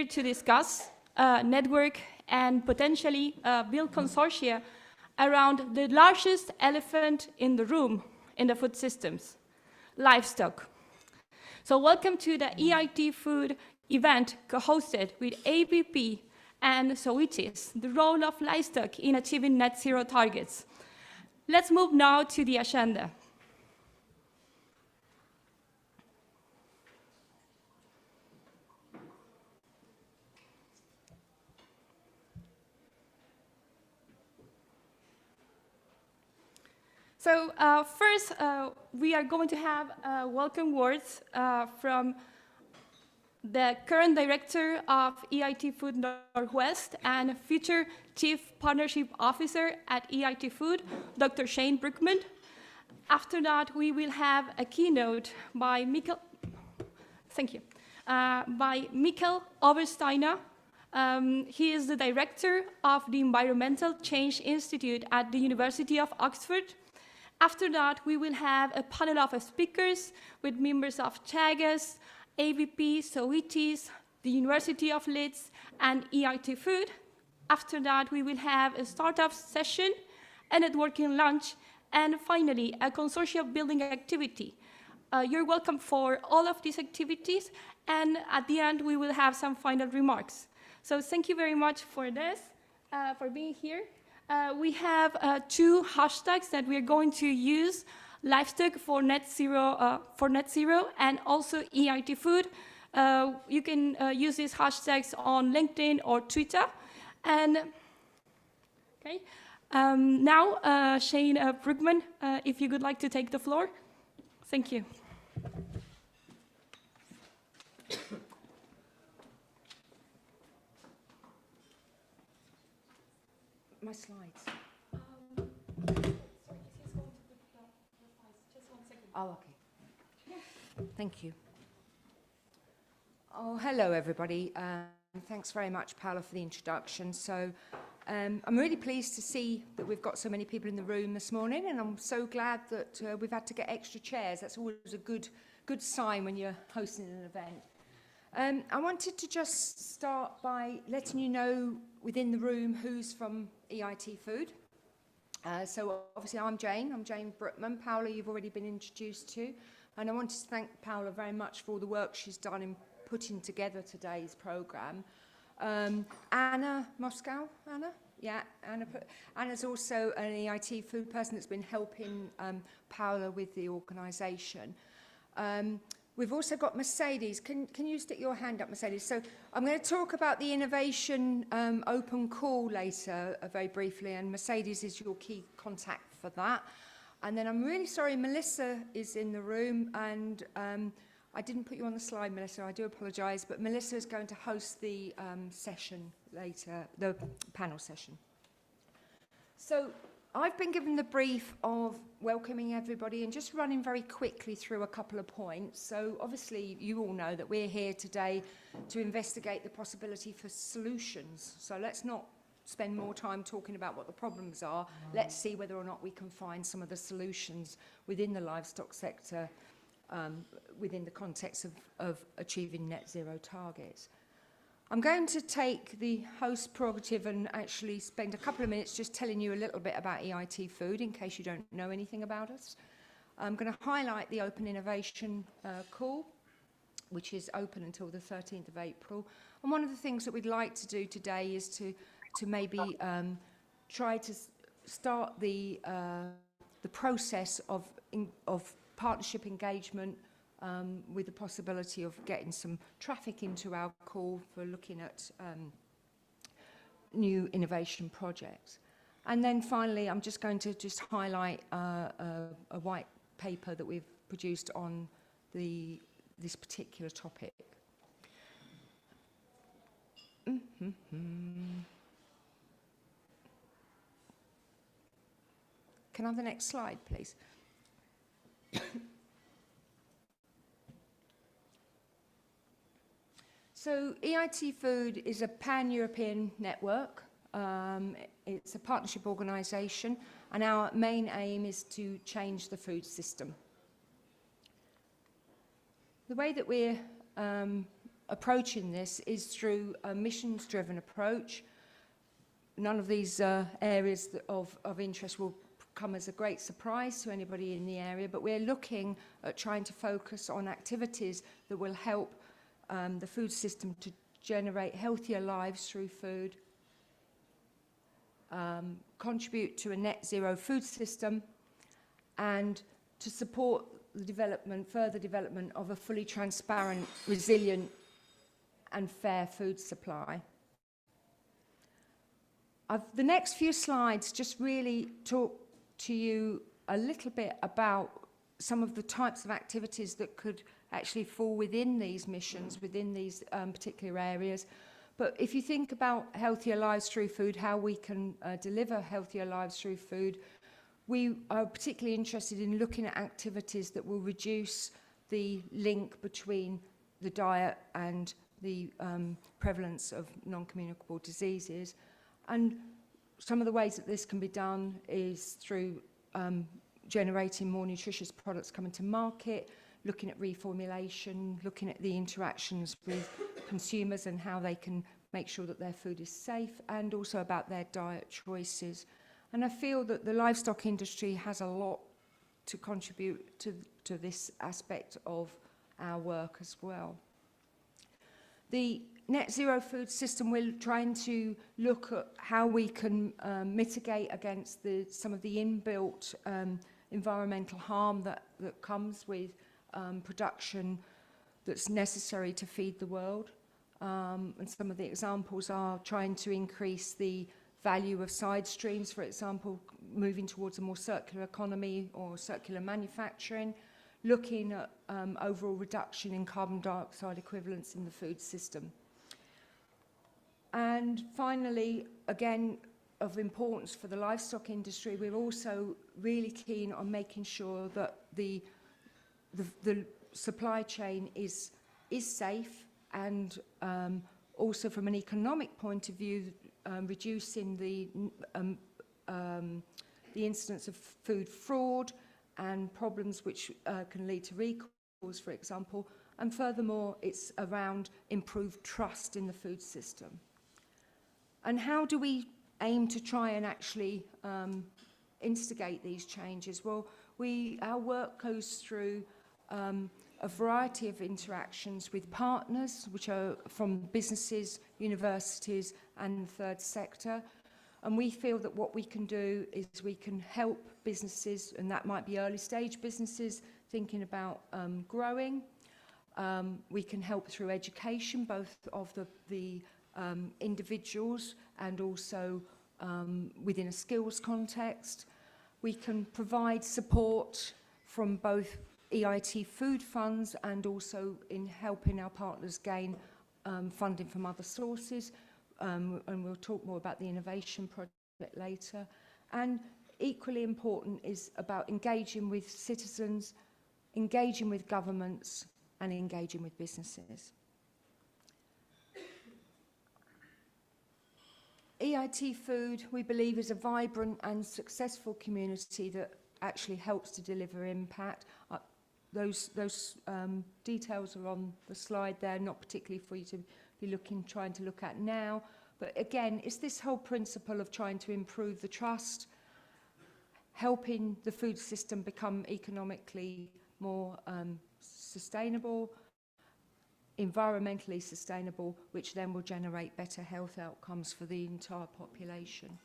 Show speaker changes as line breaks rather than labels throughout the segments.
here to discuss, network, and potentially build consortia around the largest elephant in the room in the food systems, livestock. So welcome to the EIT Food event co-hosted with ABP and Zoetis, the role of livestock in achieving net zero targets. Let's move now to the agenda. So first, we are going to have welcome words from the current director of EIT Food Northwest and future Chief Partnership Officer at EIT Food, Dr. Jayne Brookman. After that, we will have a keynote by Obersteiner. He is the director of the Environmental Change Institute at the University of Oxford. After that, we will have a panel of speakers with members of Teagasc, ABP, Zoetis, the University of Leeds, and EIT Food. After that, we will have a startup session, a networking lunch, and finally, a consortium building activity. You're welcome for all of these activities, and at the end, we will have some final remarks. So thank you very much for this, for being here. We have two hashtags that we're going to use, livestock for net zero, and also EIT Food. You can use these hashtags on LinkedIn or Twitter. And okay, now Jayne Brookman, if you would like to take the floor. Thank you.
My slides.
Sorry, he's going to put the slides. Just 1 second.
Oh, okay. Thank you. Oh, hello, everybody. Thanks very much, Paula, for the introduction. So I'm really pleased to see that we've got so many people in the room this morning, and I'm so glad that we've had to get extra chairs. That's always a good sign when you're hosting an event. I wanted to just start by letting you know within the room who's from EIT Food. So obviously I'm Jayne Brookman. Paula, you've already been introduced to. And I wanted to thank Paula very much for all the work she's done in putting together today's programme. Anna Moskow, Anna? Yeah, Anna's also an EIT Food person that's been helping Paula with the organisation. We've also got Mercedes. Can you stick your hand up, Mercedes? So I'm going to talk about the innovation open call later very briefly, and Mercedes is your key contact for that. And then I'm really sorry, Melissa is in the room, and I didn't put you on the slide, Melissa, I do apologise, but Melissa is going to host the session later, the panel session. So I've been given the brief of welcoming everybody and just running very quickly through a couple of points. So obviously you all know that we're here today to investigate the possibility for solutions. So let's not spend more time talking about what the problems are. Let's see whether or not we can find some of the solutions within the livestock sector within the context of achieving net zero targets. I'm going to take the host prerogative and actually spend a couple of minutes just telling you a little bit about EIT Food in case you don't know anything about us. I'm going to highlight the Open Innovation Call, which is open until the 13th of April. And one of the things that we'd like to do today is to maybe try to start the process of partnership engagement with the possibility of getting some traffic into our call for looking at new innovation projects. And then finally, I'm just going to highlight a white paper that we've produced on this particular topic. Can I have the next slide, please? So EIT Food is a pan-European network. It's a partnership organisation, and our main aim is to change the food system. The way that we're approaching this is through a missions-driven approach. None of these areas of interest will come as a great surprise to anybody in the area, but we're looking at trying to focus on activities that will help the food system to generate healthier lives through food, contribute to a net zero food system, and to support the further development of a fully transparent, resilient and fair food supply. The next few slides just really talk to you a little bit about some of the types of activities that could actually fall within these missions, within these particular areas. But if you think about healthier lives through food, how we can deliver healthier lives through food, we are particularly interested in looking at activities that will reduce the link between the diet and the prevalence of non-communicable diseases. And some of the ways that this can be done is through generating more nutritious products coming to market, looking at reformulation, looking at the interactions with consumers and how they can make sure that their food is safe, and also about their diet choices. And I feel that the livestock industry has a lot to contribute to this aspect of our work as well. The net zero food system, we're trying to look at how we can mitigate against some of the inbuilt environmental harm that comes with production that's necessary to feed the world. And some of the examples are trying to increase the value of side streams, for example, moving towards a more circular economy or circular manufacturing, looking at overall reduction in carbon dioxide equivalents in the food system. And finally, again, of importance for the livestock industry, we're also really keen on making sure that the supply chain is safe, and also from an economic point of view, reducing the incidence of food fraud and problems which can lead to recalls, for example. And furthermore, it's around improved trust in the food system. And how do we aim to try and actually instigate these changes? Well, our work goes through a variety of interactions with partners, which are from businesses, universities, and the third sector. And we feel that what we can do is we can help businesses, and that might be early stage businesses thinking about growing. We can help through education, both of the individuals and also within a skills context. We can provide support from both EIT Food funds and also in helping our partners gain funding from other sources. And we'll talk more about the innovation project later. And equally important is about engaging with citizens, engaging with governments, and engaging with businesses. EIT Food, we believe, is a vibrant and successful community that actually helps to deliver impact. Those details are on the slide there, not particularly for you to be trying to look at now. But again, it's this whole principle of trying to improve the trust, helping the food system become economically more sustainable, environmentally sustainable, which then will generate better health outcomes for the entire population.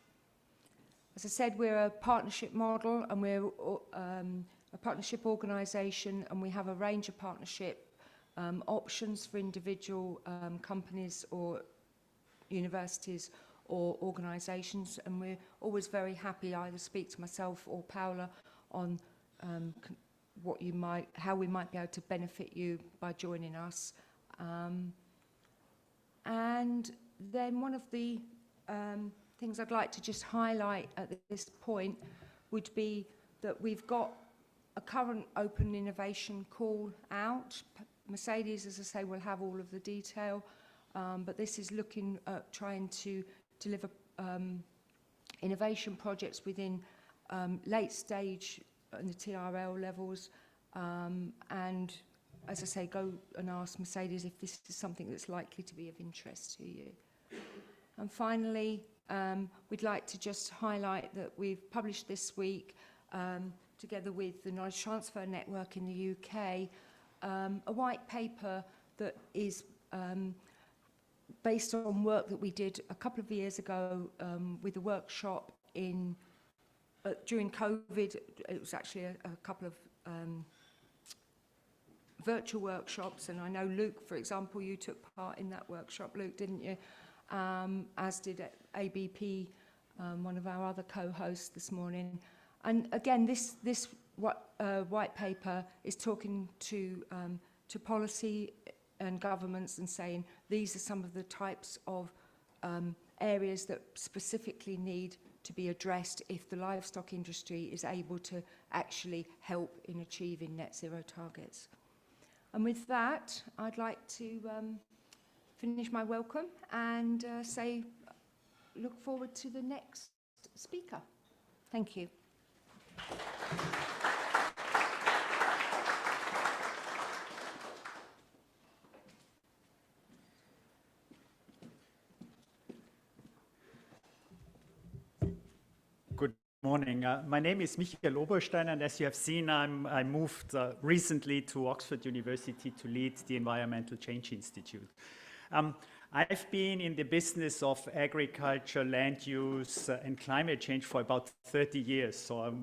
As I said, we're a partnership model, and we're a partnership organisation, and we have a range of partnership options for individual companies or universities or organisations, and we're always very happy either speak to myself or Paula on how we might be able to benefit you by joining us. And then one of the things I'd like to just highlight at this point would be that we've got a current open innovation call out. Mercedes, as I say, will have all of the detail, but this is looking at trying to deliver innovation projects within late stage and the TRL levels, and as I say, go and ask Mercedes if this is something that's likely to be of interest to you. And finally, we'd like to just highlight that we've published this week, together with the Knowledge Transfer Network in the UK, a white paper that is based on work that we did a couple of years ago with a workshop during COVID. It was actually a couple of virtual workshops, and I know Luke, for example, you took part in that workshop, Luke, didn't you? As did ABP, one of our other co-hosts this morning. And again, this white paper is talking to policy and governments and saying these are some of the types of areas that specifically need to be addressed if the livestock industry is able to actually help in achieving net zero targets. And with that, I'd like to finish my welcome and say look forward to the next speaker. Thank you.
Good morning. My name is Michael Obersteiner, and as you have seen, I moved recently to Oxford University to lead the Environmental Change Institute. I've been in the business of agriculture, land use, and climate change for about 30 years, so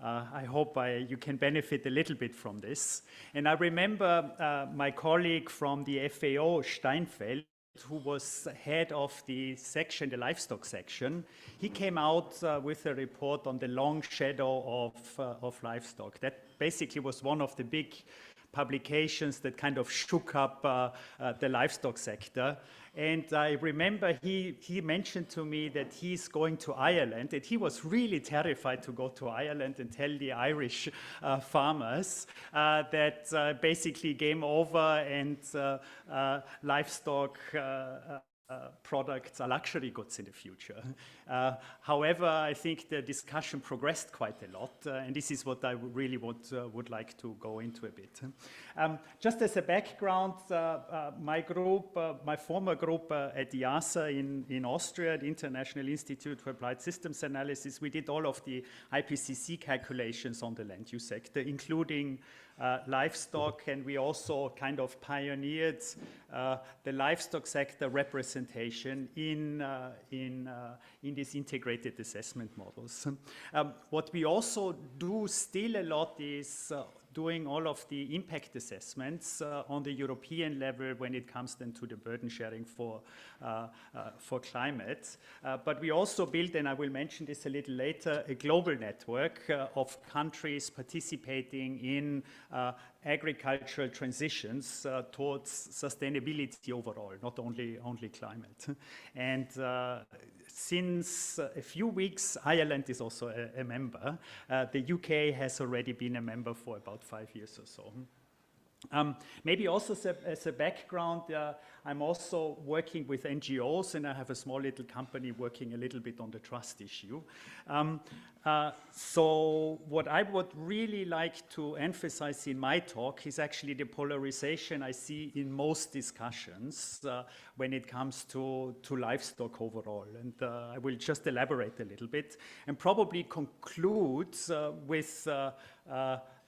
I hope you can benefit a little bit from this. And I remember my colleague from the FAO, Steinfeld, who was head of the section, the livestock section. He came out with a report on the long shadow of livestock. That basically was one of the big publications that kind of shook up the livestock sector. And I remember he mentioned to me that he's going to Ireland, and he was really terrified to go to Ireland and tell the Irish farmers that basically game over and livestock products are luxury goods in the future. However, I think the discussion progressed quite a lot, and this is what I really would like to go into a bit. Just as a background, my group, my former group at IASA in Austria, the International Institute for Applied Systems Analysis, we did all of the IPCC calculations on the land use sector, including livestock, and we also kind of pioneered the livestock sector representation in these integrated assessment models. What we also do still a lot is doing all of the impact assessments on the European level when it comes then to the burden sharing for climate. But we also built, and I will mention this a little later, a global network of countries participating in agricultural transitions towards sustainability overall, not only climate. And since a few weeks, Ireland is also a member. The UK has already been a member for about 5 years or so. Maybe also as a background, I'm also working with NGOs, and I have a small little company working a little bit on the trust issue. So what I would really like to emphasize in my talk is actually the polarization I see in most discussions when it comes to livestock overall. And I will just elaborate a little bit and probably conclude with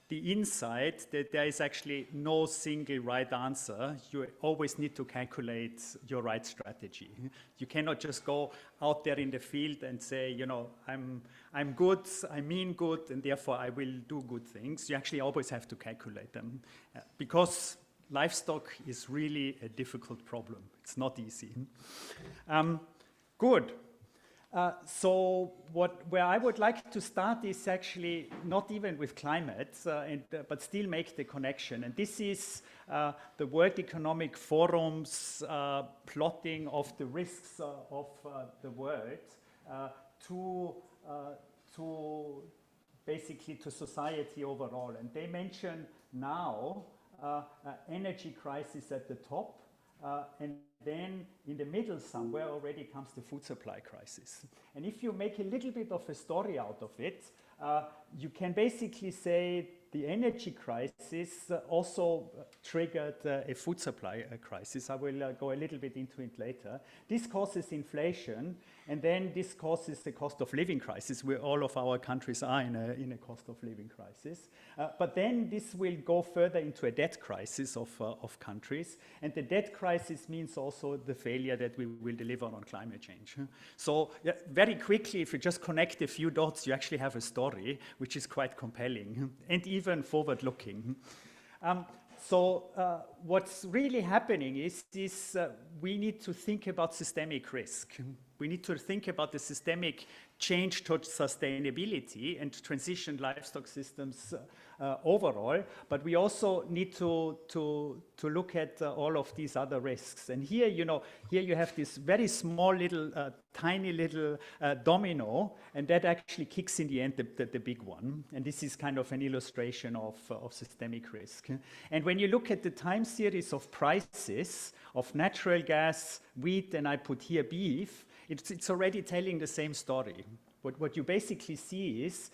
the insight that there is actually no single right answer. You always need to calculate your right strategy. You cannot just go out there in the field and say, you know, I'm good, I mean good, and therefore I will do good things. You actually always have to calculate them because livestock is really a difficult problem. It's not easy. Good. So where I would like to start is actually not even with climate, but still make the connection. And this is the World Economic Forum's plotting of the risks of the world to basically to society overall. And they mention now energy crisis at the top, and then in the middle somewhere already comes the food supply crisis. And if you make a little bit of a story out of it, you can basically say the energy crisis also triggered a food supply crisis. I will go a little bit into it later. This causes inflation, and then this causes the cost of living crisis, where all of our countries are in a cost of living crisis. But then this will go further into a debt crisis of countries, and the debt crisis means also the failure that we will deliver on climate change. So yeah, very quickly, if you just connect a few dots, you actually have a story which is quite compelling and even forward-looking. So what's really happening is we need to think about systemic risk. We need to think about the systemic change towards sustainability and transition livestock systems overall, but we also need to look at all of these other risks. And here, here you have this very small little, tiny little domino, and that actually kicks in the end the big one. And this is kind of an illustration of systemic risk. And when you look at the time series of prices of natural gas, wheat, and I put here beef, it's already telling the same story. What you basically see is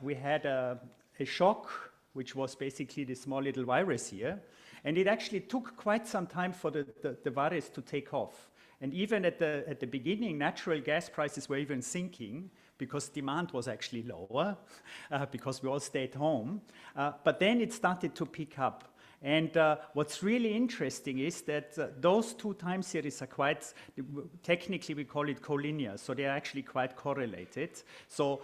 we had a shock, which was basically the small little virus here, and it actually took quite some time for the virus to take off. And even at the beginning, natural gas prices were even sinking because demand was actually lower, because we all stayed home. But then it started to pick up. And what's really interesting is that those two time series are quite, technically we call it collinear, so they're actually quite correlated. So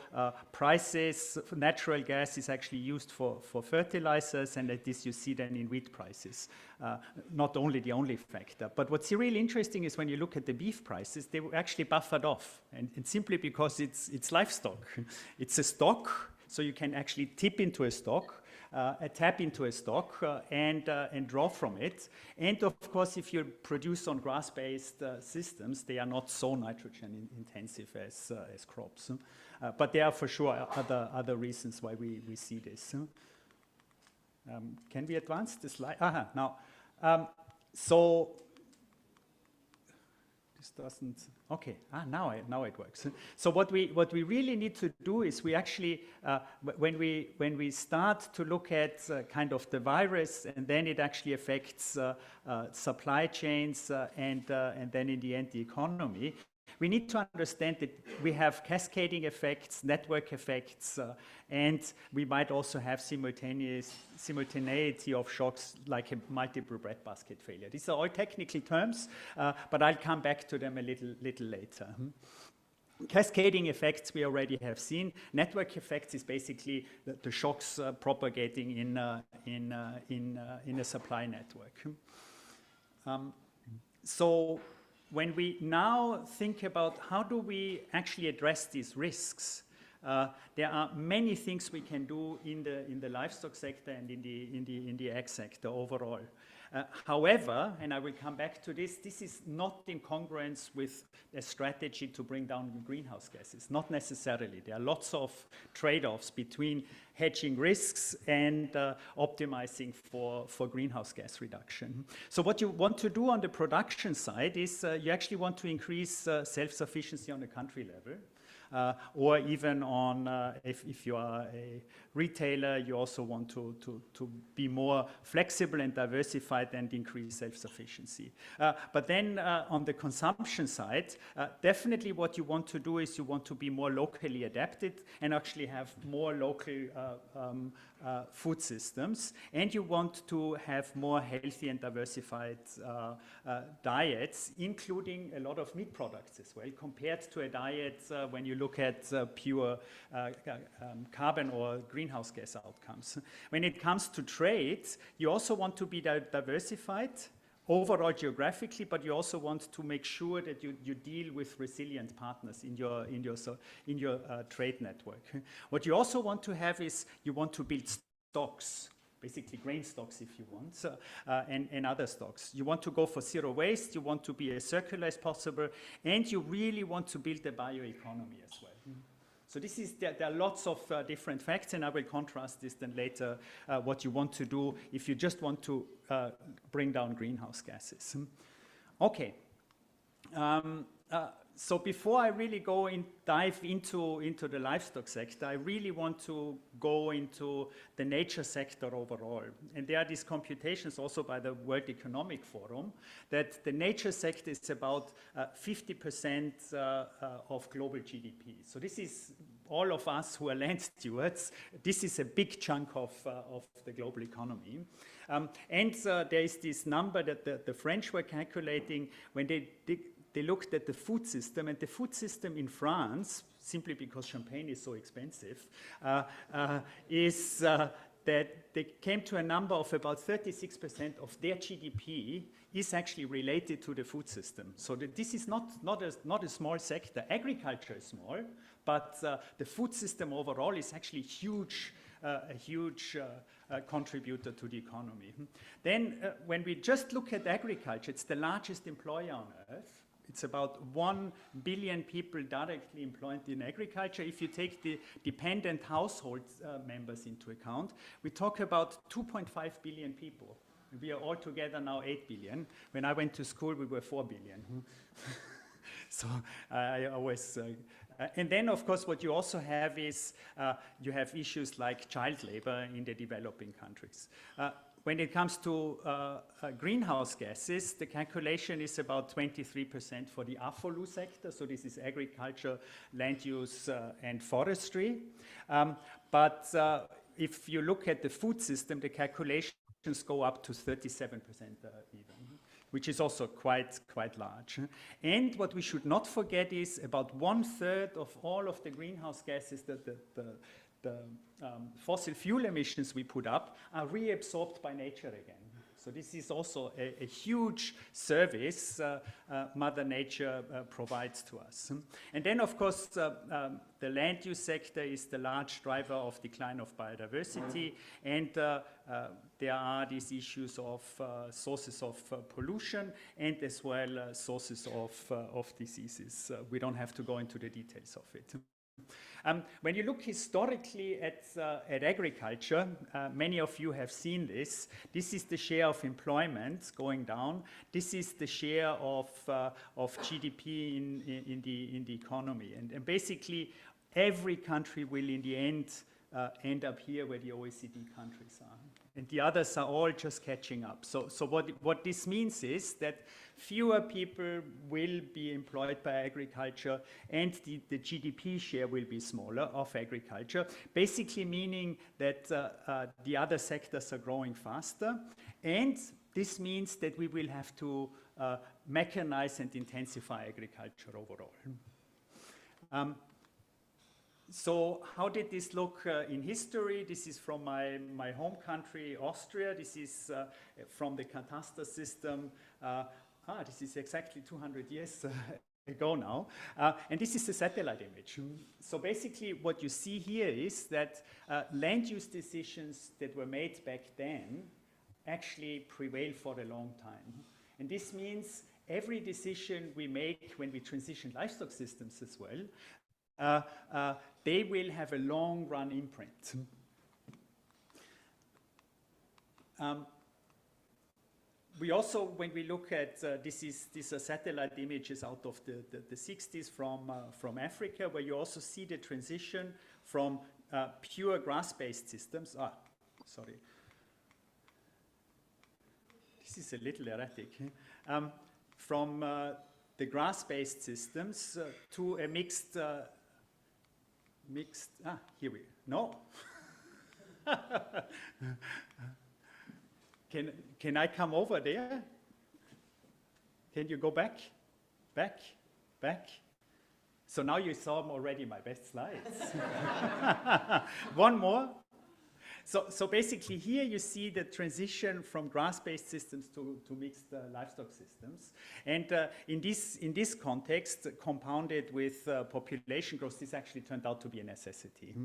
prices for natural gas is actually used for fertilizers, and this you see then in wheat prices. Not only the only factor, but what's really interesting is when you look at the beef prices, they were actually buffered off, and simply because it's livestock. It's a stock, so you can actually tip into a stock, tap into a stock and draw from it. And of course, if you produce on grass-based systems, they are not so nitrogen intensive as crops. But there are for sure other reasons why we see this. Can we advance the slide? Now, so this doesn't. Okay, now it works. So what we really need to do is we actually, when we start to look at kind of the virus, and then it actually affects supply chains and then in the end the economy, we need to understand that we have cascading effects, network effects, and we might also have simultaneity of shocks like a multiple breadbasket failure. These are all technical terms, but I'll come back to them a little later. Cascading effects we already have seen. Network effects is basically the shocks propagating in a supply network. So when we now think about how do we actually address these risks, there are many things we can do in the livestock sector and in the ag sector overall. However, and I will come back to this, this is not in congruence with a strategy to bring down greenhouse gases, not necessarily. There are lots of trade-offs between hedging risks and optimizing for greenhouse gas reduction. So what you want to do on the production side is you actually want to increase self-sufficiency on a country level. Or even on, if you are a retailer, you also want to be more flexible and diversified and increase self-sufficiency. But then on the consumption side, definitely what you want to do is you want to be more locally adapted and actually have more local food systems, and you want to have more healthy and diversified diets, including a lot of meat products as well, compared to a diet when you look at pure carbon or greenhouse gas outcomes. When it comes to trade, you also want to be diversified overall geographically, but you also want to make sure that you deal with resilient partners in your trade network. What you also want to have is you want to build stocks, basically grain stocks if you want, and other stocks. You want to go for zero waste, you want to be as circular as possible, and you really want to build a bioeconomy as well. So this is, there are lots of different facts, and I will contrast this then later, what you want to do if you just want to bring down greenhouse gases. Okay. So before I really dive into the livestock sector, I really want to go into the nature sector overall. And there are these computations also by the World Economic Forum that the nature sector is about 50% of global GDP. So this is all of us who are land stewards. This is a big chunk of the global economy. And there is this number that the French were calculating when they looked at the food system, and the food system in France, simply because champagne is so expensive, is that they came to a number of about 36% of their GDP is actually related to the food system. So this is not a small sector. Agriculture is small, but the food system overall is actually a huge contributor to the economy. Then when we just look at agriculture, it's the largest employer on earth. It's about 1 billion people directly employed in agriculture. If you take the dependent household members into account, we talk about 2.5 billion people. We are all together now 8 billion. When I went to school, we were 4 billion. So I always... and then, of course, what you also have is you have issues like child labor in the developing countries. When it comes to greenhouse gases, the calculation is about 23% for the AFOLU sector. So this is agriculture, land use, and forestry. But if you look at the food system, the calculations go up to 37% even, which is also quite large. And what we should not forget is about 1/3 of all of the greenhouse gases that the fossil fuel emissions we put up are reabsorbed by nature again. So this is also a huge service Mother Nature provides to us. And then, of course, the land use sector is the large driver of decline of biodiversity, and there are these issues of sources of pollution and as well sources of diseases. We don't have to go into the details of it. When you look historically at agriculture, many of you have seen this. This is the share of employment going down. This is the share of GDP in the economy. And basically, every country will in the end up here where the OECD countries are. And the others are all just catching up. So what this means is that fewer people will be employed by agriculture, and the GDP share will be smaller of agriculture, basically meaning that the other sectors are growing faster. And this means that we will have to mechanize and intensify agriculture overall. So how did this look in history? This is from my home country, Austria. This is from the cadastre system. This is exactly 200 years ago now. And this is the satellite image. So basically what you see here is that land use decisions that were made back then actually prevail for a long time. And this means every decision we make when we transition livestock systems as well, they will have a long-run imprint. We also, when we look at, these are satellite images out of the 60s from Africa, where you also see the transition from pure grass-based systems. Sorry. This is a little erratic. From the grass-based systems to a mixed, here we, no. Can I come over there? Can you go back? Back? So now you saw already my best slides. One more. So basically here you see the transition from grass-based systems to mixed livestock systems. And in this context, compounded with population growth, this actually turned out to be a necessity.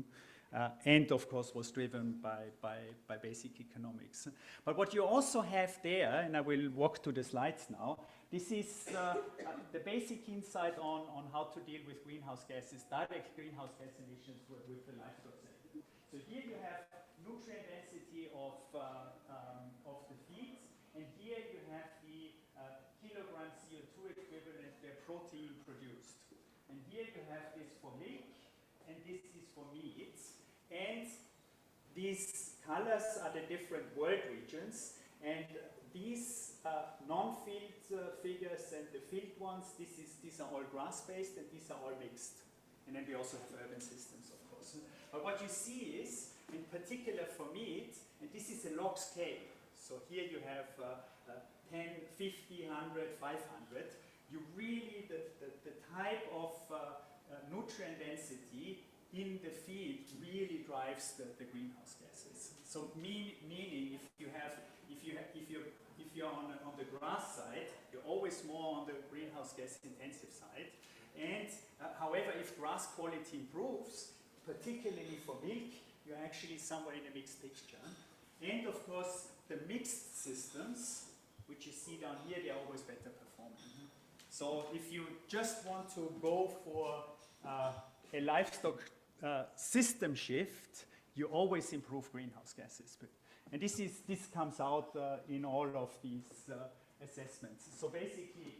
And of course was driven by basic economics. But what you also have there, and I will walk to the slides now, this is the basic insight on how to deal with greenhouse gases, direct greenhouse gas emissions with the livestock sector. So here you have nutrient density of the feeds, and here you have the kilogram CO2 equivalent, their protein produced. here you have this for milk, and this is for meat. And these colors are the different world regions, and these non-field figures and the field ones, these are all grass-based, and these are all mixed. And then we also have urban systems, of course. But what you see is, in particular for meat, and this is a log scale. So here you have 10, 50, 100, 500. You really, the type of nutrient density in the feed really drives the greenhouse gases. So meaning if you're on the grass side, you're always more on the greenhouse gas intensive side. And however, if grass quality improves, particularly for milk, you're actually somewhere in a mixed picture. And of course, the mixed systems, which you see down here, they're always better performing. So if you just want to go for a livestock system shift, you always improve greenhouse gases. And this comes out in all of these assessments. So basically,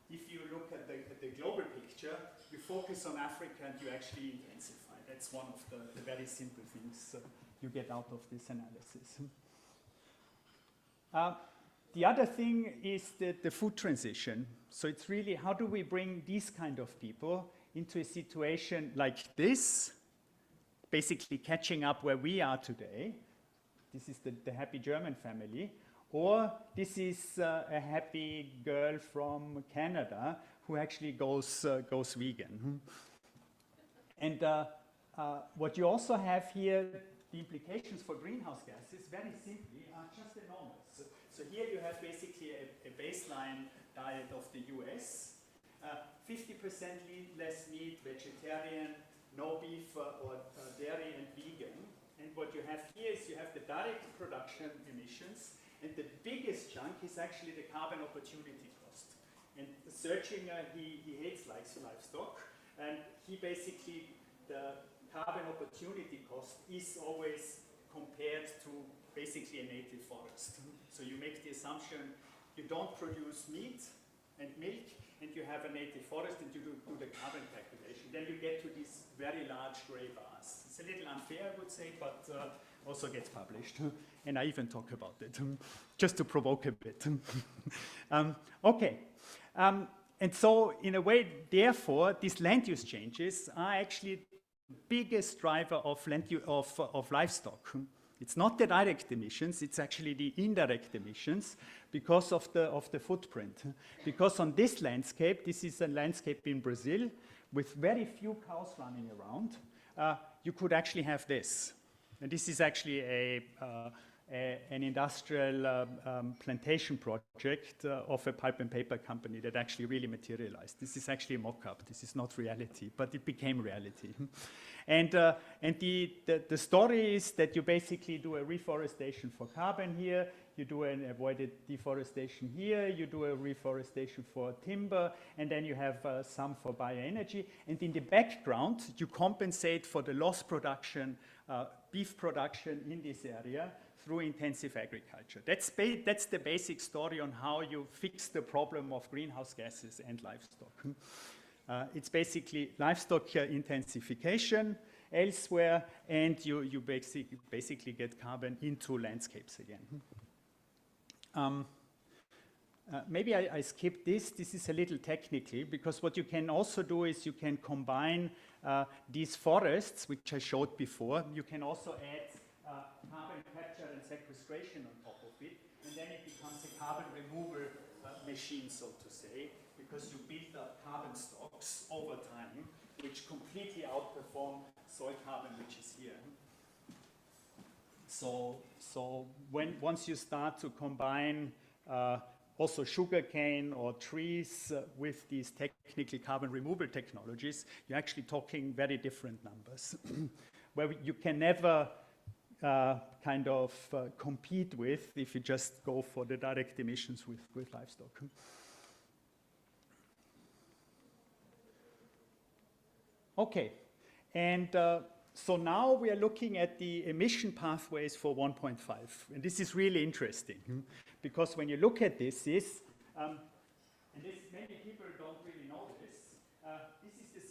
if you look at the global picture, you focus on Africa and you actually intensify. That's one of the very simple things you get out of this analysis. The other thing is the food transition. So it's really, how do we bring these kind of people into a situation like this, basically catching up where we are today. This is the happy German family. Or this is a happy girl from Canada who actually goes vegan. And what you also have here, the implications for greenhouse gases, very simply, are just enormous. So here you have basically a baseline diet of the US, 50% less meat, vegetarian, no beef or dairy and vegan. And what you have here is you have the direct production emissions, and the biggest chunk is actually the carbon opportunity cost. And Searchinger, he hates livestock, and he basically, the carbon opportunity cost is always compared to basically a native forest. So you make the assumption you don't produce meat and milk, and you have a native forest, and you do the carbon calculation. Then you get to these very large gray bars. It's a little unfair, I would say, but also gets published. And I even talk about it, just to provoke a bit. Okay. And so, in a way, therefore, these land use changes are actually the biggest driver of livestock. It's not the direct emissions, it's actually the indirect emissions because of the footprint. Because on this landscape, this is a landscape in Brazil with very few cows running around, you could actually have this. And this is actually an industrial plantation project of a pulp and paper company that actually really materialized. This is actually a mock-up. This is not reality, but it became reality. And the story is that you basically do a reforestation for carbon here, you do an avoided deforestation here, you do a reforestation for timber, and then you have some for bioenergy. And in the background, you compensate for the lost production, beef production in this area through intensive agriculture. That's the basic story on how you fix the problem of greenhouse gases and livestock. It's basically livestock intensification elsewhere, and you basically get carbon into landscapes again. Maybe I skipped this. This is a little technical, because what you can also do is you can combine these forests, which I showed before. You can also add carbon capture and sequestration on top of it, and then it becomes a carbon removal machine, so to say, because you build up carbon stocks over time, which completely outperform soil carbon, which is here. So once you start to combine also sugarcane or trees with these technical carbon removal technologies, you're actually talking very different numbers, where you can never compete with if you just go for the direct emissions with livestock. Okay, and so now we are looking at the emission pathways for 1.5, and this is really interesting, because when you look at this, and this, many people don't really know this, this is the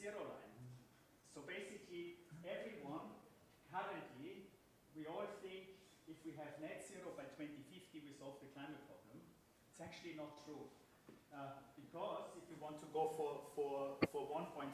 we all think if we have net zero by 2050, we solve the climate problem. It's actually not true. Because if we want to go for 1.5,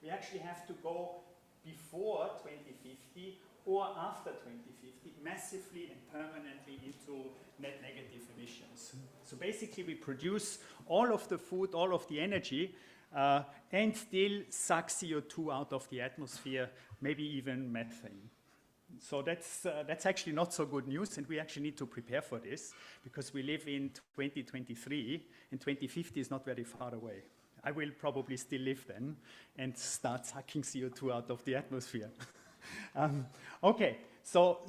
we actually have to go before 2050 or after 2050 massively and permanently into net negative emissions. So basically we produce all of the food, all of the energy, and still suck CO2 out of the atmosphere, maybe even methane. So that's actually not so good news, and we actually need to prepare for this because we live in 2023 and 2050 is not very far away. I will probably still live then and start sucking CO2 out of the atmosphere. Okay, so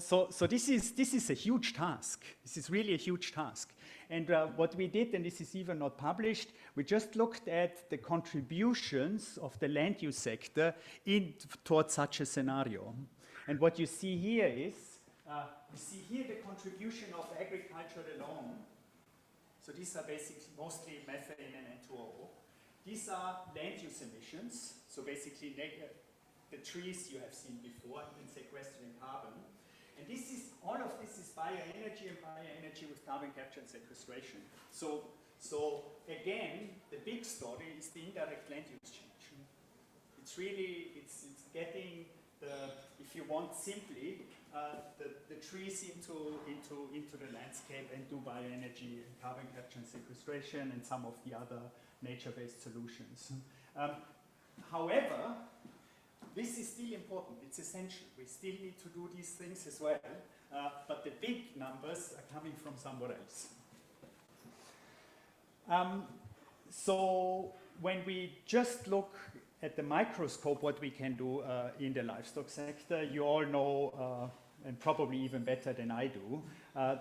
this is a huge task. This is really a huge task. And what we did, and this is even not published, we just looked at the contributions of the land use sector towards such a scenario. And what you see here is, you see here the contribution of agriculture alone. So these are basically mostly methane and N2O. These are land use emissions. So basically the trees you have seen before and sequestering carbon. And this is, all of this is bioenergy and bioenergy with carbon capture and sequestration. So again, the big story is the indirect land use change. It's really, it's getting if you want simply, the trees into the landscape and do bioenergy, carbon capture and sequestration, and some of the other nature-based solutions. However, this is still important. It's essential. We still need to do these things as well, but the big numbers are coming from somewhere else. So when we just look at the microscope, what we can do in the livestock sector, you all know, and probably even better than I do,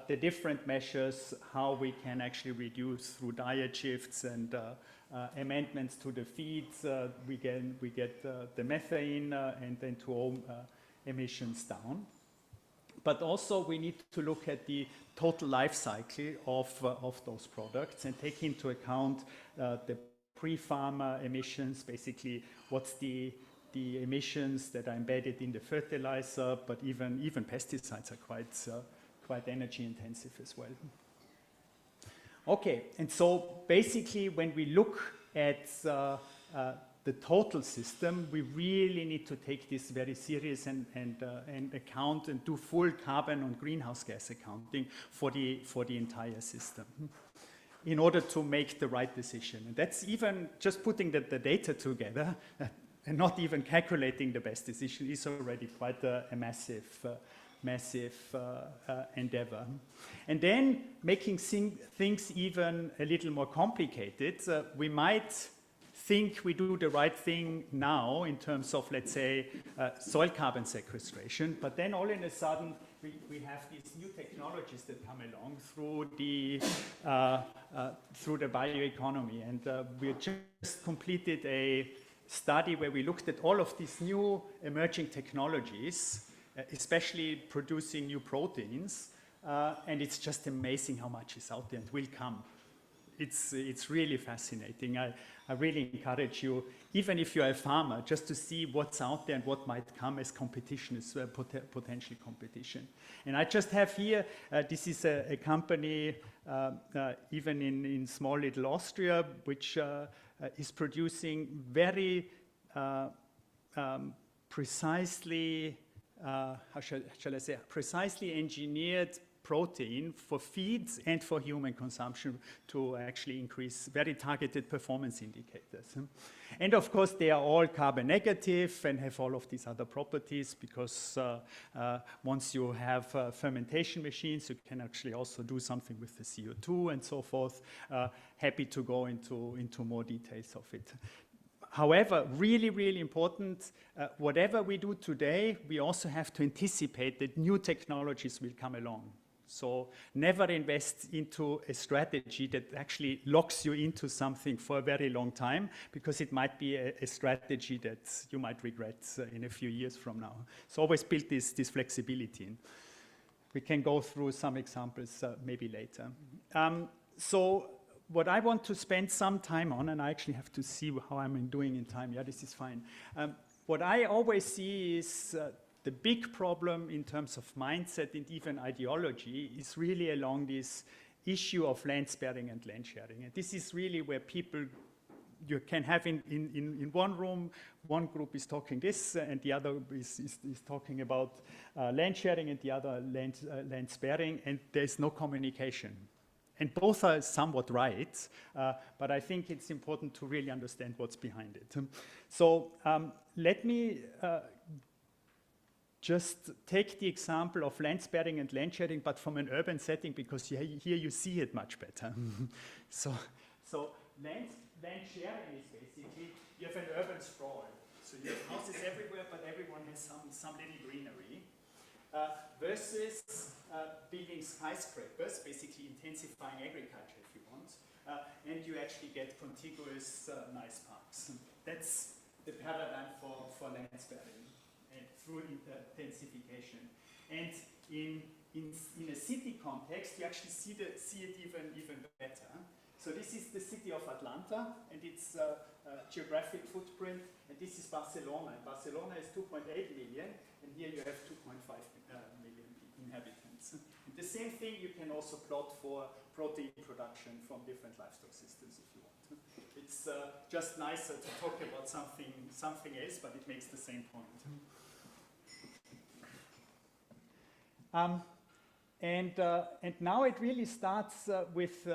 the different measures, how we can actually reduce through diet shifts and amendments to the feeds. We get the methane and then N2O emissions down. But also we need to look at the total life cycle of those products and take into account the pre-farm emissions, basically what's the emissions that are embedded in the fertilizer, but even pesticides are quite energy intensive as well. Okay, and so basically when we look at the total system, we really need to take this very serious and account and do full carbon and greenhouse gas accounting for the entire system, in order to make the right decision. And that's even just putting the data together and not even calculating the best decision is already quite a massive endeavor. And then making things even a little more complicated, we might think we do the right thing now in terms of, let's say, soil carbon sequestration, but then all in a sudden we have these new technologies that come along through the bioeconomy. And we just completed a study where we looked at all of these new emerging technologies, especially producing new proteins, and it's just amazing how much is out there and will come. It's really fascinating. I really encourage you, even if you're a farmer, just to see what's out there and what might come as competition, as potential competition. And I just have here, this is a company, even in small little Austria, which is producing very precisely, how shall I say, precisely engineered protein for feeds and for human consumption to actually increase very targeted performance indicators. And of course, they are all carbon negative and have all of these other properties, because once you have fermentation machines, you can actually also do something with the CO2 and so forth. Happy to go into more details of it. However, really, really important, whatever we do today, we also have to anticipate that new technologies will come along. So never invest into a strategy that actually locks you into something for a very long time, because it might be a strategy that you might regret in a few years from now. So always build this flexibility in. We can go through some examples maybe later. So what I want to spend some time on, and I actually have to see how I'm doing in time. Yeah, this is fine. What I always see is the big problem in terms of mindset and even ideology is really along this issue of land sparing and land sharing. And this is really where people, you can have in one room, one group is talking this and the other is talking about land sharing and the other land sparing, and there's no communication. And both are somewhat right, but I think it's important to really understand what's behind it. So let me just take the example of land sparing and land sharing, but from an urban setting, because here you see it much better. So land sharing is basically, you have an urban sprawl. So you have houses everywhere, but everyone has some little greenery. Versus building skyscrapers, basically intensifying agriculture if you want, and you actually get contiguous nice parks. That's the paradigm for land sparing and through intensification. And in a city context, you actually see it even better. So this is the city of Atlanta and its geographic footprint, and this is Barcelona. And Barcelona is 2.8 million, and here you have 2.5 million inhabitants. And the same thing you can also plot for protein production from different livestock systems if you want. It's just nicer to talk about something else, but it makes the same point. And now it really starts with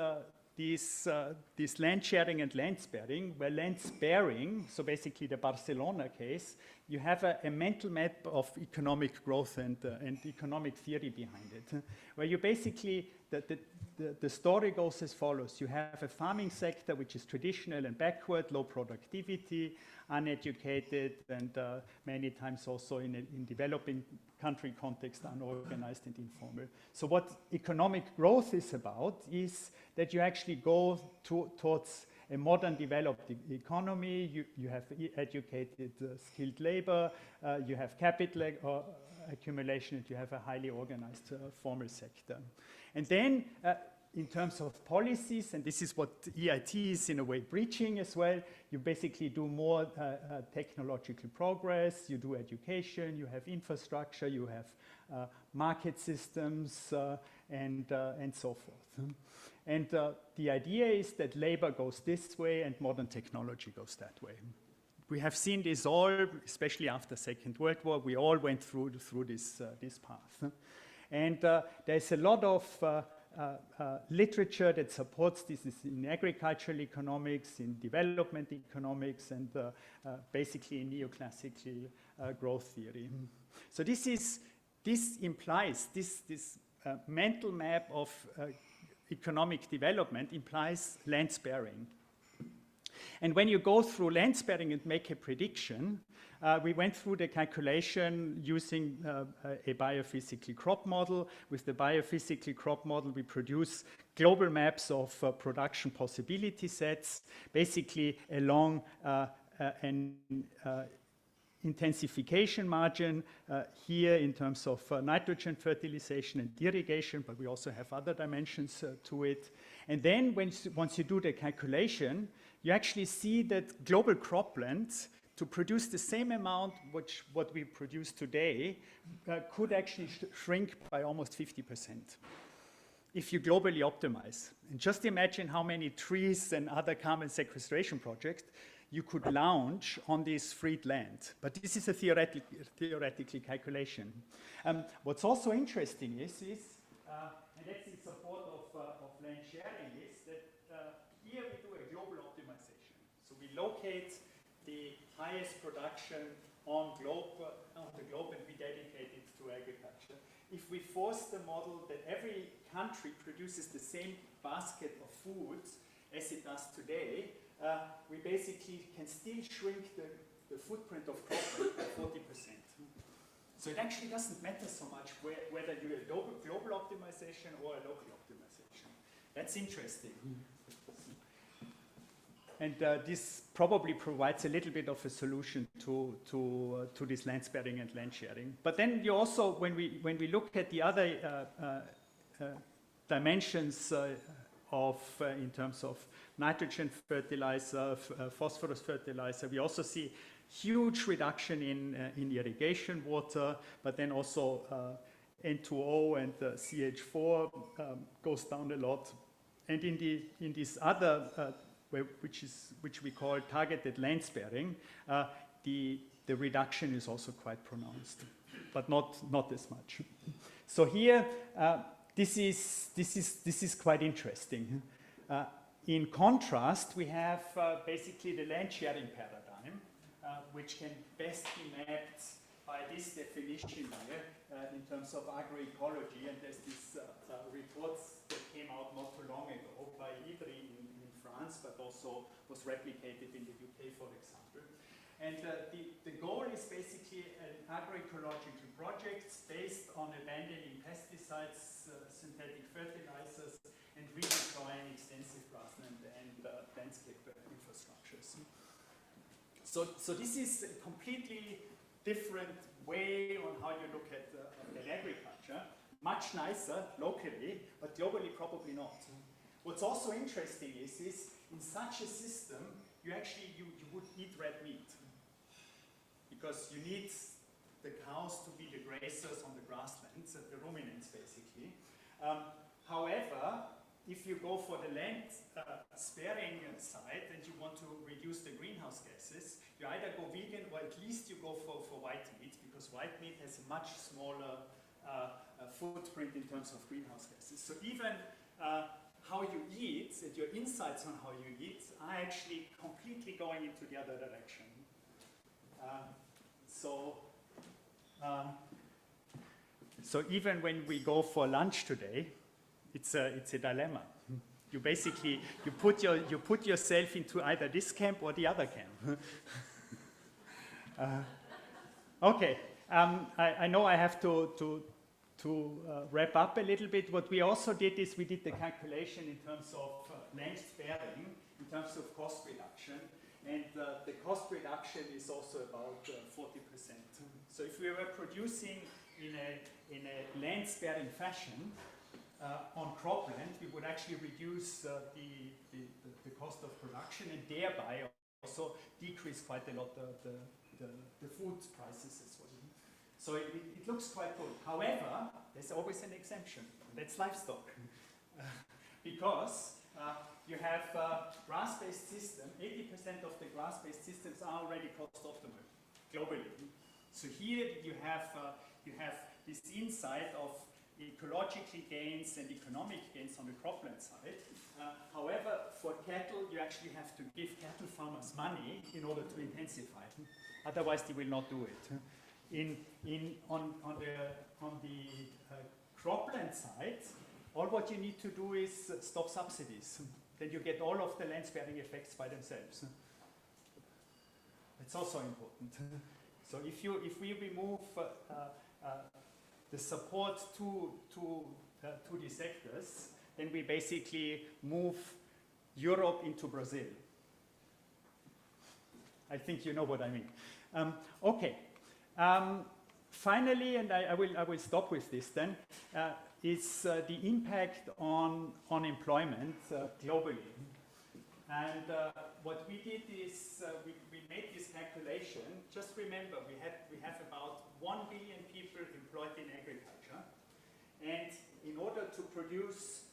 this land sharing and land sparing, where land sparing, so basically the Barcelona case, you have a mental map of economic growth and economic theory behind it, where you basically, the story goes as follows. You have a farming sector which is traditional and backward, low productivity, uneducated, and many times also in developing country context, unorganized and informal. So what economic growth is about is that you actually go towards a modern developed economy. You have educated skilled labor, you have capital accumulation, and you have a highly organized formal sector. And then in terms of policies, and this is what EIT is in a way preaching as well, you basically do more technological progress, you do education, you have infrastructure, you have market systems, and so forth. And the idea is that labor goes this way and modern technology goes that way. We have seen this all, especially after Second World War, we all went through this path. And there's a lot of literature that supports this in agricultural economics, in development economics, and basically in neoclassical growth theory. So this implies, this mental map of economic development implies land sparing. And when you go through land sparing and make a prediction, we went through the calculation using a biophysical crop model. With the biophysical crop model, we produce global maps of production possibility sets, basically along an intensification margin here in terms of nitrogen fertilization and irrigation, but we also have other dimensions to it. And then once you do the calculation, you actually see that global cropland, to produce the same amount what we produce today, could actually shrink by almost 50% if you globally optimize. And just imagine how many trees and other carbon sequestration projects you could launch on this freed land. But this is a theoretical calculation. What's also interesting is and that's in support of land sharing, is that here we do a global optimization. So we locate the highest production on the globe, and we dedicate it to agriculture. If we force the model that every country produces the same basket of foods as it does today, we basically can still shrink the footprint of cropland by 40%. So it actually doesn't matter so much whether you do a global optimization or a local optimization. That's interesting. And this probably provides a little bit of a solution to this land sparing and land sharing. But then you also, when we look at the other dimensions in terms of nitrogen fertilizer, phosphorus fertilizer, we also see huge reduction in irrigation water, but then also N2O and CH4 goes down a lot. And in this other, which we call targeted land sparing, the reduction is also quite pronounced, but not as much. So here, this is quite interesting. In contrast, we have basically the land sharing paradigm, which can best be mapped by this definition here in terms of agroecology. And there's this reports that came out not too long ago by IDRI in France, but also was replicated in the UK, for example. And the goal is basically an agroecological project based on abandoning pesticides, synthetic fertilizers, and redeploying extensive grassland and landscape infrastructures. So this is a completely different way on how you look at agriculture. Much nicer locally, but globally probably not. What's also interesting is in such a system, you would eat red meat. Because you need the cows to be the grazers on the grasslands, the ruminants basically. However, if you go for the land sparing side and you want to reduce the greenhouse gases, you either go vegan or at least you go for white meat, because white meat has a much smaller footprint in terms of greenhouse gases. So even how you eat and your insights on how you eat are actually completely going into the other direction. So even when we go for lunch today, it's a dilemma. You basically you put yourself into either this camp or the other camp. Okay, I know I have to wrap up a little bit. What we also did is we did the calculation in terms of land sparing, in terms of cost reduction. And the cost reduction is also about 40%. So if we were producing in a land-sparing fashion on cropland, we would actually reduce the cost of production and thereby also decrease quite a lot the food prices as well. So it looks quite good. However, there's always an exemption. That's livestock. Because you have grass-based system, 80% of the grass-based systems are already cost-optimal globally. So here you have this insight of ecological gains and economic gains on the cropland side. However, for cattle, you actually have to give cattle farmers money in order to intensify. Otherwise, they will not do it. On the cropland side, all what you need to do is stop subsidies. Then you get all of the land-sparing effects by themselves. It's also important. So if we remove the support to these sectors, then we basically move Europe into Brazil. I think you know what I mean. Okay. Finally, and I will stop with this then, is the impact on employment globally. And what we did is we made this calculation. Just remember, we have about 1 billion people employed in agriculture, and in order to produce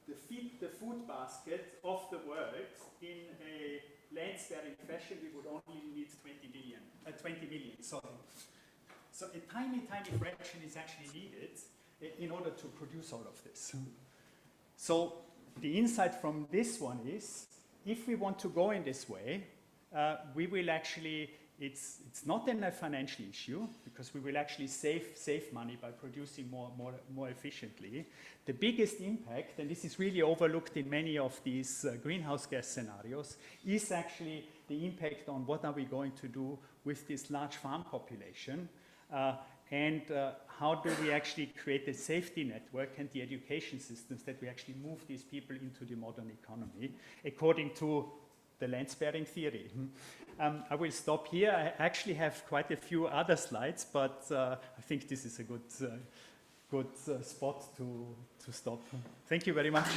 the food basket of the world in a land-sparing fashion, we would only need 20 million. Sorry. So a tiny fraction is actually needed in order to produce all of this. So the insight from this one is, if we want to go in this way, we will actually, it's not a financial issue, because we will actually save money by producing more efficiently. The biggest impact, and this is really overlooked in many of these greenhouse gas scenarios, is actually the impact on what are we going to do with this large farm population, and how do we actually create a safety network and the education systems that we actually move these people into the modern economy, according to the land-sparing theory. I will stop here. I actually have quite a few other slides, but I think this is a good spot to stop. Thank you very much.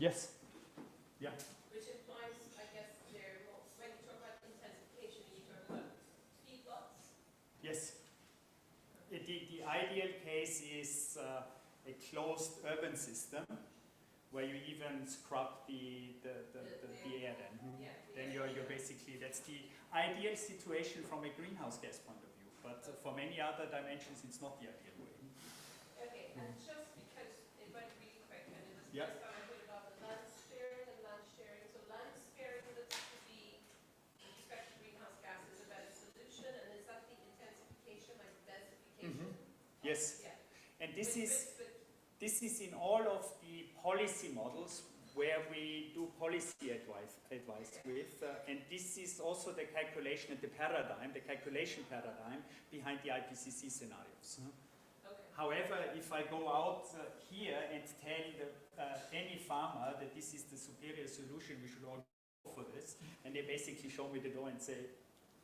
Yes. Yeah.
Which implies, I guess, there, when you talk about intensification, you talk about feedlots.
Yes. The ideal case is a closed urban system where you even scrub the air then.
Yeah,
Then you're basically, that's the ideal situation from a greenhouse gas point of view. But for many other dimensions, it's not the ideal way.
Okay, and just because it went really quick, and it was the
Yeah.
first time I heard about the land sparing and land sharing. So land sparing looks to be, with respect to greenhouse gases, a better solution, and is that the intensification, like densification?
Yes.
Yeah.
And this is in all of the policy models where we do policy advice with, and this is also the calculation and the calculation paradigm behind the IPCC scenarios.
Okay.
However, if I go out here and tell any farmer that this is the superior solution, we should all go for this, and they basically show me the door and say,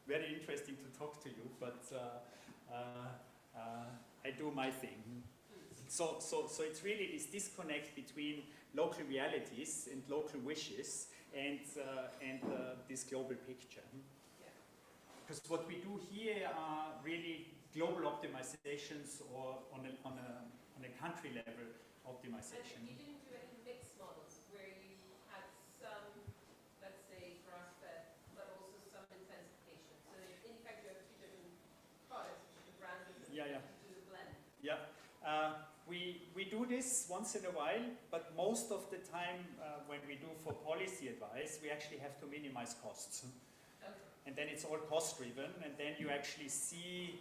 very interesting to talk to you, but I do my thing. So it's really this disconnect between local realities and local wishes and this global picture. Because what we do here are really global optimizations or on a country level optimization.
And you didn't do any mixed models where you had some, let's say, grass-fed, but also some intensification. So in effect, you have two different products, which you branded and
Yeah.
do the blend.
Yeah. We do this once in a while, but most of the time when we do for policy advice, we actually have to minimize costs.
Okay.
And then it's all cost-driven, and then you actually see,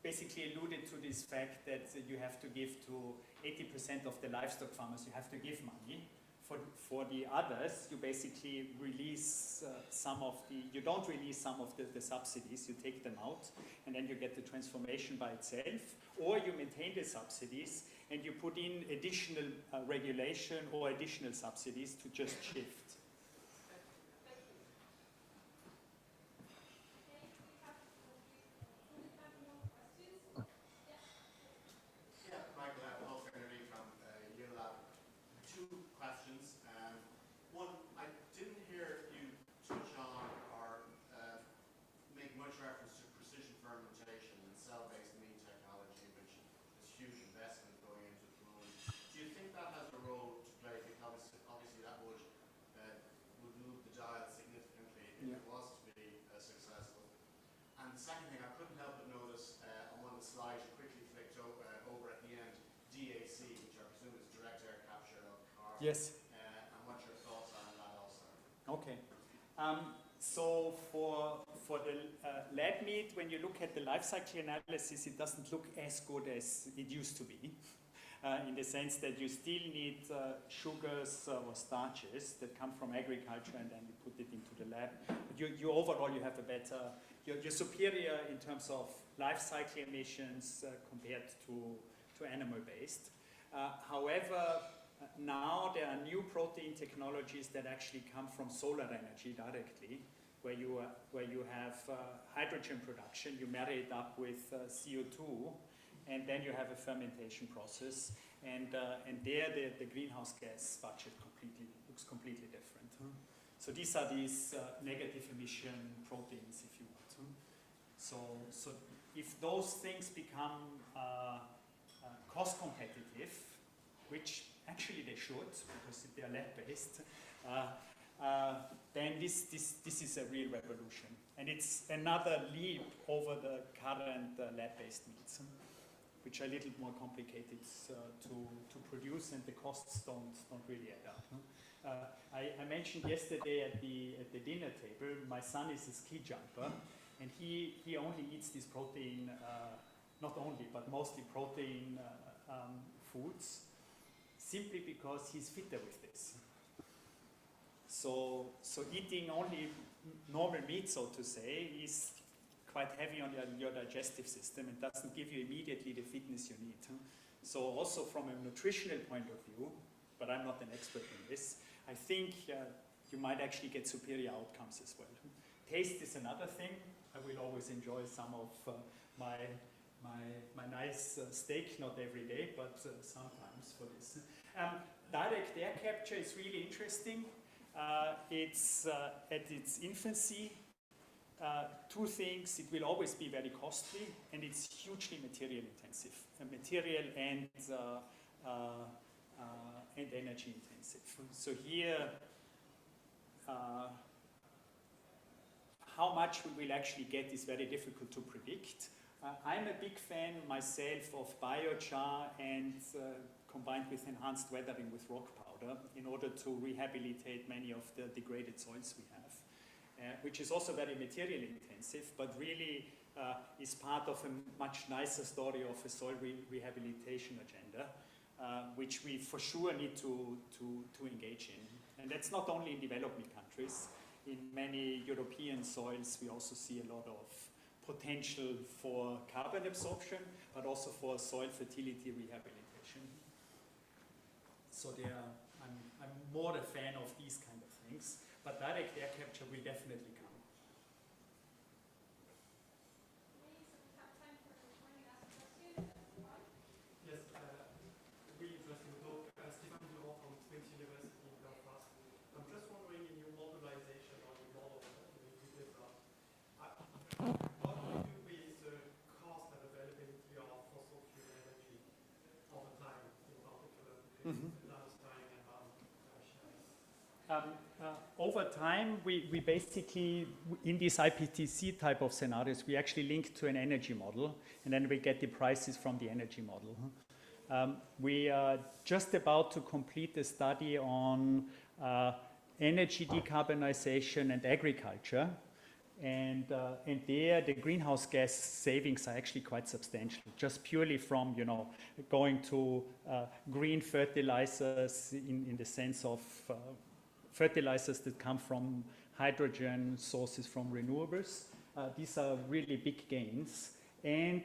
basically alluded to this fact that you have to give to 80% of the livestock farmers, you have to give money. For the others, you basically release you don't release some of the subsidies, you take them out, and then you get the transformation by itself, or you maintain the subsidies, and you put in additional regulation or additional subsidies to just shift. Yes.
And what your thoughts are on that also?
Okay. So for the lab meat, when you look at the life cycle analysis, it doesn't look as good as it used to be, in the sense that you still need sugars or starches that come from agriculture, and then you put it into the lab. But you overall you have a better, you're superior in terms of life cycle emissions compared to animal-based. However, now there are new protein technologies that actually come from solar energy directly, where you have hydrogen production, you marry it up with CO2, and then you have a fermentation process, and there the greenhouse gas budget looks completely different. So these are these negative emission proteins, if you want. So if those things become cost competitive, which actually they should, because they are lab-based, then this is a real revolution. And it's another leap over the current lab-based meats, which are a little more complicated to produce, and the costs don't really add up. I mentioned yesterday at the dinner table, my son is a ski jumper, and he only eats this protein, not only, but mostly protein foods, simply because he's fitter with this. So eating only normal meat, so to say, is quite heavy on your digestive system and doesn't give you immediately the fitness you need. So also from a nutritional point of view, but I'm not an expert in this, I think you might actually get superior outcomes as well. Taste is another thing. I will always enjoy some of my my nice steak, not every day, but sometimes for this. Direct air capture is really interesting. It's at its infancy. Two things: it will always be very costly, and it's hugely material intensive, material and energy intensive. So here, how much we will actually get is very difficult to predict. I'm a big fan myself of biochar and combined with enhanced weathering with rock powder in order to rehabilitate many of the degraded soils we have, which is also very material intensive, but really is part of a much nicer story of a soil rehabilitation agenda, which we for sure need to engage in. And that's not only in developing countries. In many European soils, we also see a lot of potential for carbon absorption, but also for soil fertility rehabilitation. So I'm more a fan of these kind of things, but direct air capture will definitely come.
Yes, really interesting talk. Stefan Durand from Twins University in Belfast. I'm just wondering, in your modelization or your model that you did that, what do you do with the cost and availability of fossil fuel energy over time, in particular, between downstream and
Over time, we basically, in these IPTC type of scenarios, we actually link to an energy model, and then we get the prices from the energy model. We are just about to complete a study on energy decarbonization and agriculture, and there the greenhouse gas savings are actually quite substantial, just purely from going to green fertilizers in the sense of fertilizers that come from hydrogen sources from renewables. These are really big gains. And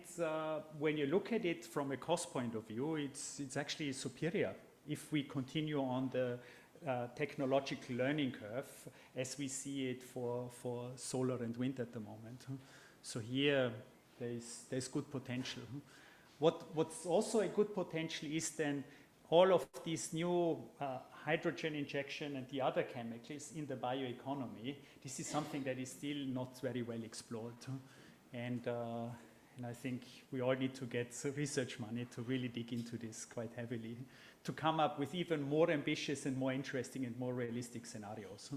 when you look at it from a cost point of view, it's actually superior if we continue on the technological learning curve as we see it for solar and wind at the moment. So here there's good potential. What's also a good potential is then all of these new hydrogen injection and the other chemicals in the bioeconomy. This is something that is still not very well explored. And I think we all need to get research money to really dig into this quite heavily, to come up with even more ambitious and more interesting and more realistic scenarios.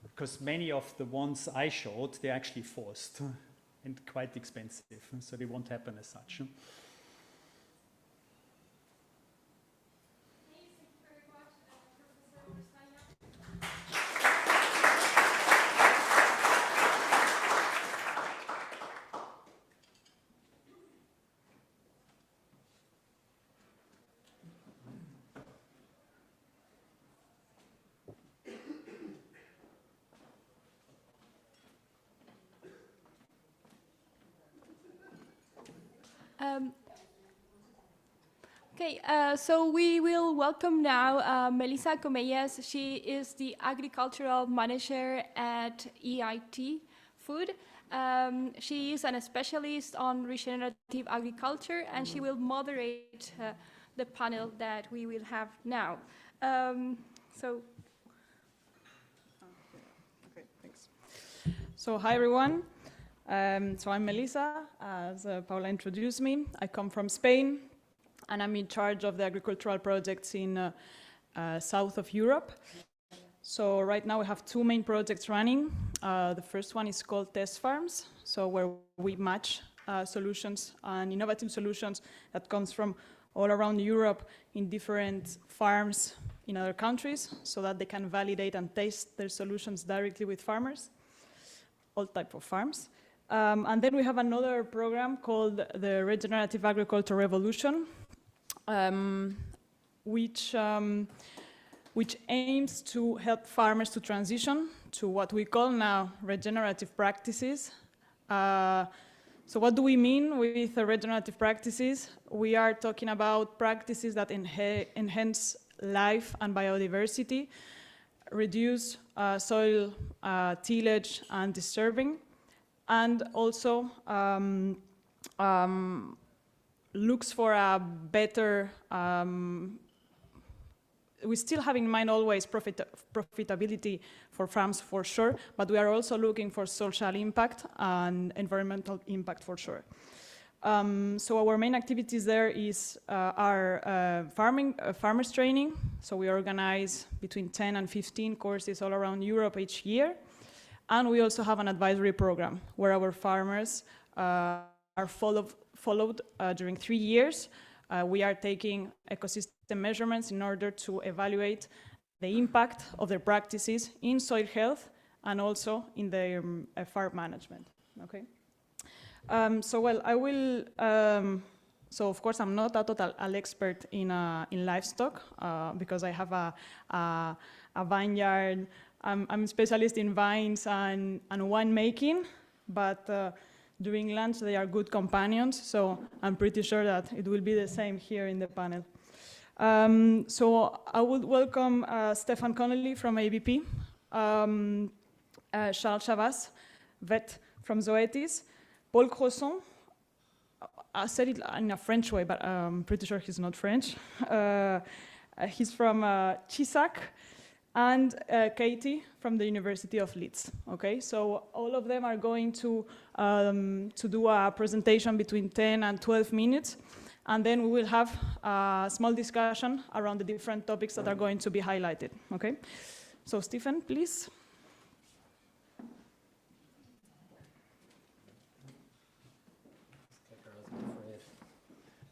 Because many of the ones I showed, they're actually forced and quite expensive, so they won't happen as such.
So we will welcome now Melissa Comellas. She is the agricultural manager at EIT Food. She is a specialist on regenerative agriculture, and she will moderate the panel that we will have now.
Okay, thanks. So hi everyone. So I'm Melissa, as Paula introduced me. I come from Spain, and I'm in charge of the agricultural projects in south of Europe. So right now we have two main projects running. The first one is called Test Farms, so where we match solutions and innovative solutions that comes from all around Europe in different farms in other countries, so that they can validate and test their solutions directly with farmers, all type of farms. And then we have another program called the Regenerative Agriculture Revolution, which aims to help farmers to transition to what we call now regenerative practices. So what do we mean with regenerative practices? We are talking about practices that enhance life and biodiversity, reduce soil tillage and disturbing, and also looks for a better, we still have in mind always profitability for farms for sure, but we are also looking for social impact and environmental impact for sure. So our main activities there is our farmers training. So we organize between 10 and 15 courses all around Europe each year. And we also have an advisory program where our farmers are followed during 3 years. We are taking ecosystem measurements in order to evaluate the impact of their practices in soil health and also in their farm management. Okay. I will. So of course, I'm not a total expert in livestock because I have a vineyard. I'm a specialist in vines and wine making, but during lunch they are good companions. So I'm pretty sure that it will be the same here in the panel. So I would welcome Stefan Connolly from ABP, Charles Chavasse, vet from Zoetis, Paul Crosson. I said it in a French way, but I'm pretty sure he's not French. He's from Teagasc, and Katie from the University of Leeds. Okay, so all of them are going to do a presentation between 10 and 12 minutes, and then we will have a small discussion around the different topics that are going to be highlighted. Okay, so Stephen, please.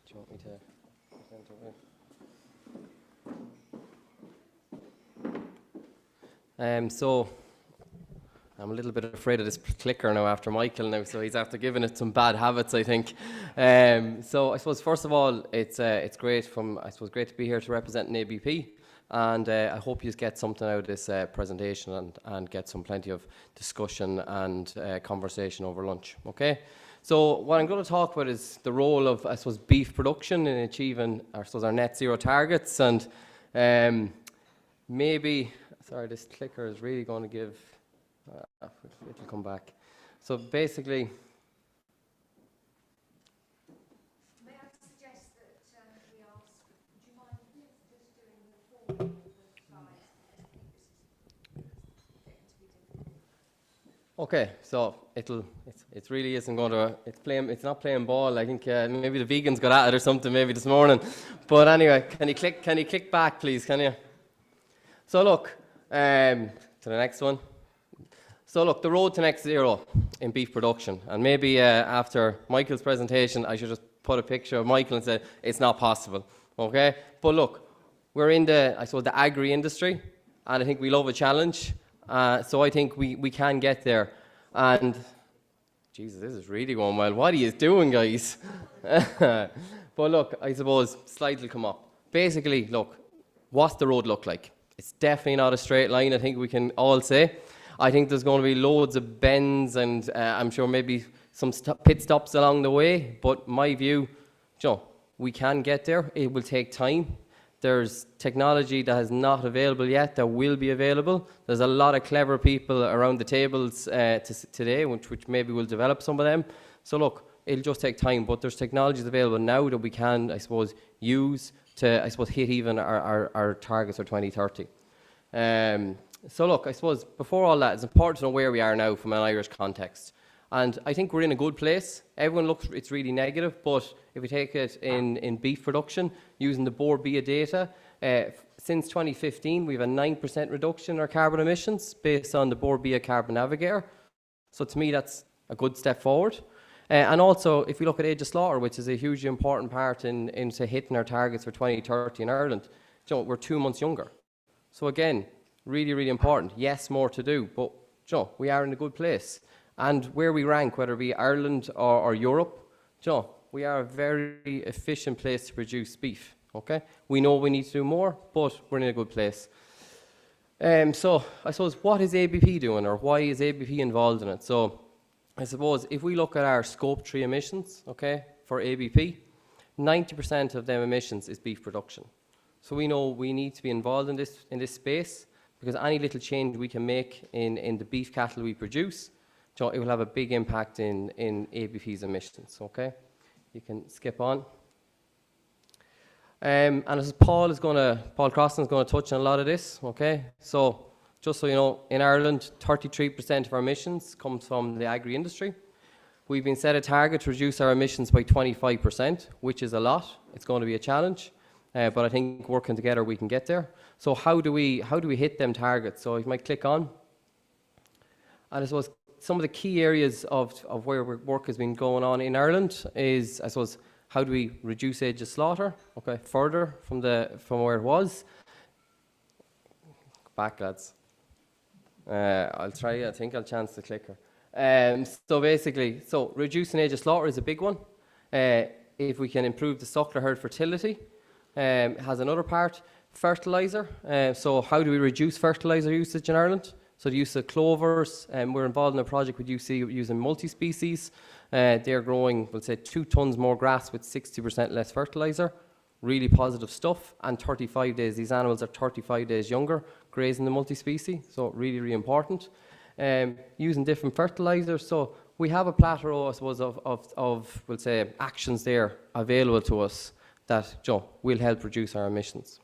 Do you want me to present it? So I'm a little bit afraid of this clicker now after Michael now, so he's after giving it some bad habits, I think. So I suppose first of all, it's great great to be here to represent an ABP, and I hope you get something out of this presentation and get plenty of discussion and conversation over lunch. Okay. So what I'm going to talk about is the role of, I suppose, beef production in achieving, our net zero targets, and maybe, sorry, this clicker is really going to give, it'll come back. So basically,
may I suggest that we ask, would you mind just doing the forward slides? I think this is getting to be difficult.
okay, so it really isn't going to, it's not playing ball. I think maybe the vegans got at it or something maybe this morning. But anyway, can you click back, please, can you? So look, to the next one. So look, the road to net zero in beef production. And maybe after Michael's presentation, I should just put a picture of Michael and say, it's not possible, okay? But look, we're in the agri industry, and I think we love a challenge. So I think we can get there. And, Jesus, this is really going well. What are you doing, guys? But look, I suppose, slides will come up. Basically, look, what's the road look like? It's definitely not a straight line, I think we can all say. I think there's going to be loads of bends and I'm sure maybe some pit stops along the way. But my view, we can get there. It will take time. There's technology that is not available yet that will be available. There's a lot of clever people around the tables today, which maybe will develop some of them. So look, it'll just take time, but there's technologies available now that we can, I suppose, use to, I suppose, hit even our targets for 2030. So look, I suppose before all that, it's important to know where we are now from an Irish context. And I think we're in a good place. Everyone looks, it's really negative, but if we take it in beef production, using the Board BIA data, since 2015, we have a 9% reduction in our carbon emissions based on the Board BIA Carbon Navigator. So to me, that's a good step forward. And also, if we look at age of slaughter, which is a hugely important part in hitting our targets for 2030 in Ireland, we're 2 months younger. So again, really, really important. Yes, more to do, but we are in a good place. And where we rank, whether it be Ireland or Europe, we are a very efficient place to produce beef. Okay, we know we need to do more, but we're in a good place. So I suppose, what is ABP doing, or why is ABP involved in it? So I suppose if we look at our Scope 3 emissions, okay, for ABP, 90% of them emissions is beef production. So we know we need to be involved in this space, because any little change we can make in the beef cattle we produce, it will have a big impact in ABP's emissions, okay? you can skip on. And as Paul Crosson is going to touch on a lot of this, okay? So just so you know, in Ireland, 33% of our emissions comes from the agri-industry. We've been set a target to reduce our emissions by 25%, which is a lot. It's going to be a challenge, but I think working together we can get there. So how do we hit them targets? So if you might click on. And I suppose some of the key areas of where work has been going on in Ireland is, I suppose, how do we reduce age of slaughter? Okay, further from where it was. Back, lads. I'll try. I think I'll chance the clicker. So basically, reducing age of slaughter is a big one. If we can improve the suckler herd fertility, it has another part. Fertilizer. So how do we reduce fertilizer usage in Ireland? So the use of clovers, we're involved in a project with UC using multi-species. They're growing, we'll say, 2 tons more grass with 60% less fertilizer. Really positive stuff. And 35 days, these animals are 35 days younger, grazing the multi-species. So really, really important. Using different fertilizers. So we have a plateau, I suppose, of we'll say, actions there available to us that will help reduce our emissions.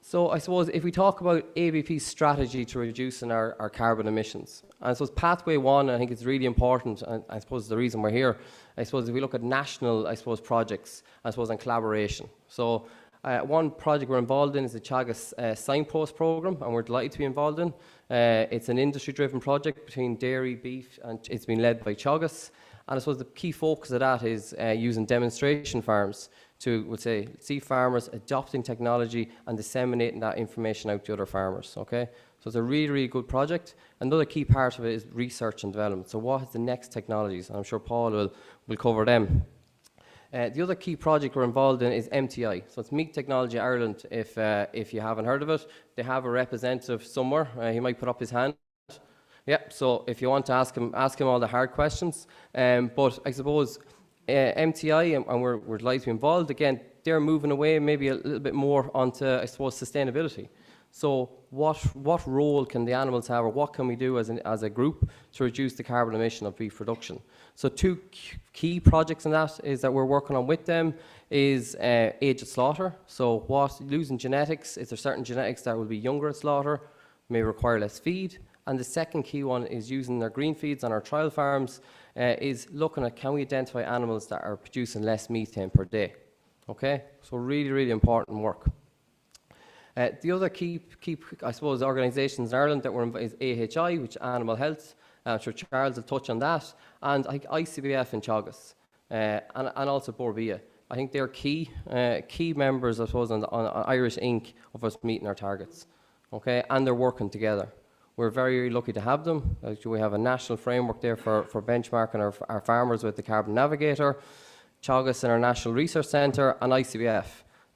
So I suppose if we talk about ABP's strategy to reducing our carbon emissions, and I suppose pathway 1, I think it's really important, and I suppose the reason we're here, I suppose if we look at national, I suppose, projects, I suppose, and collaboration. So one project we're involved in is the Teagasc signpost program, and we're delighted to be involved in. It's an industry-driven project between dairy, beef, and it's been led by Teagasc. And I suppose the key focus of that is using demonstration farms to, we'll say, see farmers adopting technology and disseminating that information out to other farmers, okay? So it's a really, really good project. Another key part of it is research and development. So what is the next technologies? And I'm sure Paul will cover them. The other key project we're involved in is MTI. So it's Meat Technology Ireland, if you haven't heard of it. They have a representative somewhere. He might put up his hand. Yeah, so if you want to ask him all the hard questions. But I suppose MTI, and we're delighted to be involved, again, they're moving away maybe a little bit more onto, I suppose, sustainability. So what role can the animals have, or what can we do as a group to reduce the carbon emission of beef production? So 2 key projects in that is that we're working on with them is age of slaughter. So losing genetics, is there certain genetics that will be younger at slaughter, may require less feed? And the second key one is using their green feeds on our trial farms, is looking at can we identify animals that are producing less methane per day. Okay, so really, really important work. The other key, I suppose, organisations in Ireland that we're involved is AHI, which is Animal Health. I'm sure Charles will touch on that. And I think ICBF and Teagasc, and also Borbia. I think they're key members, I suppose, on Irish Inc. of us meeting our targets. Okay, and they're working together. We're very lucky to have them. We have a national framework there for benchmarking our farmers with the Carbon Navigator, Teagasc in our National Research Centre, and ICBF.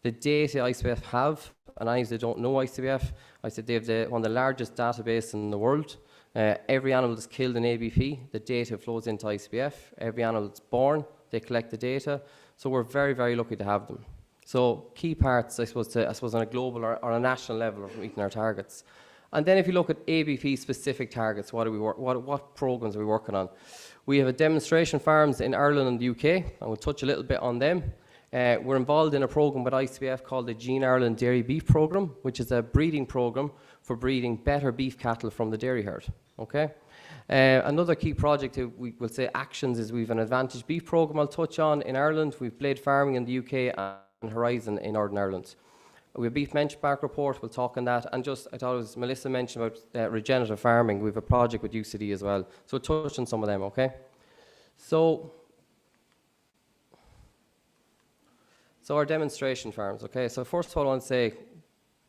The data ICBF have, and I they don't know ICBF, I said they have one of the largest databases in the world. Every animal that's killed in ABP, the data flows into ICBF. Every animal that's born, they collect the data. So we're very, very lucky to have them. So key parts, I suppose, on a global or a national level of meeting our targets. And then if you look at ABP specific targets, what programs are we working on? We have a demonstration farms in Ireland and the UK, and we'll touch a little bit on them. We're involved in a program with ICBF called the Gene Ireland Dairy Beef Program, which is a breeding program for breeding better beef cattle from the dairy herd. Okay. Another key project we will say actions is we've an advantage beef program I'll touch on in Ireland. We've blade farming in the UK and Horizon in Northern Ireland. We have a beef benchmark report, we'll talk on that. And just, I thought it was Melissa mentioned about regenerative farming. We have a project with UCD as well. So touch on some of them, okay? So our demonstration farms, okay? So first of all, I want to say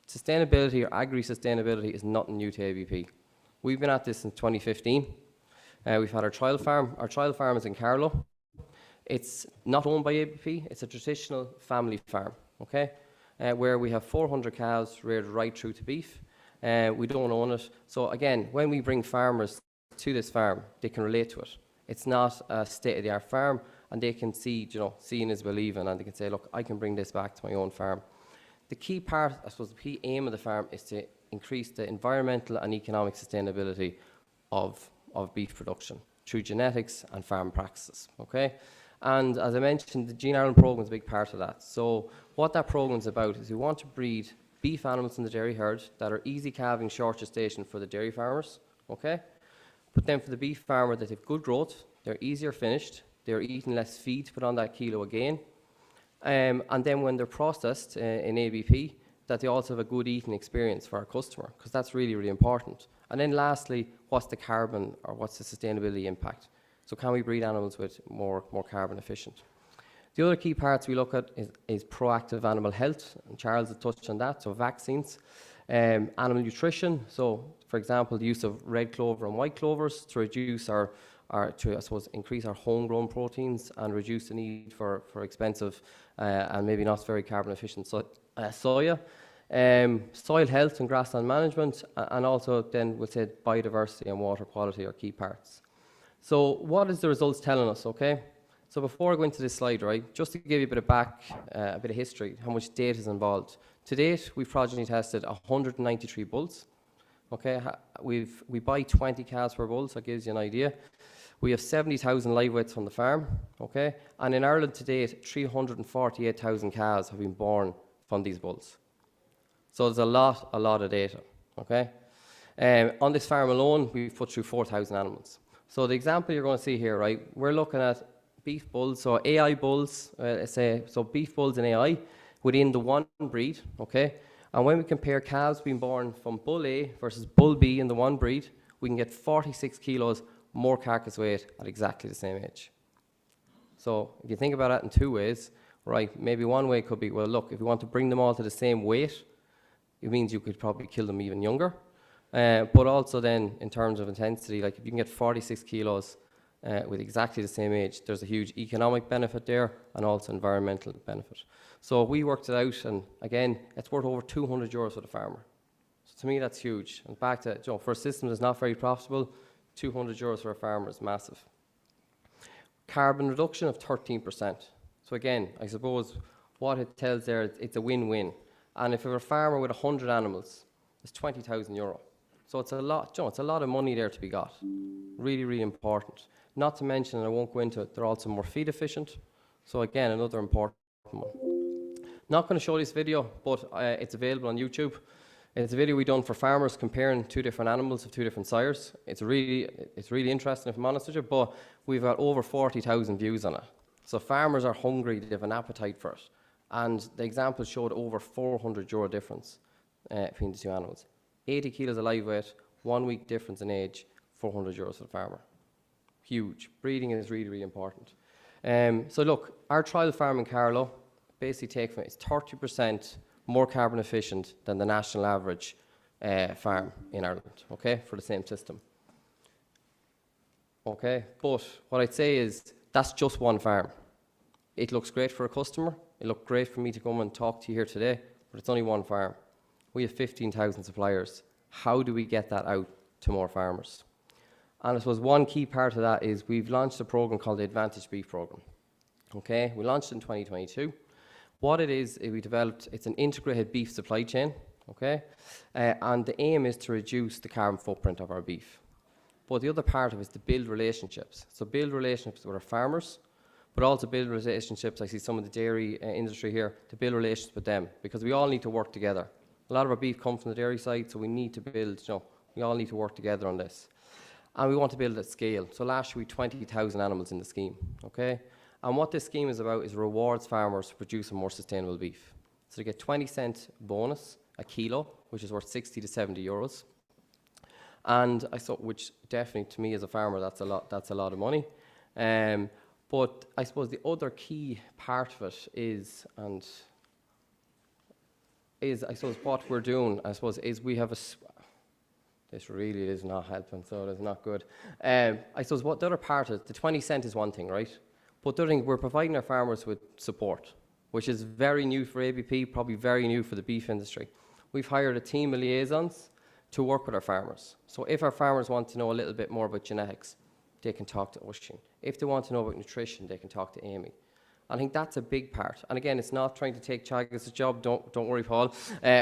sustainability or agri-sustainability is nothing new to ABP. We've been at this since 2015. We've had our trial farm. Our trial farm is in Carlow. It's not owned by ABP. It's a traditional family farm, okay? Where we have 400 cows reared right through to beef. We don't own it. So again, when we bring farmers to this farm, they can relate to it. It's not a state-of-the-art farm, and they can see, seeing is believing, and they can say, look, I can bring this back to my own farm. The key part, I suppose, the key aim of the farm is to increase the environmental and economic sustainability of beef production through genetics and farm practices, okay? And as I mentioned, the Gene Ireland program is a big part of that. So what that program is about is we want to breed beef animals in the dairy herd that are easy calving, short gestation for the dairy farmers, okay? But then for the beef farmer, that have good growth, they're easier finished, they're eating less feed to put on that kilo again. And then when they're processed in ABP, that they also have a good eating experience for our customer, because that's really, really important. And then lastly, what's the carbon or what's the sustainability impact? So can we breed animals with more carbon efficient? The other key parts we look at is proactive animal health, and Charles has touched on that, so vaccines, animal nutrition, so for example, the use of red clover and white clovers to reduce to I suppose, increase our homegrown proteins and reduce the need for expensive and maybe not very carbon efficient soya. Soil health and grassland management, and also then we'll say biodiversity and water quality are key parts. So what is the results telling us, okay? So before I go into this slide, right, just to give you a bit of history, how much data is involved. To date, we've progeny tested 193 bulls. Okay, we buy 20 calves per bull, so that gives you an idea. We have 70,000 live weights from the farm, okay? And in Ireland to date, 348,000 calves have been born from these bulls. So there's a lot of data, okay? On this farm alone, we've put through 4,000 animals. So the example you're going to see here, right, we're looking at beef bulls, so AI bulls, so beef bulls and AI within the one breed, okay? And when we compare calves being born from bull A versus bull B in the one breed, we can get 46 kilos more carcass weight at exactly the same age. So if you think about that in two ways, right, maybe one way could be, well, look, if you want to bring them all to the same weight, it means you could probably kill them even younger. But also then, in terms of intensity, like if you can get 46 kilos with exactly the same age, there's a huge economic benefit there and also environmental benefit. So we worked it out, and again, it's worth over 200 euros for the farmer. So to me, that's huge. And back to, for a system that's not very profitable, 200 euros for a farmer is massive. Carbon reduction of 13%. So again, I suppose what it tells there, it's a win-win. And if you're a farmer with 100 animals, it's 20,000 euro. So it's a lot, it's a lot of money there to be got. Really, really important. Not to mention, and I won't go into it, they're also more feed efficient. So again, another important one. Not going to show this video, but it's available on YouTube. It's a video we done for farmers comparing two different animals of two different sires. It's really interesting, if I'm honest with you, but we've got over 40,000 views on it. So farmers are hungry, they have an appetite for it. And the example showed over 400 euro difference between the two animals. 80 kilos of live weight, 1 week difference in age, 400 euros for the farmer. Huge. Breeding is really, really important. So look, our trial farm in Carlow, basically take from it, it's 30% more carbon efficient than the national average farm in Ireland, okay, for the same system. Okay, but what I'd say is that's just one farm. It looks great for a customer. It looked great for me to come and talk to you here today, but it's only one farm. We have 15,000 suppliers. How do we get that out to more farmers? And I suppose one key part of that is we've launched a program called the Advantage Beef Program. Okay, we launched it in 2022. What it is we developed, it's an integrated beef supply chain, okay? And the aim is to reduce the carbon footprint of our beef. But the other part of it is to build relationships. So build relationships with our farmers, but also build relationships, I see some of the dairy industry here, to build relationships with them, because we all need to work together. A lot of our beef comes from the dairy side, so we need to build, we all need to work together on this. And we want to build at scale. So last year we had 20,000 animals in the scheme, okay? And what this scheme is about is rewards farmers for producing more sustainable beef. So they get 20-cent bonus a kilo, which is worth 60 to 70 euros. And I saw, which definitely to me as a farmer, that's a lot of money. But I suppose the other key part of it is I suppose what we're doing, I suppose, is we have this really is not helping, so it's not good. I suppose what the other part is, the 20 cent is one thing, right? But the other thing, we're providing our farmers with support, which is very new for ABP, probably very new for the beef industry. We've hired a team of liaisons to work with our farmers. So if our farmers want to know a little bit more about genetics, they can talk to Oisin. If they want to know about nutrition, they can talk to Amy. I think that's a big part. And again, it's not trying to take Teagasc's job. Don't worry, Paul.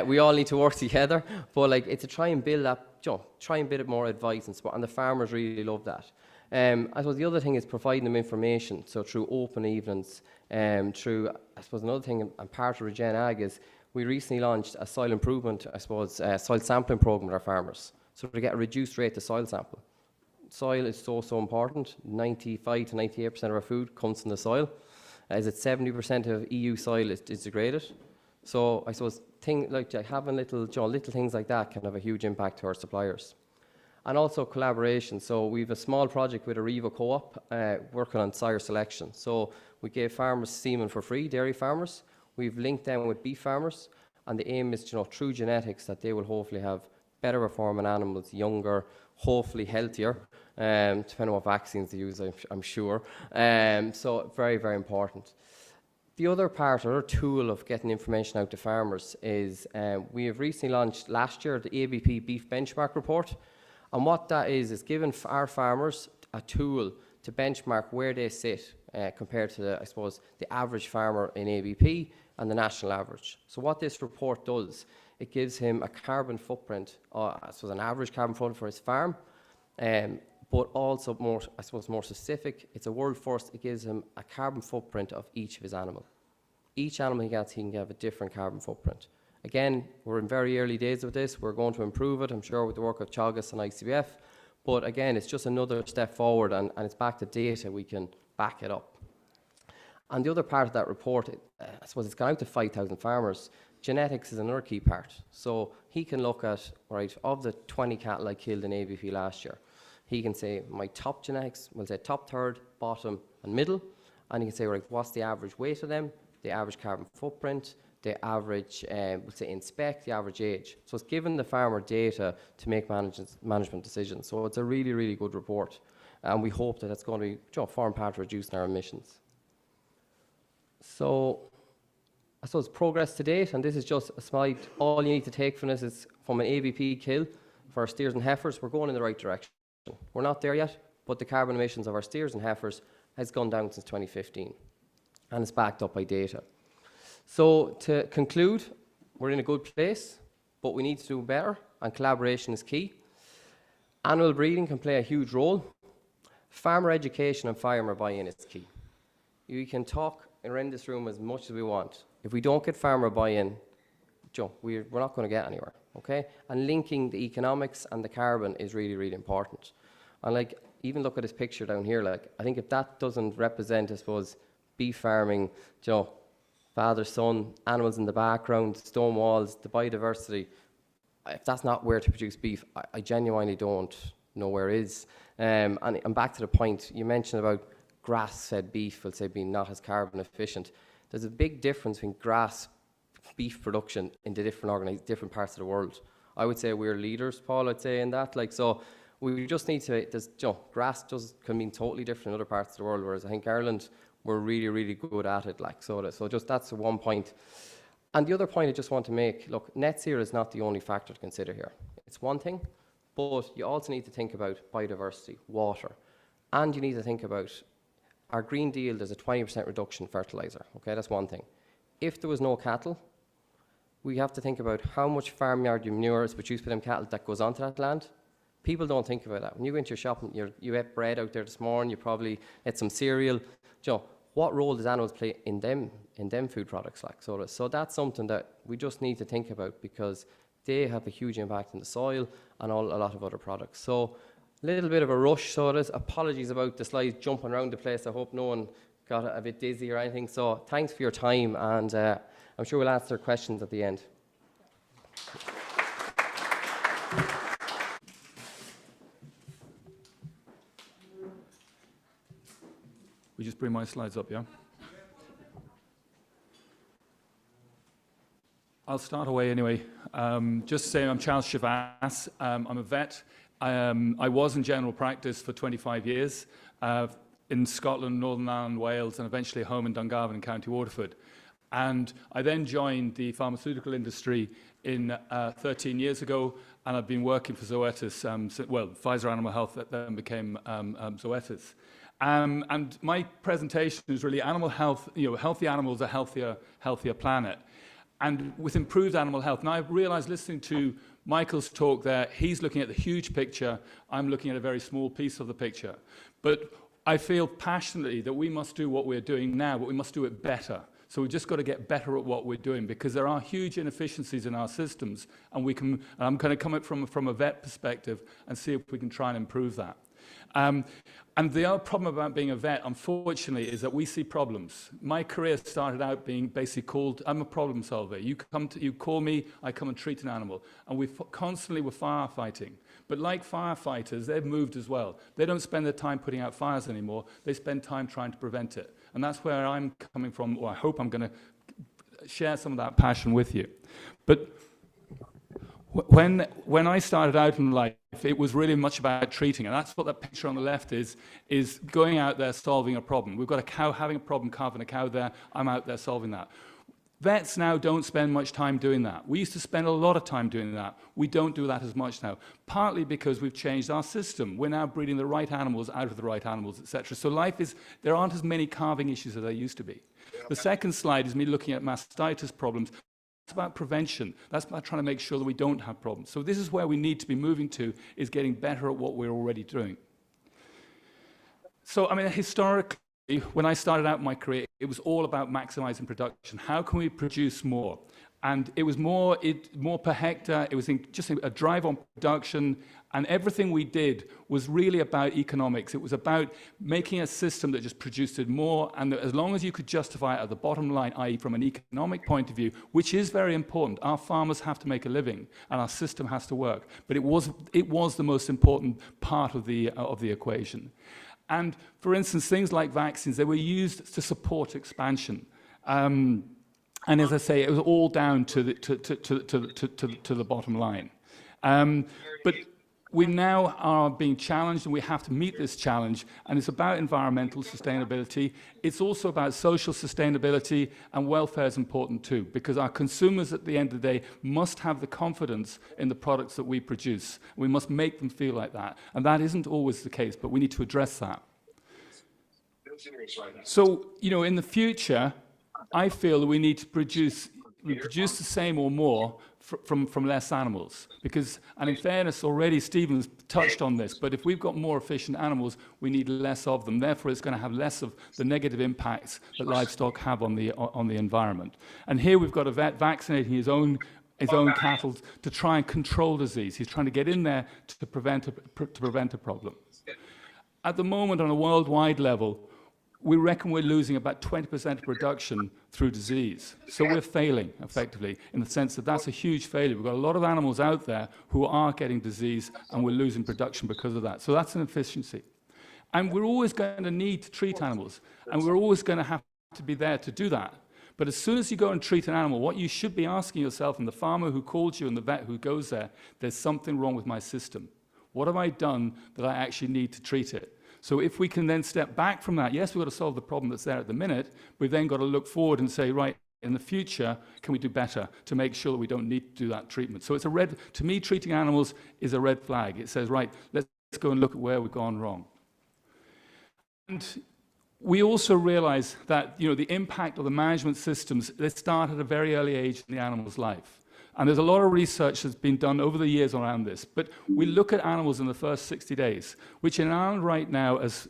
We all need to work together. But like, it's to try and build that, try and build more advice and support. And the farmers really love that. I suppose the other thing is providing them information, so through open evenings, through, I suppose another thing, and part of Regen Ag is we recently launched a soil improvement, I suppose, soil sampling program with our farmers, so to get a reduced rate of soil sample. Soil is so important. 95 to 98% of our food comes from the soil. Is it 70% of EU soil is degraded? So I suppose having little things like that can have a huge impact to our suppliers. And also collaboration. So we have a small project with a Revo co-op working on sire selection. So we gave farmers semen for free, dairy farmers. We've linked them with beef farmers, and the aim is, through genetics, that they will hopefully have better performing animals, younger, hopefully healthier, depending on what vaccines they use, I'm sure. So very, very important. The other part, or tool of getting information out to farmers is we have recently launched last year the ABP Beef Benchmark Report. And what that is giving our farmers a tool to benchmark where they sit compared to, the average farmer in ABP and the national average. So what this report does, it gives him a carbon footprint, an average carbon footprint for his farm, but also more specific. It's a world first. It gives him a carbon footprint of each of his animal. Each animal he gets, he can have a different carbon footprint. Again, we're in very early days of this. We're going to improve it, I'm sure, with the work of Teagasc and ICBF. But again, it's just another step forward, and it's back to data. We can back it up. And the other part of that report, it's gone out to 5,000 farmers. Genetics is another key part. So he can look at, of the 20 cattle I killed in ABP last year, he can say my top genetics, we'll say top third, bottom and middle, and he can say, what's the average weight of them, the average carbon footprint, the average, we'll say in spec, the average age. So it's giving the farmer data to make management decisions. So it's a really, really good report. And we hope that it's going to be form part of reducing our emissions. So I suppose progress to date, and this is just a slide. All you need to take from this is from an ABP kill for our steers and heifers, we're going in the right direction. We're not there yet, but the carbon emissions of our steers and heifers has gone down since 2015, and it's backed up by data. So to conclude, we're in a good place, but we need to do better, and collaboration is key. Animal breeding can play a huge role. Farmer education and farmer buy-in is key. We can talk around this room as much as we want. If we don't get farmer buy-in, we're not going to get anywhere, okay? And linking the economics and the carbon is really, really important. And even look at this picture down here, I think if that doesn't represent, beef farming, father, son, animals in the background, stone walls, the biodiversity, if that's not where to produce beef, I genuinely don't know where it is. And back to the point, you mentioned about grass-fed beef, we'll say, being not as carbon efficient. There's a big difference between grass beef production in the different parts of the world. I would say we're leaders, Paul, I'd say, in that. So we just need to, grass can mean totally different in other parts of the world, whereas I think Ireland, we're really, really good at it. So just that's one point. And the other point I just want to make, look, net zero is not the only factor to consider here. It's one thing, but you also need to think about biodiversity, water, and you need to think about our Green Deal. There's a 20% reduction in fertiliser. Okay, that's one thing. If there was no cattle, we have to think about how much farmyard manure is produced by them cattle that goes onto that land. People don't think about that. When you go into your shop and you ate bread out there this morning, you probably ate some cereal. What role does animals play in them food products? So that's something that we just need to think about, because they have a huge impact on the soil and a lot of other products. So a little bit of a rush, so it is. Apologies about the slides jumping around the place. I hope no one got a bit dizzy or anything. So thanks for your time, and I'm sure we'll answer questions at the end.
We just bring my slides up, yeah? I'll start away anyway. Just saying, I'm Charles Chavasse. I'm a vet. I was in general practice for 25 years in Scotland, Northern Ireland, Wales, and eventually home in Dungarvan in County Waterford. And I then joined the pharmaceutical industry 13 years ago, and I've been working for Zoetis, Pfizer Animal Health, that then became Zoetis. And my presentation is really animal health, healthy animals, a healthier planet. And with improved animal health, now I've realized, listening to Michael's talk there, he's looking at the huge picture, I'm looking at a very small piece of the picture. But I feel passionately that we must do what we're doing now, but we must do it better. So we've just got to get better at what we're doing, because there are huge inefficiencies in our systems, and I'm going to come at from a vet perspective and see if we can try and improve that. And the other problem about being a vet, unfortunately, is that we see problems. My career started out being basically called, I'm a problem solver. You call me, I come and treat an animal. And we constantly were firefighting. But like firefighters, they've moved as well. They don't spend their time putting out fires anymore. They spend time trying to prevent it. And that's where I'm coming from, or I hope I'm going to share some of that passion with you. But when I started out in life, it was really much about treating, and that's what that picture on the left is going out there solving a problem. We've got a cow having a problem, calving a cow there, I'm out there solving that. Vets now don't spend much time doing that. We used to spend a lot of time doing that. We don't do that as much now, partly because we've changed our system. We're now breeding the right animals out of the right animals, etc. So there aren't as many calving issues as there used to be. The second slide is me looking at mastitis problems. That's about prevention. That's about trying to make sure that we don't have problems. So this is where we need to be moving to, is getting better at what we're already doing. So, I mean, historically, when I started out my career, it was all about maximizing production. How can we produce more? And it was more per hectare. It was just a drive on production. And everything we did was really about economics. It was about making a system that just produced it more. And that as long as you could justify it at the bottom line, i.e. from an economic point of view, which is very important. Our farmers have to make a living and our system has to work. But it was the most important part of the equation. And for instance, things like vaccines, they were used to support expansion. And as I say, it was all down to the bottom line. But we now are being challenged, and we have to meet this challenge. And it's about environmental sustainability. It's also about social sustainability, and welfare is important too, because our consumers at the end of the day must have the confidence in the products that we produce. We must make them feel like that. And that isn't always the case, but we need to address that. So, in the future, I feel that we need to produce the same or more from less animals. Because, and in fairness, already Stephen's touched on this, but if we've got more efficient animals, we need less of them. Therefore, it's going to have less of the negative impacts that livestock have on the environment. And here we've got a vet vaccinating his own cattle to try and control disease. He's trying to get in there to prevent a problem. At the moment, on a worldwide level, we reckon we're losing about 20% of production through disease. So we're failing, effectively, in the sense that that's a huge failure. We've got a lot of animals out there who are getting disease, and we're losing production because of that. So that's an efficiency. And we're always going to need to treat animals, and we're always going to have to be there to do that. But as soon as you go and treat an animal, what you should be asking yourself, and the farmer who called you and the vet who goes there, there's something wrong with my system. What have I done that I actually need to treat it? So if we can then step back from that, yes, we've got to solve the problem that's there at the minute, we've then got to look forward and say, right, in the future, can we do better to make sure that we don't need to do that treatment? So to me, treating animals is a red flag. It says, right, let's go and look at where we've gone wrong. And we also realize that, the impact of the management systems, they start at a very early age in the animal's life. And there's a lot of research that's been done over the years around this. But we look at animals in the first 60 days, which in Ireland right now, as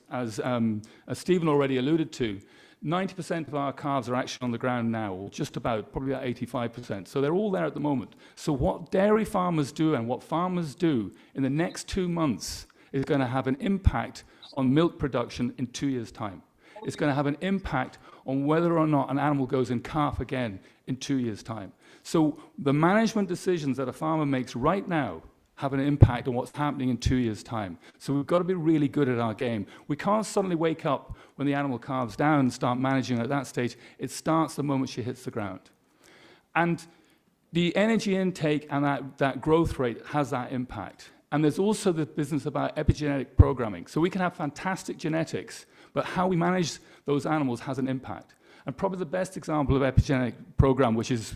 Stephen already alluded to, 90% of our calves are actually on the ground now, or just about, probably about 85%. So they're all there at the moment. So what dairy farmers do and what farmers do in the next 2 months is going to have an impact on milk production in 2 years' time. It's going to have an impact on whether or not an animal goes in calf again in 2 years' time. So the management decisions that a farmer makes right now have an impact on what's happening in 2 years' time. So we've got to be really good at our game. We can't suddenly wake up when the animal calves down and start managing at that stage. It starts the moment she hits the ground. And the energy intake and that growth rate has that impact. And there's also the business about epigenetic programming. So we can have fantastic genetics, but how we manage those animals has an impact. And probably the best example of epigenetic program, which is,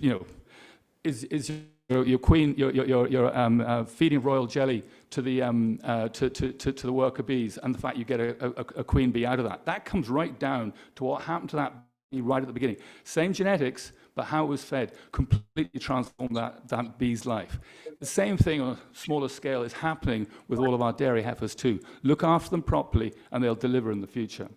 is your queen, your feeding royal jelly to the worker bees, and the fact you get a queen bee out of that. That comes right down to what happened to that bee right at the beginning. Same genetics, but how it was fed completely transformed that bee's life. The same thing on a smaller scale is happening with all of our dairy heifers too. Look after them properly and they'll deliver in the future.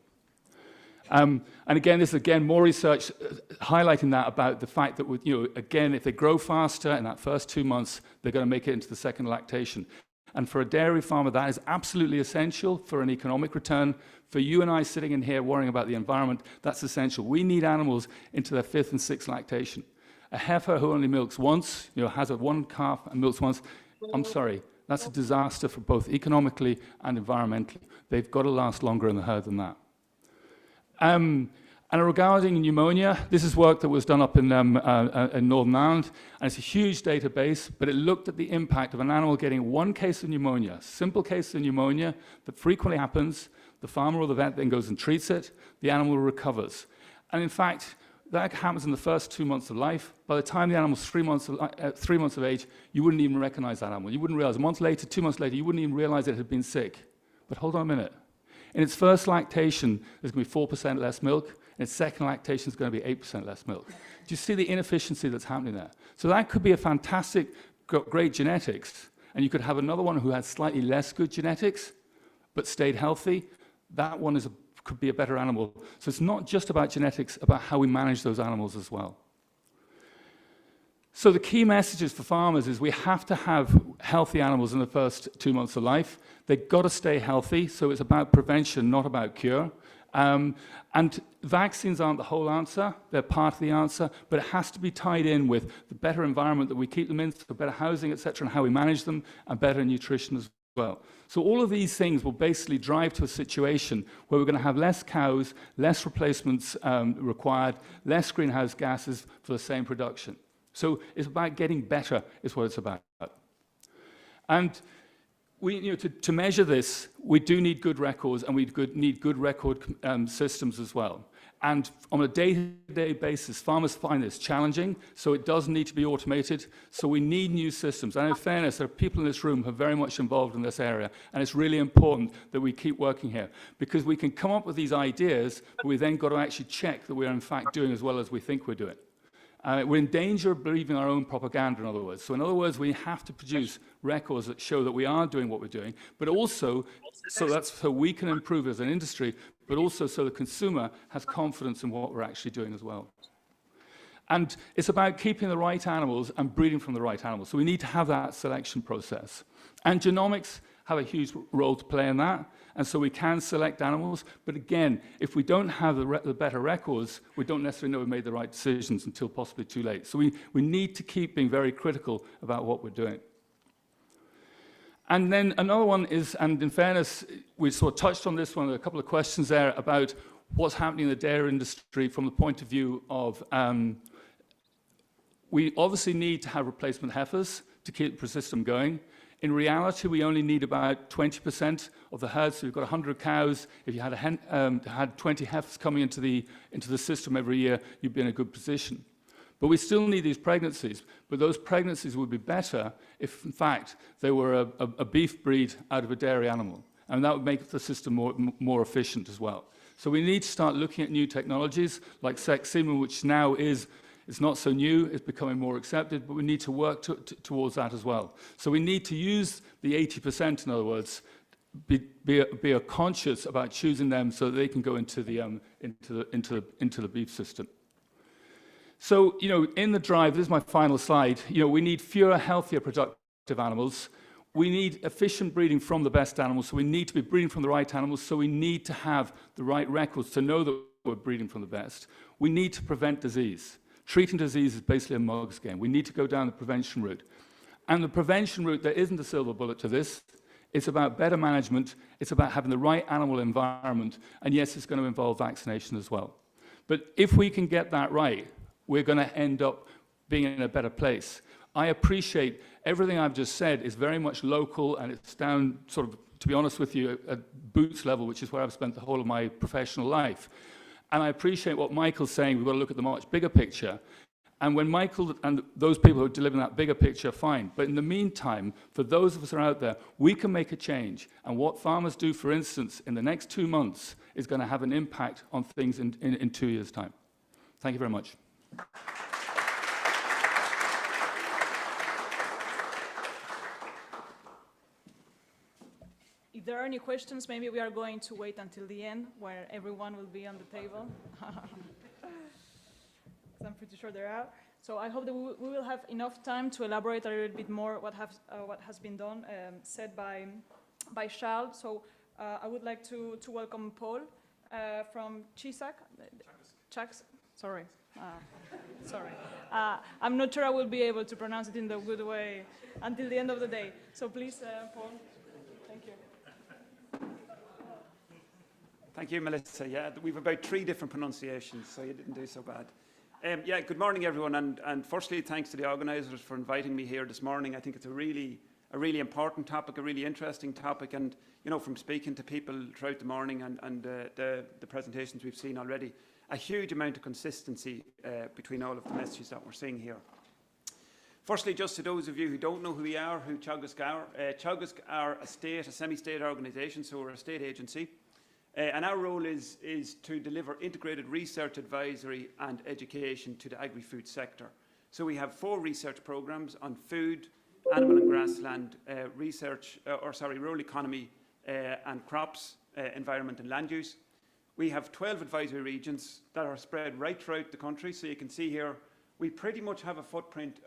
And again, this is again more research highlighting that about the fact that, with, again, if they grow faster in that first 2 months, they're going to make it into the second lactation. And for a dairy farmer, that is absolutely essential for an economic return. For you and I sitting in here worrying about the environment, that's essential. We need animals into their 5th and 6th lactation. A heifer who only milks once, has one calf and milks once, I'm sorry, that's a disaster for both economically and environmentally. They've got to last longer in the herd than that. And regarding pneumonia, this is work that was done up in Northern Ireland, and it's a huge database, but it looked at the impact of an animal getting one case of pneumonia, simple case of pneumonia that frequently happens. The farmer or the vet then goes and treats it, the animal recovers. And in fact, that happens in the first 2 months of life. By the time the animal's 3 months of age, you wouldn't even recognize that animal. You wouldn't realize. A month later, 2 months later, you wouldn't even realize it had been sick. But hold on a minute. In its first lactation, there's going to be 4% less milk. In its second lactation, it's going to be 8% less milk. Do you see the inefficiency that's happening there? So that could be a fantastic, great genetics, and you could have another one who had slightly less good genetics, but stayed healthy. That one could be a better animal. So it's not just about genetics, about how we manage those animals as well. So the key messages for farmers is we have to have healthy animals in the first 2 months of life. They've got to stay healthy, so it's about prevention, not about cure. And vaccines aren't the whole answer, they're part of the answer, but it has to be tied in with the better environment that we keep them in, so better housing, etc., and how we manage them, and better nutrition as well. So all of these things will basically drive to a situation where we're going to have less cows, less replacements required, less greenhouse gases for the same production. So it's about getting better is what it's about. And we, to measure this, we do need good records, and we need good record systems as well. And on a day-to-day basis, farmers find this challenging, so it does need to be automated. So we need new systems. And in fairness, there are people in this room who are very much involved in this area, and it's really important that we keep working here, because we can come up with these ideas, but we then got to actually check that we're in fact doing as well as we think we're doing. We're in danger of believing our own propaganda, in other words. So in other words, we have to produce records that show that we are doing what we're doing, but also so we can improve as an industry, but also so the consumer has confidence in what we're actually doing as well. And it's about keeping the right animals and breeding from the right animals. So we need to have that selection process. And genomics have a huge role to play in that. And so we can select animals, but again, if we don't have the better records, we don't necessarily know we've made the right decisions until possibly too late. So we need to keep being very critical about what we're doing. And then another one is, and in fairness, we sort of touched on this one, there are a couple of questions there about what's happening in the dairy industry from the point of view of, we obviously need to have replacement heifers to keep the system going. In reality, we only need about 20% of the herd. So we've got 100 cows. If you had 20 heifers coming into the system every year, you'd be in a good position. But we still need these pregnancies. But those pregnancies would be better if, in fact, they were a beef breed out of a dairy animal. And that would make the system more efficient as well. So we need to start looking at new technologies like sex semen, which now it's not so new, it's becoming more accepted, but we need to work towards that as well. So we need to use the 80%, in other words, be conscious about choosing them so that they can go into the beef system. So, in the drive, this is my final slide, we need fewer, healthier, productive animals. We need efficient breeding from the best animals, so we need to be breeding from the right animals, so we need to have the right records to know that we're breeding from the best. We need to prevent disease. Treating disease is basically a mug's game. We need to go down the prevention route. And the prevention route, there isn't a silver bullet to this. It's about better management. It's about having the right animal environment. And yes, it's going to involve vaccination as well. But if we can get that right, we're going to end up being in a better place. I appreciate everything I've just said is very much local, and it's down sort of, to be honest with you, at boots level, which is where I've spent the whole of my professional life. And I appreciate what Michael's saying, we've got to look at the much bigger picture. And when Michael and those people who are delivering that bigger picture, fine. But in the meantime, for those of us who are out there, we can make a change. And what farmers do, for instance, in the next 2 months is going to have an impact on things in 2 years' time. Thank you very much.
if there are any questions, maybe we are going to wait until the end, where everyone will be on the table. 'Cause I'm pretty sure there are. So I hope that we will have enough time to elaborate a little bit more what has been done, said by Charles. So I would like to welcome Paul from Teagasc. Sorry. Sorry. I'm not sure I will be able to pronounce it in the good way until the end of the day. So please, Paul. Thank you.
Thank you, Melissa. Yeah, we've about 3 different pronunciations, so you didn't do so bad. Yeah, good morning, everyone. And firstly, thanks to the organisers for inviting me here this morning. I think it's a really important topic, a really interesting topic. And, you know, from speaking to people throughout the morning and the presentations we've seen already, a huge amount of consistency between all of the messages that we're seeing here. Firstly, just to those of you who don't know who we are, who Teagasc are, Teagasc are a semi-state organisation, so we're a state agency. And our role is to deliver integrated research, advisory and education to the agri-food sector. So we have 4 research programmes on food, animal and grassland, rural economy and crops, environment and land use. We have 12 advisory regions that are spread right throughout the country. So you can see here, we pretty much have a footprint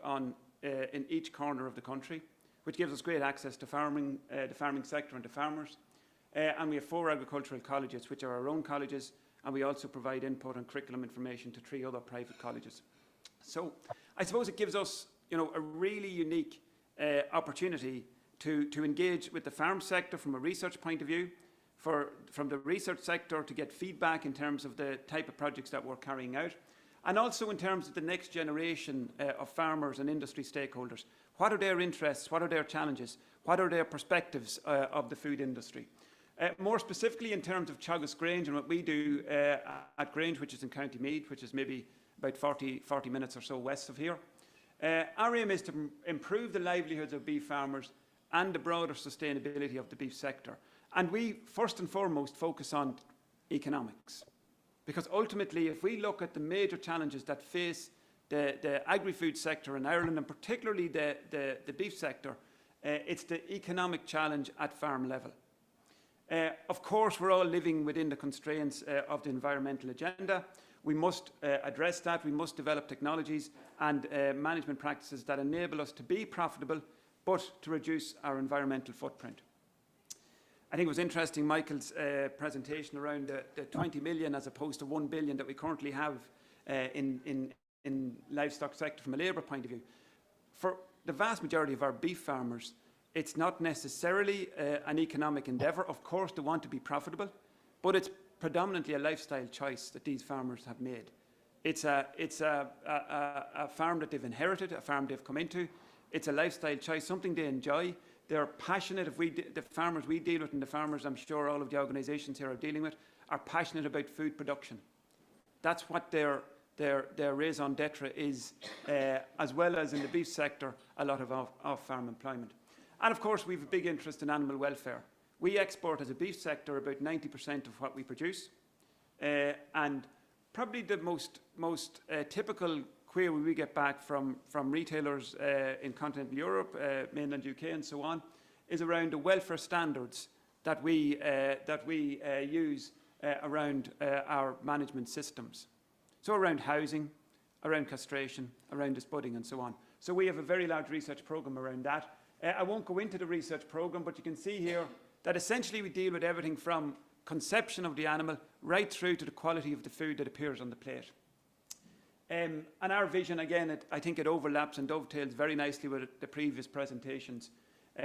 in each corner of the country, which gives us great access to farming, the farming sector and to farmers. And we have 4 agricultural colleges, which are our own colleges, and we also provide input and curriculum information to 3 other private colleges. So I suppose it gives us, you know, a really unique opportunity to engage with the farm sector from a research point of view, from the research sector to get feedback in terms of the type of projects that we're carrying out, and also in terms of the next generation of farmers and industry stakeholders. What are their interests? What are their challenges? What are their perspectives of the food industry? More specifically in terms of Teagasc Grange and what we do at Grange, which is in County Meath, which is maybe about 40 minutes or so west of here. Our aim is to improve the livelihoods of beef farmers and the broader sustainability of the beef sector. And we, first and foremost, focus on economics. Because ultimately, if we look at the major challenges that face the agri-food sector in Ireland, and particularly the beef sector, it's the economic challenge at farm level. Of course, we're all living within the constraints of the environmental agenda. We must address that. We must develop technologies and management practices that enable us to be profitable, but to reduce our environmental footprint. I think it was interesting, Michael's presentation around the 20 million as opposed to 1 billion that we currently have in livestock sector from a labour point of view. For the vast majority of our beef farmers, it's not necessarily an economic endeavour. Of course, they want to be profitable, but it's predominantly a lifestyle choice that these farmers have made. It's a farm that they've inherited, a farm they've come into. It's a lifestyle choice, something they enjoy. They're passionate. The farmers we deal with, and the farmers I'm sure all of the organisations here are dealing with, are passionate about food production. That's what their raison d'etre is, as well as in the beef sector, a lot of off-farm employment. And of course, we have a big interest in animal welfare. We export as a beef sector about 90% of what we produce. And probably the most typical query we get back from retailers in continental Europe, mainland UK and so on, is around the welfare standards that we use around our management systems. So around housing, around castration, around disbudding and so on. So we have a very large research programme around that. I won't go into the research programme, but you can see here that essentially we deal with everything from conception of the animal right through to the quality of the food that appears on the plate. And our vision, again, I think it overlaps and dovetails very nicely with the previous presentations.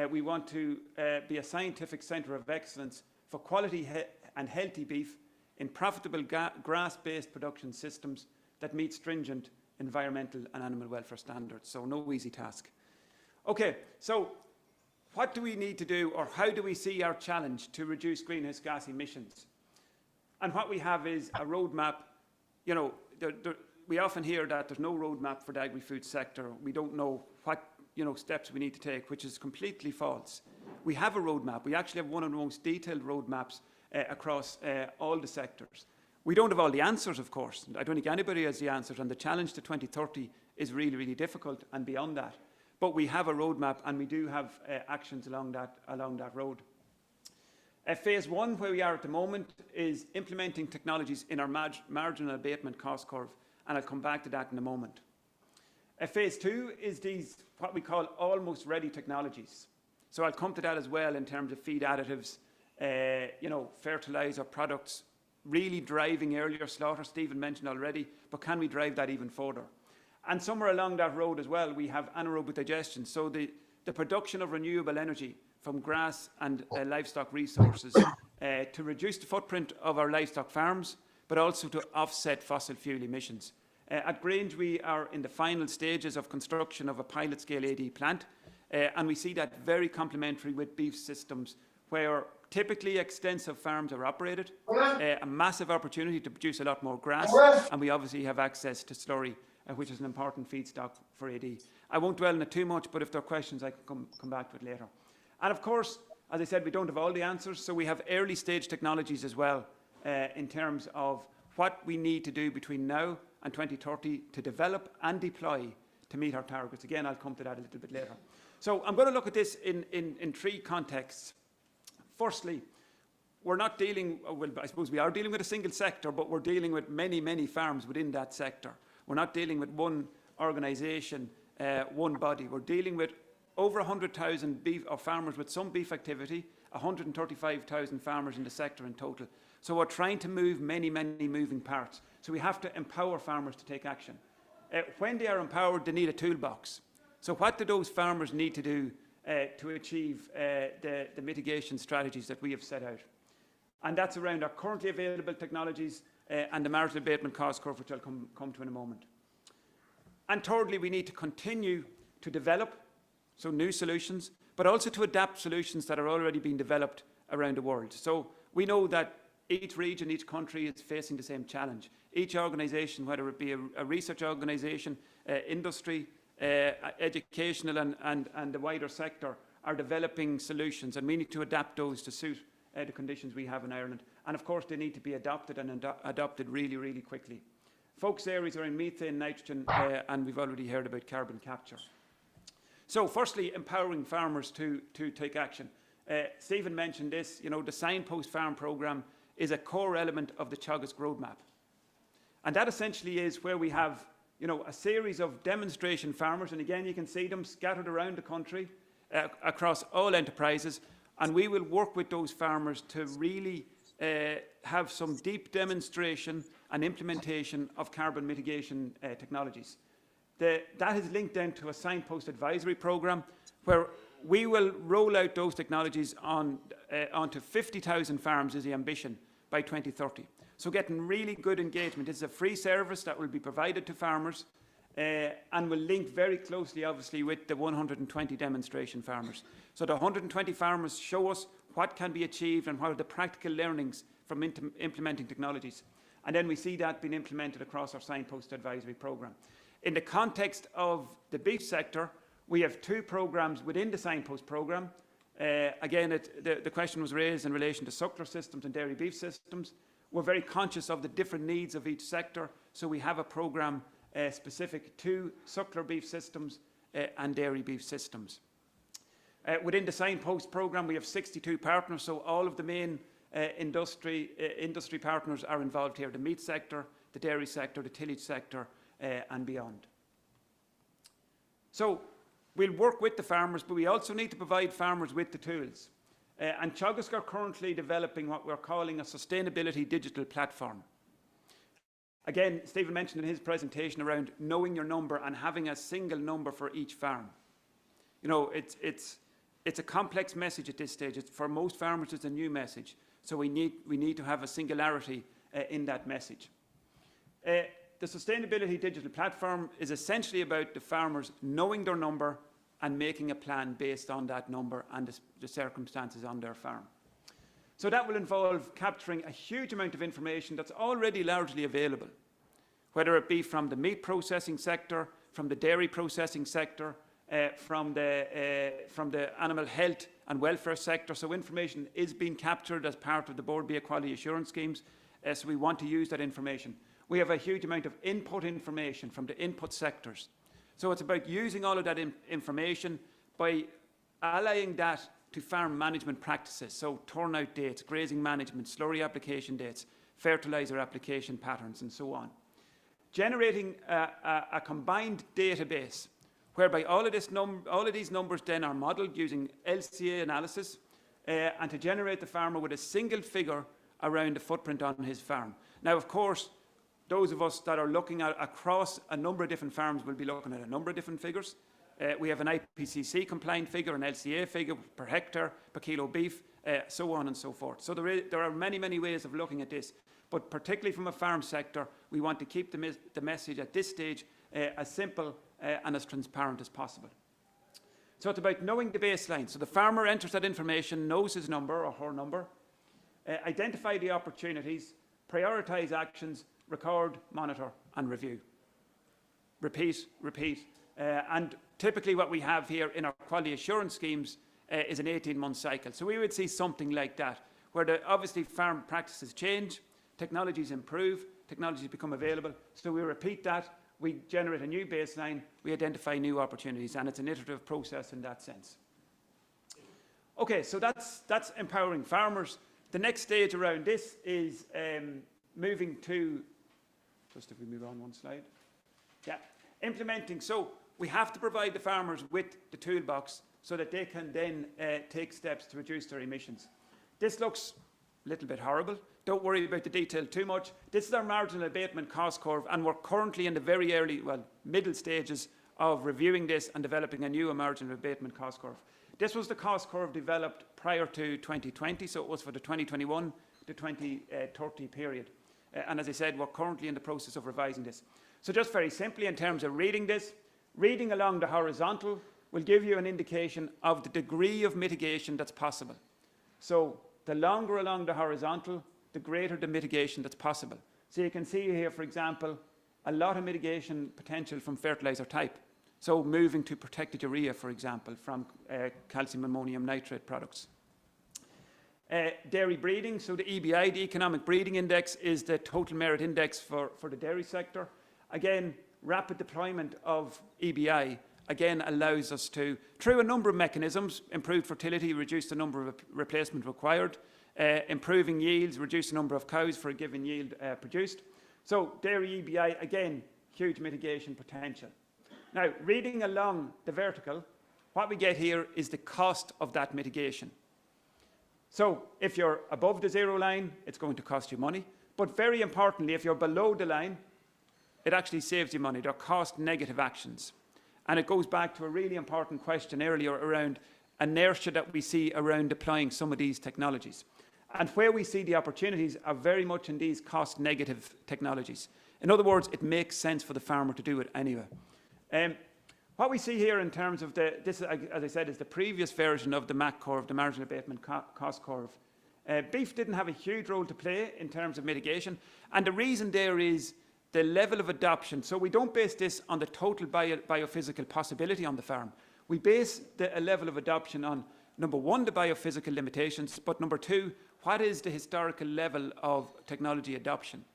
We want to be a scientific centre of excellence for quality and healthy beef in profitable grass-based production systems that meet stringent environmental and animal welfare standards. So no easy task. Okay, so what do we need to do, or how do we see our challenge to reduce greenhouse gas emissions? And what we have is a roadmap. You know, we often hear that there's no roadmap for the agri-food sector. We don't know what steps we need to take, which is completely false. We have a roadmap. We actually have one of the most detailed roadmaps across all the sectors. We don't have all the answers, of course. I don't think anybody has the answers, and the challenge to 2030 is really, really difficult and beyond that. But we have a roadmap, and we do have actions along that road. Phase 1, where we are at the moment, is implementing technologies in our marginal abatement cost curve, and I'll come back to that in a moment. Phase 2 is these, what we call almost ready technologies. So I'll come to that as well in terms of feed additives, fertiliser products, really driving earlier slaughter. Stephen mentioned already, but can we drive that even further? And somewhere along that road as well, we have anaerobic digestion. So the production of renewable energy from grass and livestock resources to reduce the footprint of our livestock farms, but also to offset fossil fuel emissions. At Grange, we are in the final stages of construction of a pilot scale AD plant, and we see that very complementary with beef systems, where typically extensive farms are operated, a massive opportunity to produce a lot more grass, and we obviously have access to slurry, which is an important feedstock for AD. I won't dwell on it too much, but if there are questions, I can come back to it later. And of course, as I said, we don't have all the answers, so we have early stage technologies as well in terms of what we need to do between now and 2030 to develop and deploy to meet our targets. Again, I'll come to that a little bit later. So I'm going to look at this in three contexts. Firstly, we're not dealing, well, I suppose we are dealing with a single sector, but we're dealing with many, many farms within that sector. We're not dealing with one organisation, one body. We're dealing with over 100,000 beef or farmers with some beef activity, 135,000 farmers in the sector in total. So we're trying to move many, many moving parts. So we have to empower farmers to take action. When they are empowered, they need a toolbox. So what do those farmers need to do to achieve the mitigation strategies that we have set out? And that's around our currently available technologies and the marginal abatement cost curve, which I'll come to in a moment. And thirdly, we need to continue to develop, so new solutions, but also to adapt solutions that are already being developed around the world. So we know that each region, each country is facing the same challenge. Each organisation, whether it be a research organisation, industry, educational and the wider sector, are developing solutions, and we need to adapt those to suit the conditions we have in Ireland. And of course, they need to be adopted and adopted really, really quickly. Focus areas are in methane, nitrogen, and we've already heard about carbon capture. So firstly, empowering farmers to take action. Stephen mentioned this, the Signpost Farm Programme is a core element of the Teagasc roadmap. And that essentially is where we have a series of demonstration farmers, and again, you can see them scattered around the country across all enterprises, and we will work with those farmers to really have some deep demonstration and implementation of carbon mitigation technologies. That is linked then to a signpost advisory programme where we will roll out those technologies onto 50,000 farms is the ambition by 2030. So getting really good engagement. This is a free service that will be provided to farmers and will link very closely, obviously, with the 120 demonstration farmers. So the 120 farmers show us what can be achieved and what are the practical learnings from implementing technologies. And then we see that being implemented across our signpost advisory programme. In the context of the beef sector, we have two programmes within the signpost programme. Again, the question was raised in relation to suckler systems and dairy beef systems. We're very conscious of the different needs of each sector, so we have a programme specific to suckler beef systems and dairy beef systems. Within the signpost programme, we have 62 partners, so all of the main industry partners are involved here: the meat sector, the dairy sector, the tillage sector, and beyond. So we'll work with the farmers, but we also need to provide farmers with the tools. And Teagasc are currently developing what we're calling a sustainability digital platform. Again, Stephen mentioned in his presentation around knowing your number and having a single number for each farm. It's a complex message at this stage. For most farmers, it's a new message. So we need to have a singularity in that message. The sustainability digital platform is essentially about the farmers knowing their number and making a plan based on that number and the circumstances on their farm. So that will involve capturing a huge amount of information that's already largely available, whether it be from the meat processing sector, from the dairy processing sector, from the animal health and welfare sector. So information is being captured as part of the Board Bee Quality Assurance schemes, so we want to use that information. We have a huge amount of input information from the input sectors. So it's about using all of that information by allying that to farm management practices, so turnout dates, grazing management, slurry application dates, fertiliser application patterns, and so on. Generating a combined database whereby all of these numbers then are modelled using LCA analysis and to generate the farmer with a single figure around the footprint on his farm. Now, of course, those of us that are looking at across a number of different farms will be looking at a number of different figures. We have an IPCC compliant figure, an LCA figure per hectare, per kilo beef, so on and so forth. So there are many, many ways of looking at this. But particularly from a farm sector, we want to keep the message at this stage as simple and as transparent as possible. So it's about knowing the baseline. So the farmer enters that information, knows his number or her number, identify the opportunities, prioritise actions, record, monitor and review. Repeat, repeat. And typically what we have here in our quality assurance schemes is an 18-month cycle. So we would see something like that, where obviously farm practices change, technologies improve, technologies become available. So we repeat that, we generate a new baseline, we identify new opportunities, and it's an iterative process in that sense. Okay, so that's empowering farmers. The next stage around this is moving to, just if we move on one slide. Yeah, implementing. So we have to provide the farmers with the toolbox so that they can then take steps to reduce their emissions. This looks a little bit horrible. Don't worry about the detail too much. This is our marginal abatement cost curve, and we're currently in the very early, well, middle stages of reviewing this and developing a new marginal abatement cost curve. This was the cost curve developed prior to 2020, so it was for the 2021 to 2030 period. And as I said, we're currently in the process of revising this. So just very simply, in terms of reading this, reading along the horizontal will give you an indication of the degree of mitigation that's possible. So the longer along the horizontal, the greater the mitigation that's possible. So you can see here, for example, a lot of mitigation potential from fertiliser type. So moving to protected urea, for example, from calcium ammonium nitrate products. Dairy breeding, so the EBI, the Economic Breeding Index, is the total merit index for the dairy sector. Again, rapid deployment of EBI, again, allows us to, through a number of mechanisms, improve fertility, reduce the number of replacement required, improving yields, reduce the number of cows for a given yield produced. So dairy EBI, again, huge mitigation potential. Now, reading along the vertical, what we get here is the cost of that mitigation. So if you're above the zero line, it's going to cost you money. But very importantly, if you're below the line, it actually saves you money. They're cost negative actions. And it goes back to a really important question earlier around inertia that we see around deploying some of these technologies. And where we see the opportunities are very much in these cost negative technologies. In other words, it makes sense for the farmer to do it anyway. What we see here in terms of this, as I said, is the previous version of the MAC curve, the marginal abatement cost curve. Beef didn't have a huge role to play in terms of mitigation. And the reason there is the level of adoption. So we don't base this on the total biophysical possibility on the farm. We base a level of adoption on, number one, the biophysical limitations, but number two, what is the historical level of technology adoption?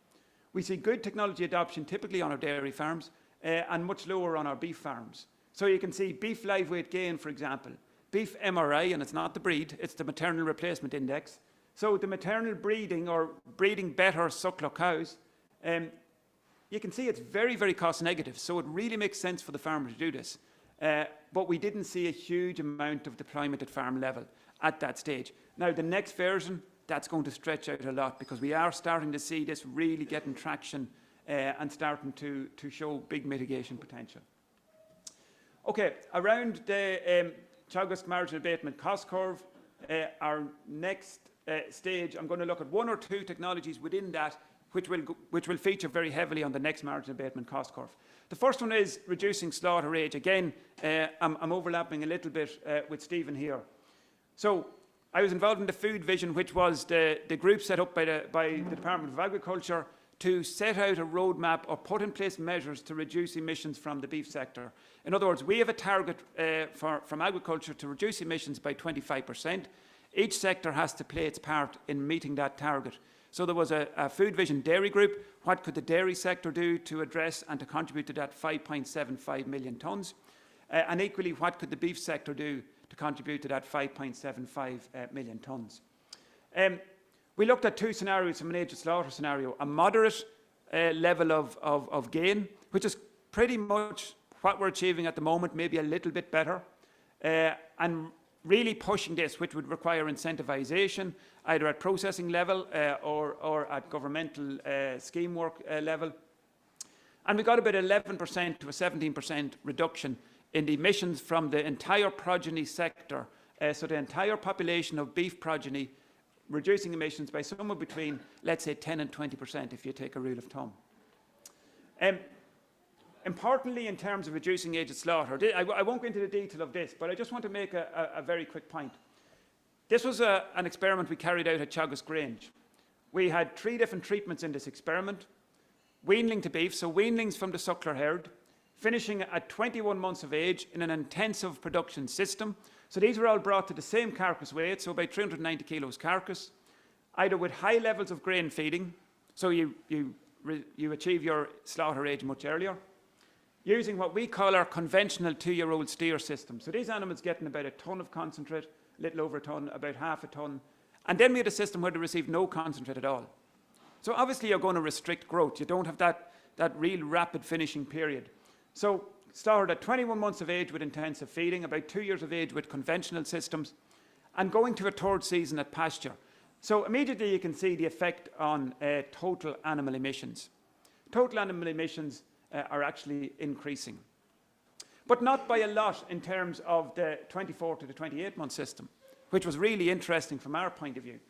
We see good technology adoption typically on our dairy farms and much lower on our beef farms. So you can see beef live weight gain, for example, beef MRI, and it's not the breed, it's the maternal replacement index. So the maternal breeding or breeding better suckler cows, you can see it's very, very cost negative. So it really makes sense for the farmer to do this. But we didn't see a huge amount of deployment at farm level at that stage. Now, the next version, that's going to stretch out a lot because we are starting to see this really getting traction and starting to show big mitigation potential. Okay, around the Teagasc marginal abatement cost curve, our next stage, I'm going to look at one or two technologies within that which will feature very heavily on the next marginal abatement cost curve. The first one is reducing slaughter age. Again, I'm overlapping a little bit with Stephen here. So I was involved in the Food Vision, which was the group set up by the Department of Agriculture to set out a roadmap or put in place measures to reduce emissions from the beef sector. In other words, we have a target from agriculture to reduce emissions by 25%. Each sector has to play its part in meeting that target. So there was a Food Vision dairy group. What could the dairy sector do to address and to contribute to that 5.75 million tonnes? And equally, what could the beef sector do to contribute to that 5.75 million tonnes. We looked at two scenarios from an age of slaughter scenario, a moderate level of gain, which is pretty much what we're achieving at the moment, maybe a little bit better, and really pushing this, which would require incentivization, either at processing level or at governmental scheme work level. And we got about 11% to a 17% reduction in the emissions from the entire progeny sector, so the entire population of beef progeny, reducing emissions by somewhere between, let's say, 10 and 20% if you take a rule of thumb. Importantly, in terms of reducing age of slaughter, I won't go into the detail of this, but I just want to make a very quick point. This was an experiment we carried out at Teagasc Grange. We had 3 different treatments in this experiment. Weanling to beef, so weanlings from the suckler herd, finishing at 21 months of age in an intensive production system. So these were all brought to the same carcass weight, so about 390 kilos carcass, either with high levels of grain feeding, so you achieve your slaughter age much earlier, using what we call our conventional 2-year-old steer system. So these animals getting about a tonne of concentrate, a little over a tonne, about half a tonne, and then we had a system where they received no concentrate at all. So obviously you're going to restrict growth. You don't have that real rapid finishing period. So slaughtered at 21 months of age with intensive feeding, about 2 years of age with conventional systems, and going to a 3rd season at pasture. So immediately you can see the effect on total animal emissions. Total animal emissions are actually increasing, but not by a lot in terms of the 24 to the 28 month system, which was really interesting from our point of view.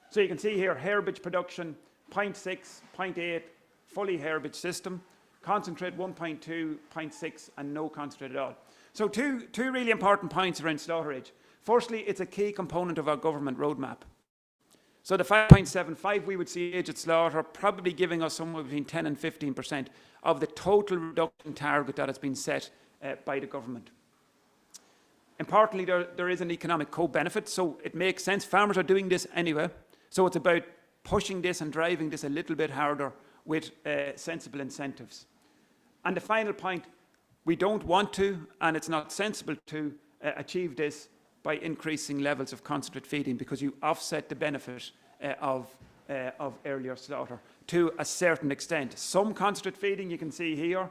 So you can see here herbage production 0.6, 0.8, fully herbage system, concentrate 1.2, 0.6, and no concentrate at all. So two really important points around slaughter age. Firstly, it's a key component of our government roadmap. So the 5.75, we would see age at slaughter probably giving us somewhere between 10 and 15% of the total reduction target that has been set by the government. Importantly, there is an economic co-benefit, so it makes sense. Farmers are doing this anyway, so it's about pushing this and driving this a little bit harder with sensible incentives. And the final point, we don't want to, and it's not sensible to, achieve this by increasing levels of concentrate feeding, because you offset the benefit of earlier slaughter to a certain extent. Some concentrate feeding, you can see here,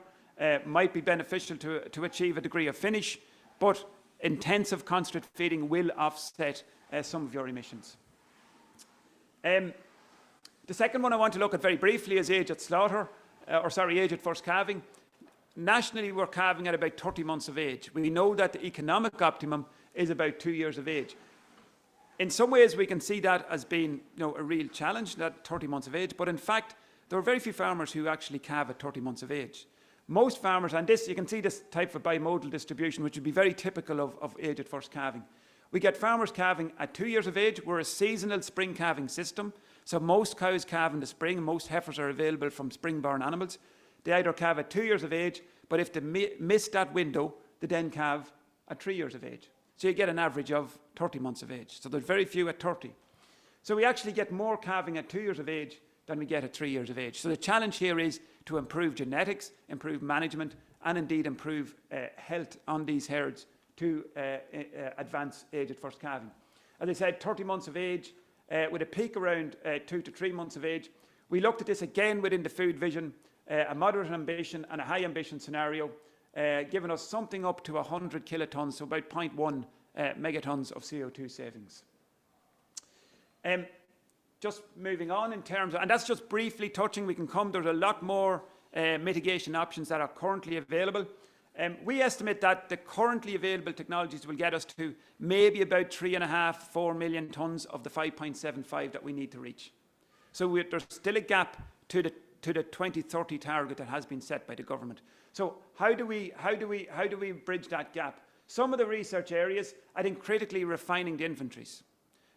might be beneficial to achieve a degree of finish, but intensive concentrate feeding will offset some of your emissions. The second one I want to look at very briefly is age at slaughter, age at first calving. Nationally, we're calving at about 30 months of age. We know that the economic optimum is about 2 years of age. In some ways, we can see that as being a real challenge, that 30 months of age, but in fact, there are very few farmers who actually calve at 30 months of age. Most farmers, and this, you can see this type of bimodal distribution, which would be very typical of age at first calving. We get farmers calving at 2 years of age. We're a seasonal spring calving system, so most cows calve in the spring, and most heifers are available from spring-born animals. They either calve at 2 years of age, but if they miss that window, they then calve at 3 years of age. So you get an average of 30 months of age. So there's very few at 30. So we actually get more calving at 2 years of age than we get at 3 years of age. So the challenge here is to improve genetics, improve management, and indeed improve health on these herds to advance age at first calving. As I said, 30 months of age with a peak around 2 to 3 months of age. We looked at this again within the food vision, a moderate ambition and a high ambition scenario, giving us something up to 100 kilotons, so about 0.1 megatons of CO2 savings. Just moving on in terms of, and that's just briefly touching, we can come, there's a lot more mitigation options that are currently available. We estimate that the currently available technologies will get us to maybe about 3.5, 4 million tonnes of the 5.75 that we need to reach. So there's still a gap to the 2030 target that has been set by the government. So how do we bridge that gap? Some of the research areas, I think, critically refining the inventories.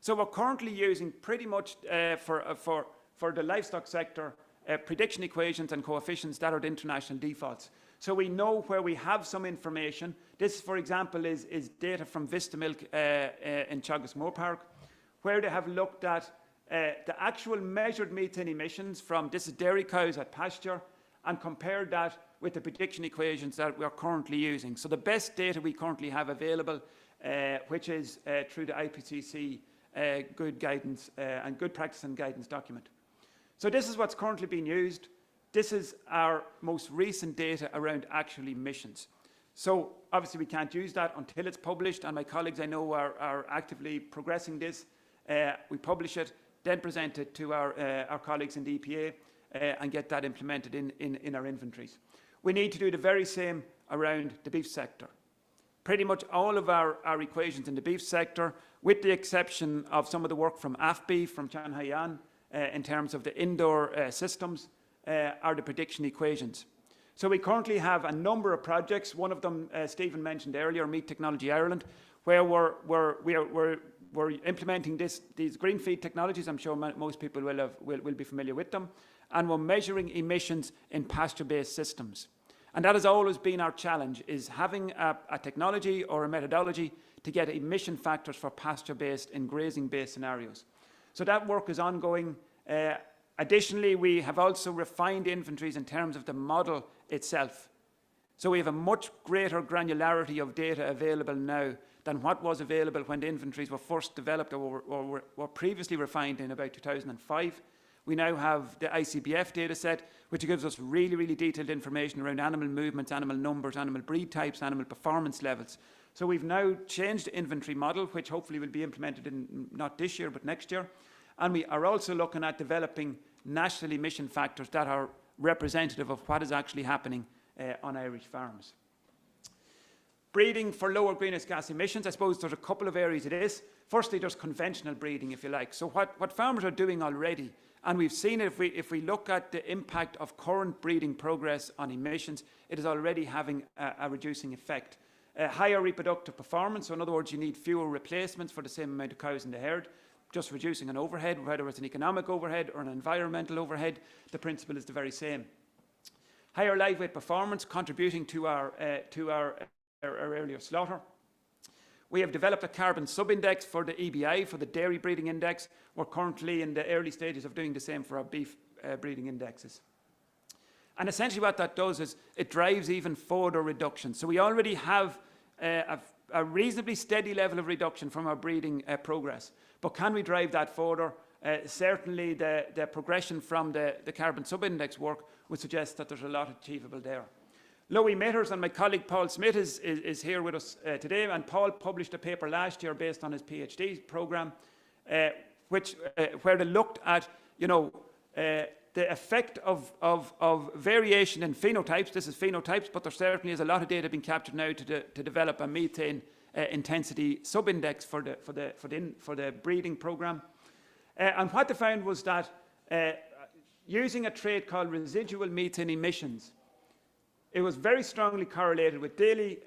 So we're currently using pretty much for the livestock sector prediction equations and coefficients that are the international defaults. So we know where we have some information. This, for example, is data from Vista Milk in Teagasc Moor Park, where they have looked at the actual measured methane emissions from, this is dairy cows at pasture, and compared that with the prediction equations that we are currently using. So the best data we currently have available, which is through the IPCC good guidance and good practice and guidance document. So this is what's currently being used. This is our most recent data around actual emissions. So obviously we can't use that until it's published, and my colleagues I know are actively progressing this. We publish it, then present it to our colleagues in the EPA and get that implemented in our inventories. We need to do the very same around the beef sector. Pretty much all of our equations in the beef sector, with the exception of some of the work from AFB, from Chanhayan, in terms of the indoor systems, are the prediction equations. So we currently have a number of projects. One of them, Stephen mentioned earlier, Meat Technology Ireland, where we're implementing these green feed technologies. I'm sure most people will be familiar with them. And we're measuring emissions in pasture-based systems. And that has always been our challenge, is having a technology or a methodology to get emission factors for pasture-based and grazing-based scenarios. So that work is ongoing. Additionally, we have also refined inventories in terms of the model itself. So we have a much greater granularity of data available now than what was available when the inventories were first developed or were previously refined in about 2005. We now have the ICBF data set, which gives us really, really detailed information around animal movements, animal numbers, animal breed types, animal performance levels. So we've now changed the inventory model, which hopefully will be implemented in not this year, but next year. And we are also looking at developing national emission factors that are representative of what is actually happening on Irish farms. Breeding for lower greenhouse gas emissions, I suppose there's a couple of areas it is. Firstly, there's conventional breeding, if you like. So what farmers are doing already, and we've seen it if we look at the impact of current breeding progress on emissions, it is already having a reducing effect. Higher reproductive performance, so in other words, you need fewer replacements for the same amount of cows in the herd, just reducing an overhead, whether it's an economic overhead or an environmental overhead, the principle is the very same. Higher live weight performance, contributing to our earlier slaughter. We have developed a carbon subindex for the EBI, for the dairy breeding index. We're currently in the early stages of doing the same for our beef breeding indexes. And essentially what that does is it drives even further reduction. So we already have a reasonably steady level of reduction from our breeding progress. But can we drive that further? Certainly the progression from the carbon subindex work would suggest that there's a lot achievable there. Low emitters, and my colleague Paul Smith is here with us today, and Paul published a paper last year based on his PhD programme, where they looked at, the effect of variation in phenotypes. This is phenotypes, but there certainly is a lot of data being captured now to develop a methane intensity subindex for the breeding programme. And what they found was that using a trait called residual methane emissions, it was very strongly correlated with daily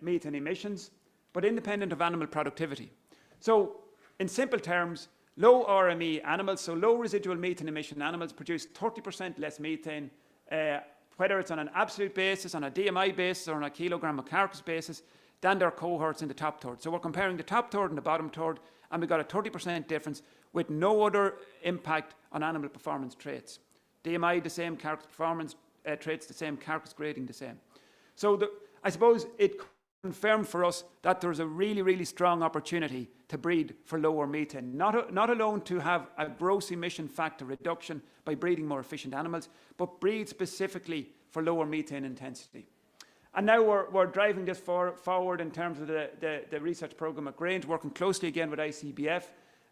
methane emissions, but independent of animal productivity. So, in simple terms, low RME animals, so low residual methane emission animals, produce 30% less methane, whether it's on an absolute basis, on a DMI basis, or on a kilogram of carcass basis, than their cohorts in the top third. So we're comparing the top third and the bottom third, and we've got a 30% difference with no other impact on animal performance traits. DMI the same, carcass performance traits the same, carcass grading the same. So I suppose it confirmed for us that there's a really, really strong opportunity to breed for lower methane. Not alone to have a gross emission factor reduction by breeding more efficient animals, but breed specifically for lower methane intensity. And now we're driving this forward in terms of the research programme at Grange, working closely again with ICBF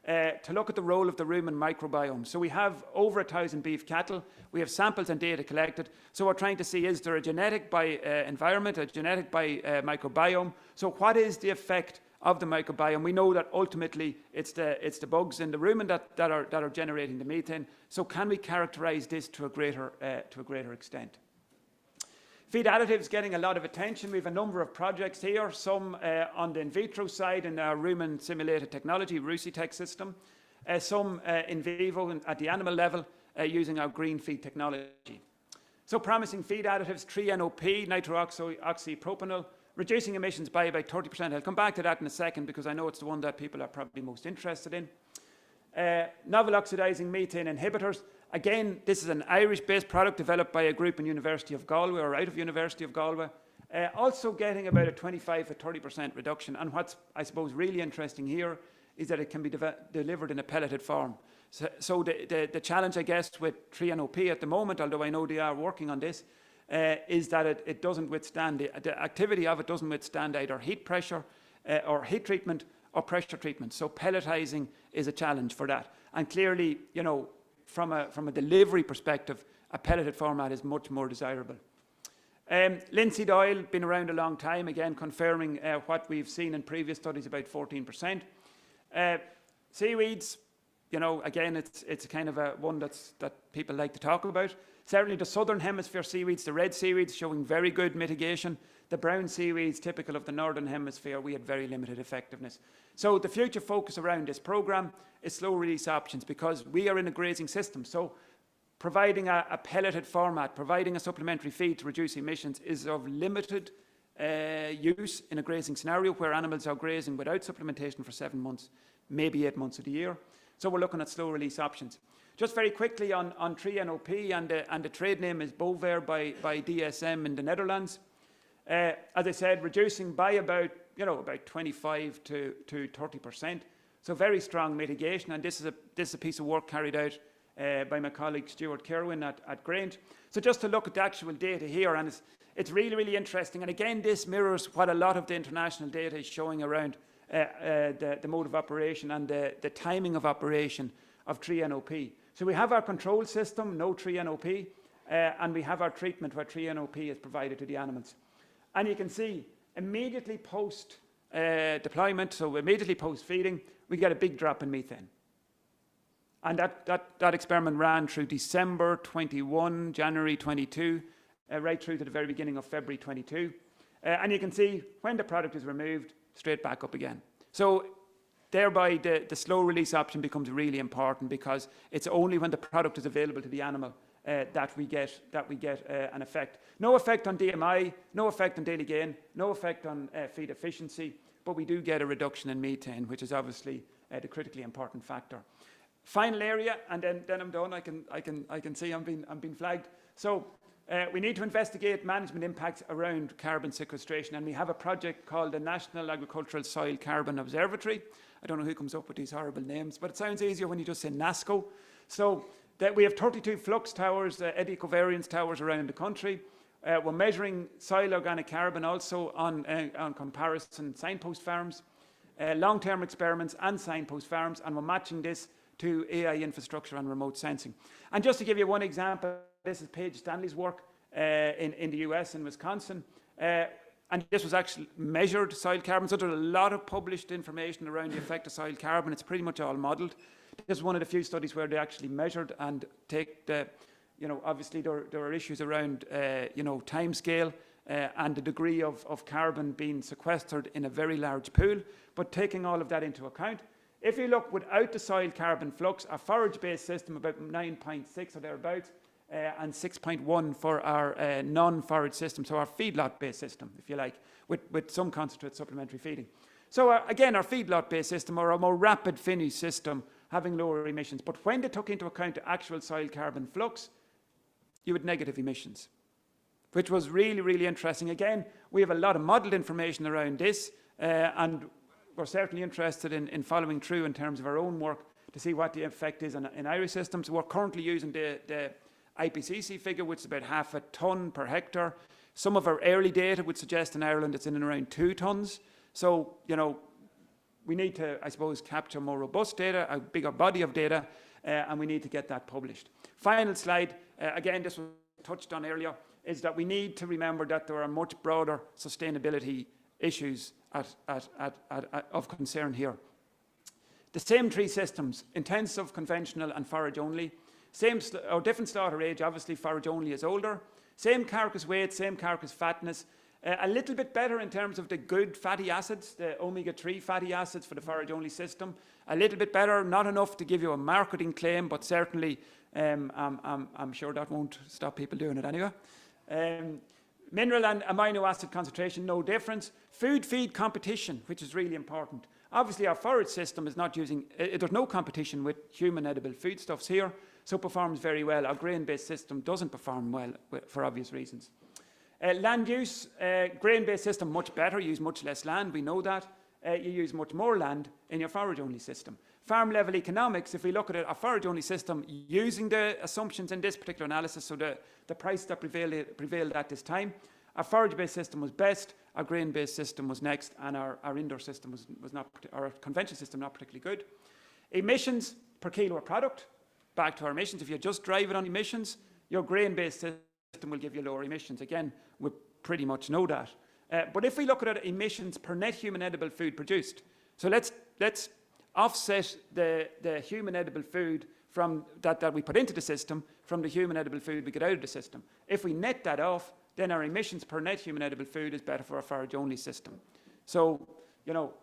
to look at the role of the rumen microbiome. So we have over 1,000 beef cattle. We have samples and data collected. So we're trying to see, is there a genetic by environment, a genetic by microbiome? So what is the effect of the microbiome? We know that ultimately it's the bugs in the rumen that are generating the methane. So can we characterise this to a greater extent? Feed additives getting a lot of attention. We have a number of projects here, some on the in vitro side in our rumen simulated technology, RUSITEC system, some in vivo at the animal level using our green feed technology. So promising feed additives, 3-NOP, nitrooxypropanol, reducing emissions by about 30%. I'll come back to that in a second because I know it's the one that people are probably most interested in. Novel oxidizing methane inhibitors. again, this is an Irish-based product developed by a group in University of Galway, or out of University of Galway, also getting about a 25 to 30% reduction. And what's, I suppose, really interesting here is that it can be delivered in a pelleted form. So the challenge, I guess, with 3NOP at the moment, although I know they are working on this, is that it doesn't withstand, the activity of it doesn't withstand either heat pressure or heat treatment or pressure treatment. So pelletizing is a challenge for that. And clearly, you know, from a delivery perspective, a pelleted format is much more desirable. Linseed oil, been around a long time, again confirming what we've seen in previous studies, about 14%. Seaweeds, you know, again, it's kind of a one that people like to talk about. Certainly the southern hemisphere seaweeds, the red seaweeds, showing very good mitigation. The brown seaweeds, typical of the northern hemisphere, we had very limited effectiveness. So the future focus around this programme is slow release options, because we are in a grazing system. So providing a pelleted format, providing a supplementary feed to reduce emissions is of limited use in a grazing scenario where animals are grazing without supplementation for 7 months, maybe 8 months of the year. So we're looking at slow release options. Just very quickly on 3NOP, and the trade name is Bovaer by DSM in the Netherlands. As I said, reducing by about 25 to 30%. So very strong mitigation, and this is a piece of work carried out by my colleague Stuart Kerwin at Grange. So just to look at the actual data here, and it's really, really interesting. And again, this mirrors what a lot of the international data is showing around the mode of operation and the timing of operation of 3NOP. So we have our control system, no 3NOP, and we have our treatment where 3NOP is provided to the animals. And you can see immediately post deployment, so immediately post feeding, we get a big drop in methane. And that experiment ran through December 21, January 22, right through to the very beginning of February 22. And you can see when the product is removed, straight back up again. So thereby the slow release option becomes really important, because it's only when the product is available to the animal that we get an effect. No effect on DMI, no effect on daily gain, no effect on feed efficiency, but we do get a reduction in methane, which is obviously the critically important factor. Final area, and then I'm done. I can see I'm being flagged. So we need to investigate management impacts around carbon sequestration, and we have a project called the National Agricultural Soil Carbon Observatory. I don't know who comes up with these horrible names, but it sounds easier when you just say NASCO. So that we have 32 flux towers, eddy covariance towers around the country. We're measuring soil organic carbon also on comparison signpost farms, long-term experiments and signpost farms, and we're matching this to AI infrastructure and remote sensing. And just to give you one example, this is Paige Stanley's work in the US, in Wisconsin. And this was actually measured soil carbon. So there's a lot of published information around the effect of soil carbon. It's pretty much all modelled. This is one of the few studies where they actually measured and take the, obviously there are issues around, time scale and the degree of carbon being sequestered in a very large pool. But taking all of that into account, if you look without the soil carbon flux, a forage-based system about 9.6 or thereabouts, and 6.1 for our non-forage system, so our feedlot-based system, if you like, with some concentrate supplementary feeding. So again, our feedlot-based system, or a more rapid finish system, having lower emissions. But when they took into account the actual soil carbon flux, you had negative emissions, which was really, really interesting. Again, we have a lot of modelled information around this, and we're certainly interested in following through in terms of our own work to see what the effect is in Irish systems. We're currently using the IPCC figure, which is about 0.5 tonne per hectare. Some of our early data would suggest in Ireland it's in and around 2 tonnes. So, we need to, I suppose, capture more robust data, a bigger body of data, and we need to get that published. Final slide, again, this was touched on earlier, is that we need to remember that there are much broader sustainability issues of concern here. The same three systems, intensive, conventional and forage only, different slaughter age, obviously forage only is older, same carcass weight, same carcass fatness, a little bit better in terms of the good fatty acids, the omega-3 fatty acids for the forage only system, a little bit better, not enough to give you a marketing claim, but certainly I'm sure that won't stop people doing it anyway. Mineral and amino acid concentration, no difference. Food feed competition, which is really important. Obviously our forage system is not using, there's no competition with human edible foodstuffs here. so it performs very well. Our grain-based system doesn't perform well for obvious reasons. Land use, grain-based system much better, use much less land, we know that. You use much more land in your forage-only system. Farm level economics, if we look at it, a forage-only system using the assumptions in this particular analysis, so the price that prevailed at this time, our forage-based system was best, our grain-based system was next, and our indoor system was not, our conventional system not particularly good. Emissions per kilo of product, back to our emissions. If you just drive it on emissions, your grain-based system will give you lower emissions. Again, we pretty much know that. But if we look at emissions per net human edible food produced, so let's offset the human edible food from that we put into the system from the human edible food we get out of the system. If we net that off, then our emissions per net human edible food is better for a forage-only system. So, you know,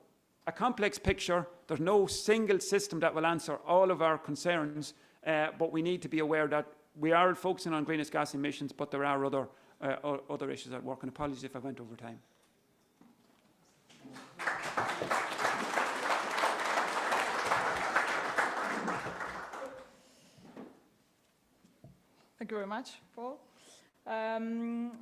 a complex picture. There's no single system that will answer all of our concerns, but we need to be aware that we are focusing on greenhouse gas emissions, but there are other issues at work. And apologies if I went over time.
Thank you very much, Paul.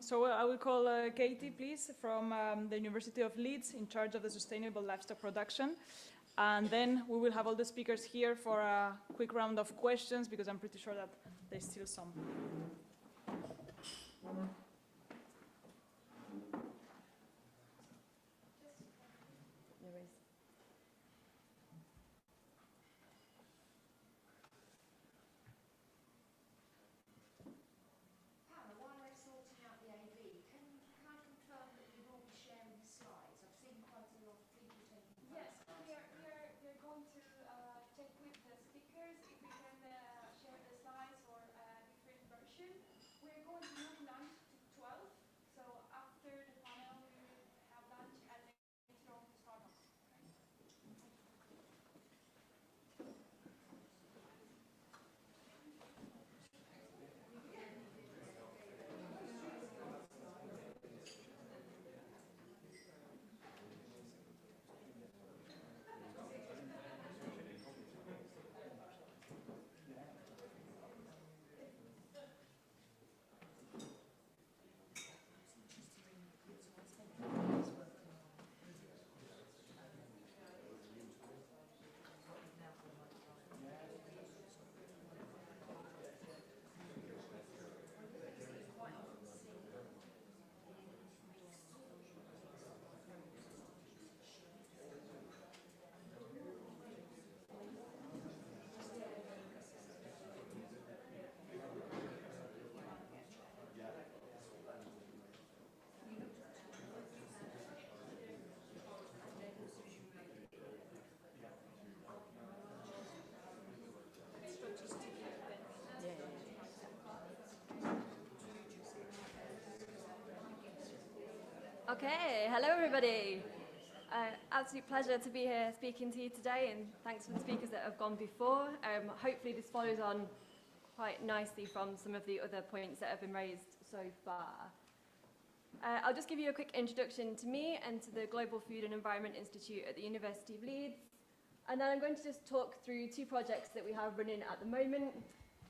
So I will call Katie, please, from the University of Leeds, in charge of the sustainable livestock production. And then we will have all the speakers here for a quick round of questions, because I'm pretty sure that there's still some.
Paula, while we're sorting out the AV, can I confirm that you will be sharing the slides? I've seen quite a lot of people taking
Yes,
slides.
we're going to check with the speakers if we can share the slides or a different version. We're going to move lunch to 12, so after the panel we will have lunch and later on to start off.
Okay, hello everybody. Absolute pleasure to be here speaking to you today, and thanks for the speakers that have gone before. Hopefully this follows on quite nicely from some of the other points that have been raised so far. I'll just give you a quick introduction to me and to the Global Food and Environment Institute at the University of Leeds, and then I'm going to just talk through two projects that we have running at the moment.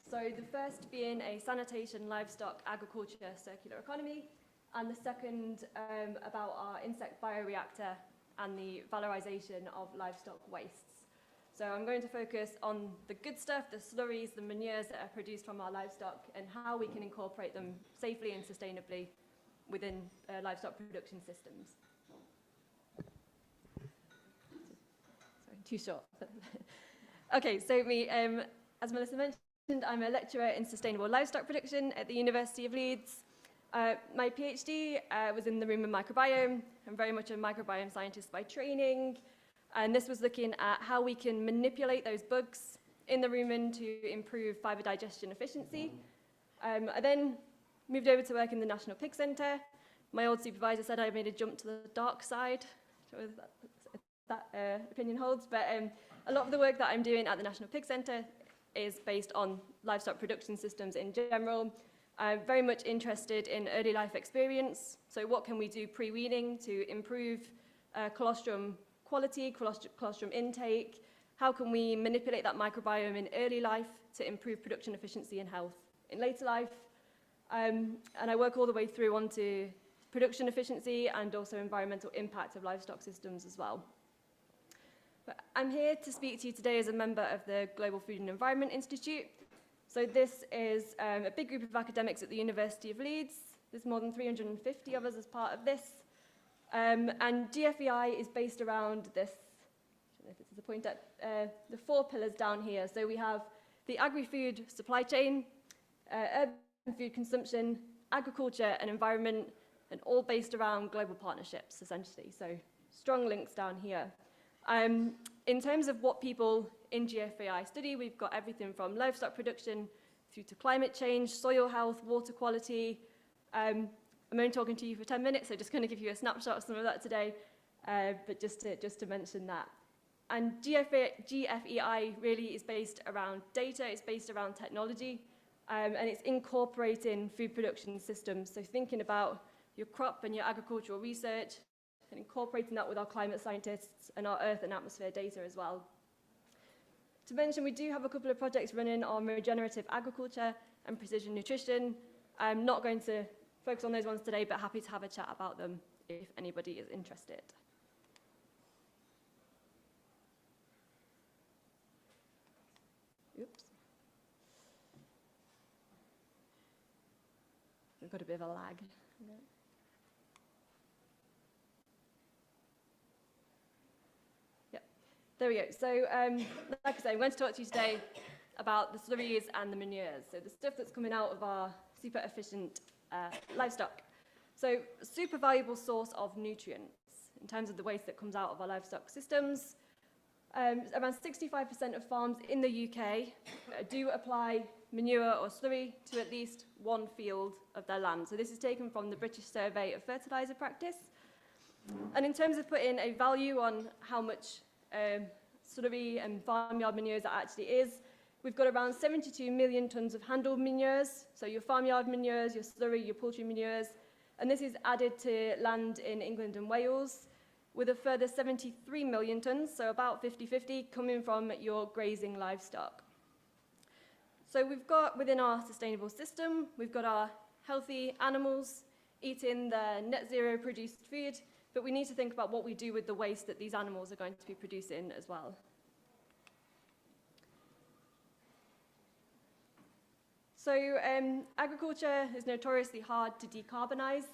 So the first being a sanitation, livestock, agriculture, circular economy, and the second about our insect bioreactor and the valorization of livestock wastes. So I'm going to focus on the good stuff, the slurries, the manures that are produced from our livestock, and how we can incorporate them safely and sustainably within livestock production systems. Sorry, too short. Okay, so me, as Melissa mentioned, I'm a lecturer in sustainable livestock production at the University of Leeds. My PhD was in the room of microbiome. I'm very much a microbiome scientist by training, and this was looking at how we can manipulate those bugs in the rumen to improve fibre digestion efficiency. I then moved over to work in the National Pig Centre. My old supervisor said I made a jump to the dark side, if that opinion holds, but a lot of the work that I'm doing at the National Pig Centre is based on livestock production systems in general. I'm very much interested in early life experience. So what can we do pre-weaning to improve colostrum quality, colostrum intake, how can we manipulate that microbiome in early life to improve production efficiency and health in later life. And I work all the way through onto production efficiency and also environmental impact of livestock systems as well. But I'm here to speak to you today as a member of the Global Food and Environment Institute. So this is a big group of academics at the University of Leeds. There's more than 350 of us as part of this. And GFEI is based around this, I don't know if this is a point at the 4 pillars down here. So we have the agri-food supply chain, urban food consumption, agriculture and environment, and all based around global partnerships, essentially. So strong links down here. In terms of what people in GFAI study, we've got everything from livestock production through to climate change, soil health, water quality. I'm only talking to you for 10 minutes, so just going to give you a snapshot of some of that today, but just to mention that. And GFEI really is based around data, it's based around technology, and it's incorporating food production systems. So thinking about your crop and your agricultural research, and incorporating that with our climate scientists and our earth and atmosphere data as well. To mention, we do have a couple of projects running on regenerative agriculture and precision nutrition. I'm not going to focus on those ones today, but happy to have a chat about them if anybody is interested. Oops. We've got a bit of a lag. There we go. So, like I say, I'm going to talk to you today about the slurries and the manures. So the stuff that's coming out of our super efficient livestock. So super valuable source of nutrients in terms of the waste that comes out of our livestock systems. Around 65% of farms in the UK do apply manure or slurry to at least one field of their land. So this is taken from the British Survey of Fertiliser Practice. And in terms of putting a value on how much slurry and farmyard manures that actually is, we've got around 72 million tonnes of handled manures, so your farmyard manures, your slurry, your poultry manures, and this is added to land in England and Wales, with a further 73 million tonnes, so about 50-50, coming from your grazing livestock. So we've got, within our sustainable system, we've got our healthy animals eating the net zero produced food, but we need to think about what we do with the waste that these animals are going to be producing as well. So agriculture is notoriously hard to decarbonise,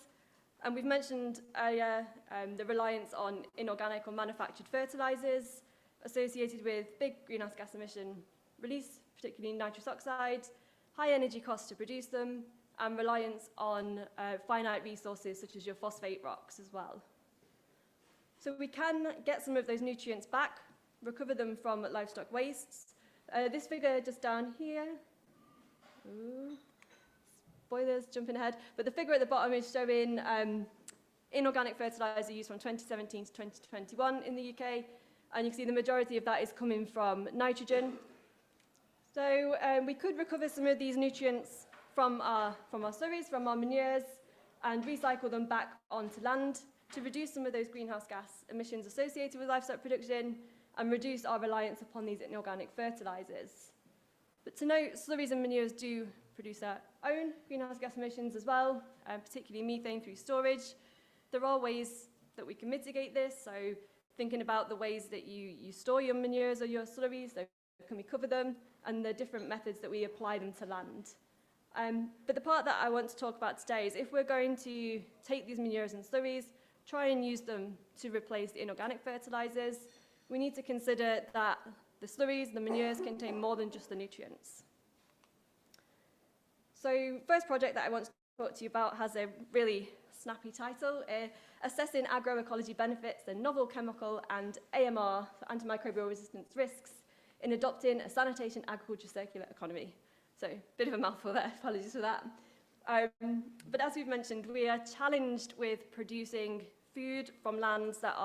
and we've mentioned the reliance on inorganic or manufactured fertilisers associated with big greenhouse gas emission release, particularly nitrous oxide, high energy costs to produce them, and reliance on finite resources such as your phosphate rocks as well. So we can get some of those nutrients back, recover them from livestock wastes. This figure just down here, spoilers, jumping ahead, but the figure at the bottom is showing inorganic fertiliser used from 2017 to 2021 in the UK, and you can see the majority of that is coming from nitrogen. So we could recover some of these nutrients from our slurries, from our manures, and recycle them back onto land to reduce some of those greenhouse gas emissions associated with livestock production and reduce our reliance upon these inorganic fertilisers. But to note, slurries and manures do produce their own greenhouse gas emissions as well, particularly methane through storage. There are ways that we can mitigate this, so thinking about the ways that you store your manures or your slurries, so can we cover them, and the different methods that we apply them to land. But the part that I want to talk about today is if we're going to take these manures and slurries, try and use them to replace the inorganic fertilisers, we need to consider that the slurries, the manures, contain more than just the nutrients. So first project that I want to talk to you about has a really snappy title, Assessing Agroecology Benefits and Novel Chemical and AMR, so Antimicrobial Resistance Risks, in Adopting a Sanitation Agriculture Circular Economy. So a bit of a mouthful there, apologies for that. But as we've mentioned, we are challenged with producing food from lands that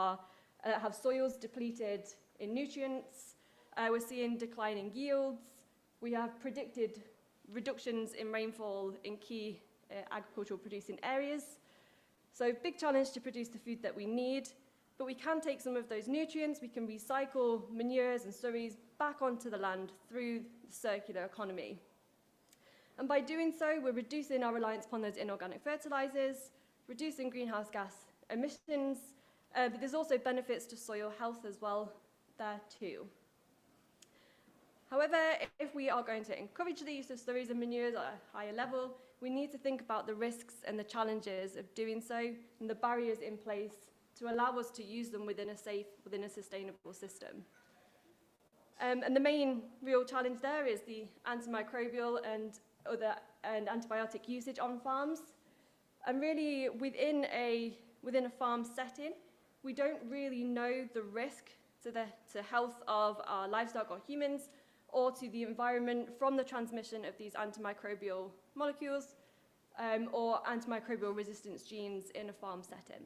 have soils depleted in nutrients. We're seeing declining yields. We have predicted reductions in rainfall in key agricultural producing areas. So big challenge to produce the food that we need. but we can take some of those nutrients, we can recycle manures and slurries back onto the land through the circular economy. And by doing so, we're reducing our reliance upon those inorganic fertilizers, reducing greenhouse gas emissions, but there's also benefits to soil health as well there too. However, if we are going to encourage the use of slurries and manures at a higher level, we need to think about the risks and the challenges of doing so and the barriers in place to allow us to use them within a safe, within a sustainable system. And the main real challenge there is the antimicrobial and antibiotic usage on farms. And really, within a farm setting, we don't really know the risk to health of our livestock or humans, or to the environment from the transmission of these antimicrobial molecules or antimicrobial resistance genes in a farm setting.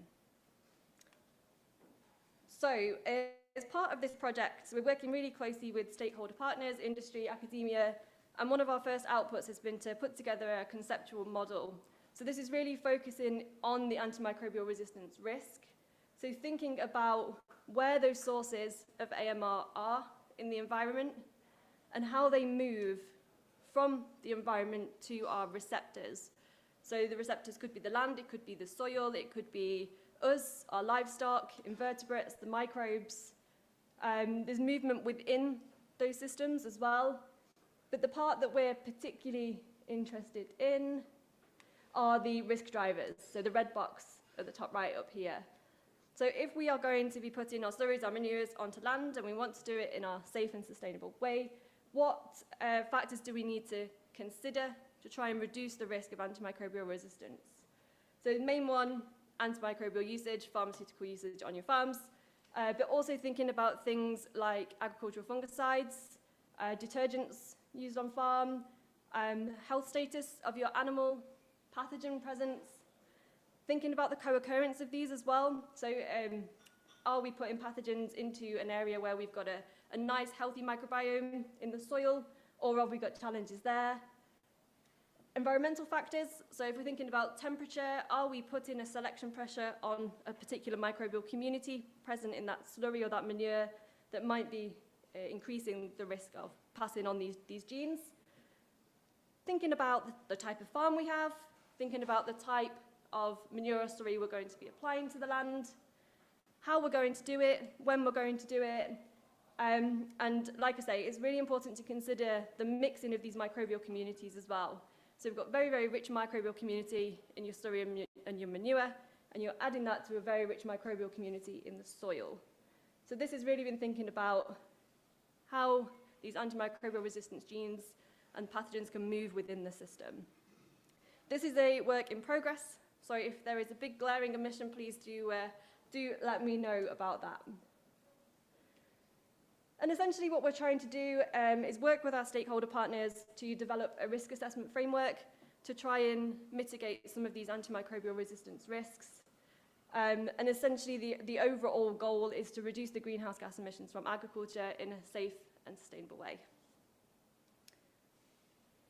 So, as part of this project, we're working really closely with stakeholder partners, industry, academia, and one of our first outputs has been to put together a conceptual model. So this is really focusing on the antimicrobial resistance risk. So thinking about where those sources of AMR are in the environment and how they move from the environment to our receptors. So the receptors could be the land, it could be the soil, it could be us, our livestock, invertebrates, the microbes. There's movement within those systems as well. But the part that we're particularly interested in are the risk drivers, so the red box at the top right up here. So if we are going to be putting our slurries, our manures onto land, and we want to do it in a safe and sustainable way, what factors do we need to consider to try and reduce the risk of antimicrobial resistance? So the main one, antimicrobial usage, pharmaceutical usage on your farms, but also thinking about things like agricultural fungicides, detergents used on farm, health status of your animal, pathogen presence, thinking about the co-occurrence of these as well. So are we putting pathogens into an area where we've got a nice healthy microbiome in the soil, or have we got challenges there? Environmental factors, so if we're thinking about temperature, are we putting a selection pressure on a particular microbial community present in that slurry or that manure that might be increasing the risk of passing on these genes? Thinking about the type of farm we have, thinking about the type of manure or slurry we're going to be applying to the land, how we're going to do it, when we're going to do it, and like I say, it's really important to consider the mixing of these microbial communities as well. So we've got very, very rich microbial community in your slurry and your manure, and you're adding that to a very rich microbial community in the soil. So this has really been thinking about how these antimicrobial resistance genes and pathogens can move within the system. This is a work in progress, so if there is a big glaring omission, please do let me know about that. And essentially what we're trying to do is work with our stakeholder partners to develop a risk assessment framework to try and mitigate some of these antimicrobial resistance risks. And essentially the overall goal is to reduce the greenhouse gas emissions from agriculture in a safe and sustainable way.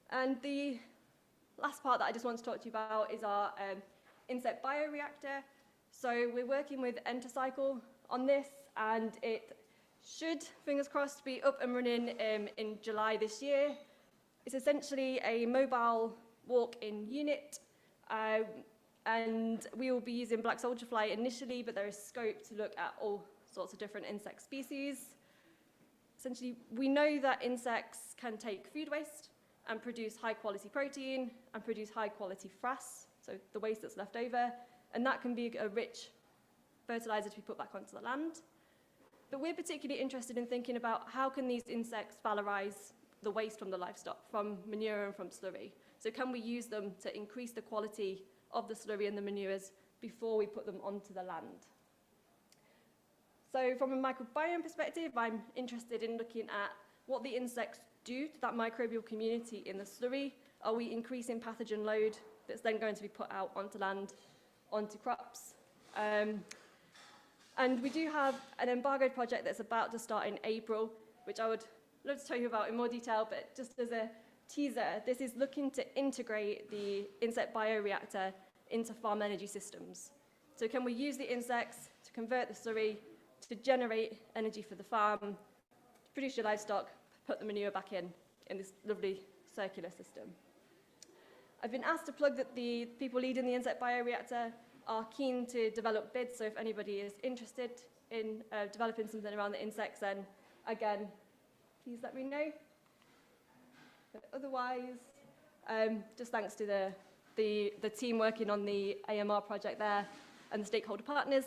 And the last part that I just want to talk to you about is our insect bioreactor. So we're working with Entocycle on this, and it should, fingers crossed, be up and running in July this year. It's essentially a mobile walk-in unit, and we will be using black soldier fly initially, but there is scope to look at all sorts of different insect species. Essentially, we know that insects can take food waste and produce high-quality protein and produce high-quality frass, so the waste that's left over, and that can be a rich fertilizer to be put back onto the land. But we're particularly interested in thinking about how can these insects valorize the waste from the livestock, from manure and from slurry. So can we use them to increase the quality of the slurry and the manures before we put them onto the land? So from a microbiome perspective, I'm interested in looking at what the insects do to that microbial community in the slurry. Are we increasing pathogen load that's then going to be put out onto land, onto crops? And we do have an embargoed project that's about to start in April, which I would love to tell you about in more detail, but just as a teaser, this is looking to integrate the insect bioreactor into farm energy systems. So can we use the insects to convert the slurry to generate energy for the farm, produce your livestock, put the manure back in this lovely circular system. I've been asked to plug that the people leading the insect bioreactor are keen to develop bids, so if anybody is interested in developing something around the insects, then again, please let me know. But otherwise, just thanks to the team working on the AMR project there and the stakeholder partners,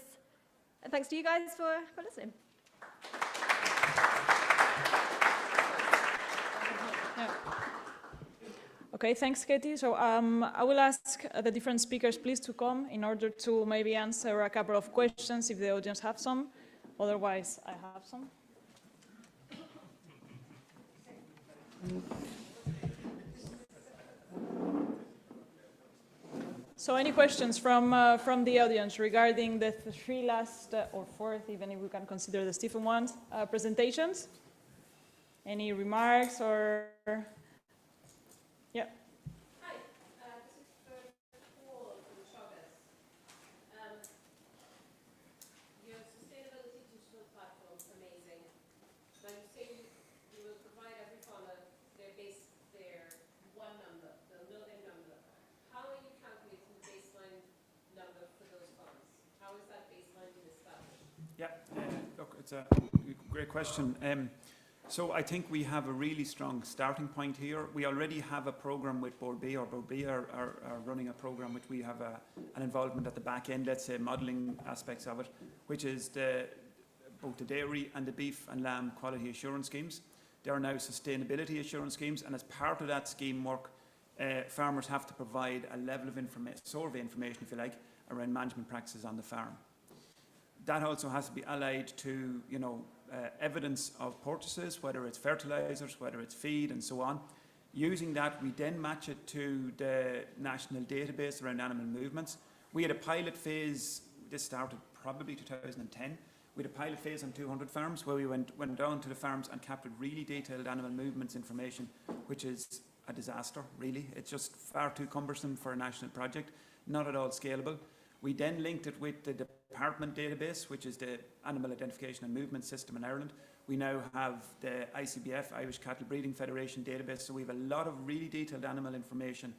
and thanks to you guys for listening.
Okay, thanks, Katie. So I will ask the different speakers please to come in order to maybe answer a couple of questions if the audience have some. Otherwise, I have some. So any questions from the audience regarding the three last, or fourth, even if we can consider the Stephen ones, presentations? Any remarks or... Yeah.
Hi, this is for Paula from Chavasse. Your sustainability digital platform is amazing. Now you say you will provide every farmer their one number, they'll know their number. How are you calculating the baseline number for those farms? How is that baseline been established?
Yeah, look, it's a great question. So I think we have a really strong starting point here. We already have a program with Board B, or Board B are running a program which we have an involvement at the back end, let's say modelling aspects of it, which is both the dairy and the beef and lamb quality assurance schemes. There are now sustainability assurance schemes, and as part of that scheme work, farmers have to provide a level of survey information, if you like, around management practices on the farm. That also has to be allied to, evidence of purchases, whether it's fertilizers, whether it's feed, and so on. Using that, we then match it to the national database around animal movements. We had a pilot phase, this started probably 2010. We had a pilot phase on 200 farms where we went down to the farms and captured really detailed animal movements information, which is a disaster, really. It's just far too cumbersome for a national project, not at all scalable. We then linked it with the department database, which is the Animal Identification and Movement System in Ireland. We now have the ICBF, Irish Cattle Breeding Federation database, so we have a lot of really detailed animal information,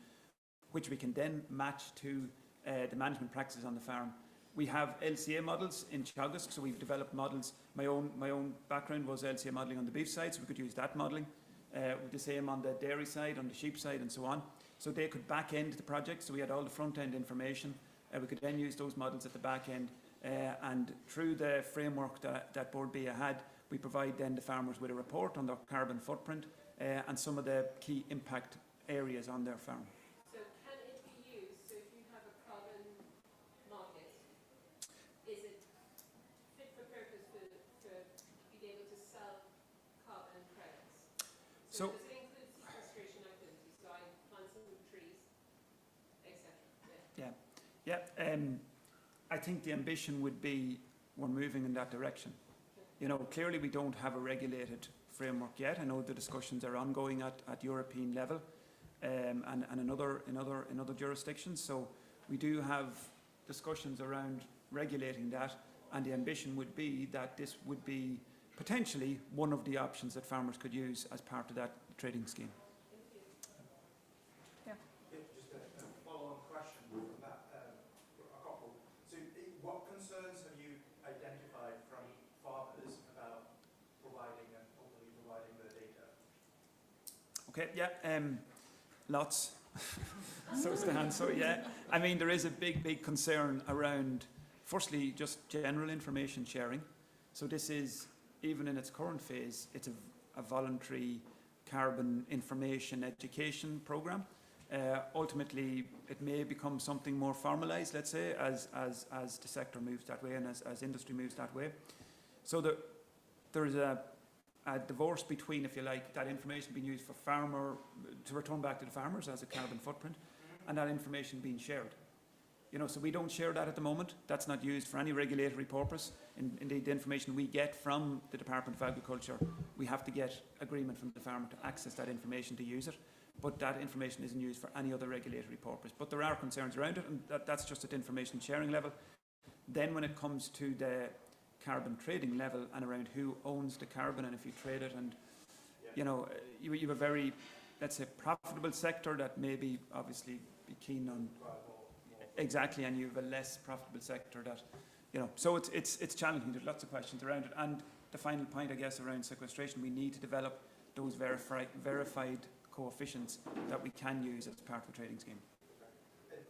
which we can then match to the management practices on the farm. We have LCA models in Teagasc, so we've developed models. My own background was LCA modelling on the beef side, so we could use that modelling. The same on the dairy side, on the sheep side, and so on. So they could back end the project, so we had all the front end information. We could then use those models at the back end, and through the framework that Board B had, we provide then the farmers with a report on their carbon footprint and some of the key impact areas on their farm.
So can it be used, so if you have a carbon market, is it fit for purpose for being able to sell carbon credits? So does it include sequestration activities, so I plant some trees, etc.?
Yeah, I think the ambition would be we're moving in that direction. Clearly we don't have a regulated framework yet. I know the discussions are ongoing at European level and in other jurisdictions. So we do have discussions around regulating that, and the ambition would be that this would be potentially one of the options that farmers could use as part of that trading scheme. Okay, yeah, lots. So it's the answer, yeah. I mean, there is a big concern around, firstly, just general information sharing. So this is, even in its current phase, it's a voluntary carbon information education program. Ultimately, it may become something more formalized, let's say, as the sector moves that way and as industry moves that way. So there is a divorce between, if you like, that information being used for to return back to the farmers as a carbon footprint, and that information being shared. So we don't share that at the moment. That's not used for any regulatory purpose. Indeed, the information we get from the Department of Agriculture, we have to get agreement from the farmer to access that information to use it. But that information isn't used for any other regulatory purpose. But there are concerns around it, and that's just at information sharing level. Then when it comes to the carbon trading level and around who owns the carbon and if you trade it, and you know, you have a very, let's say, profitable sector that maybe obviously be keen on, exactly, and you have a less profitable sector that, you know, so it's challenging. There's lots of questions around it. And the final point, I guess, around sequestration, we need to develop those verified coefficients that we can use as part of the trading scheme.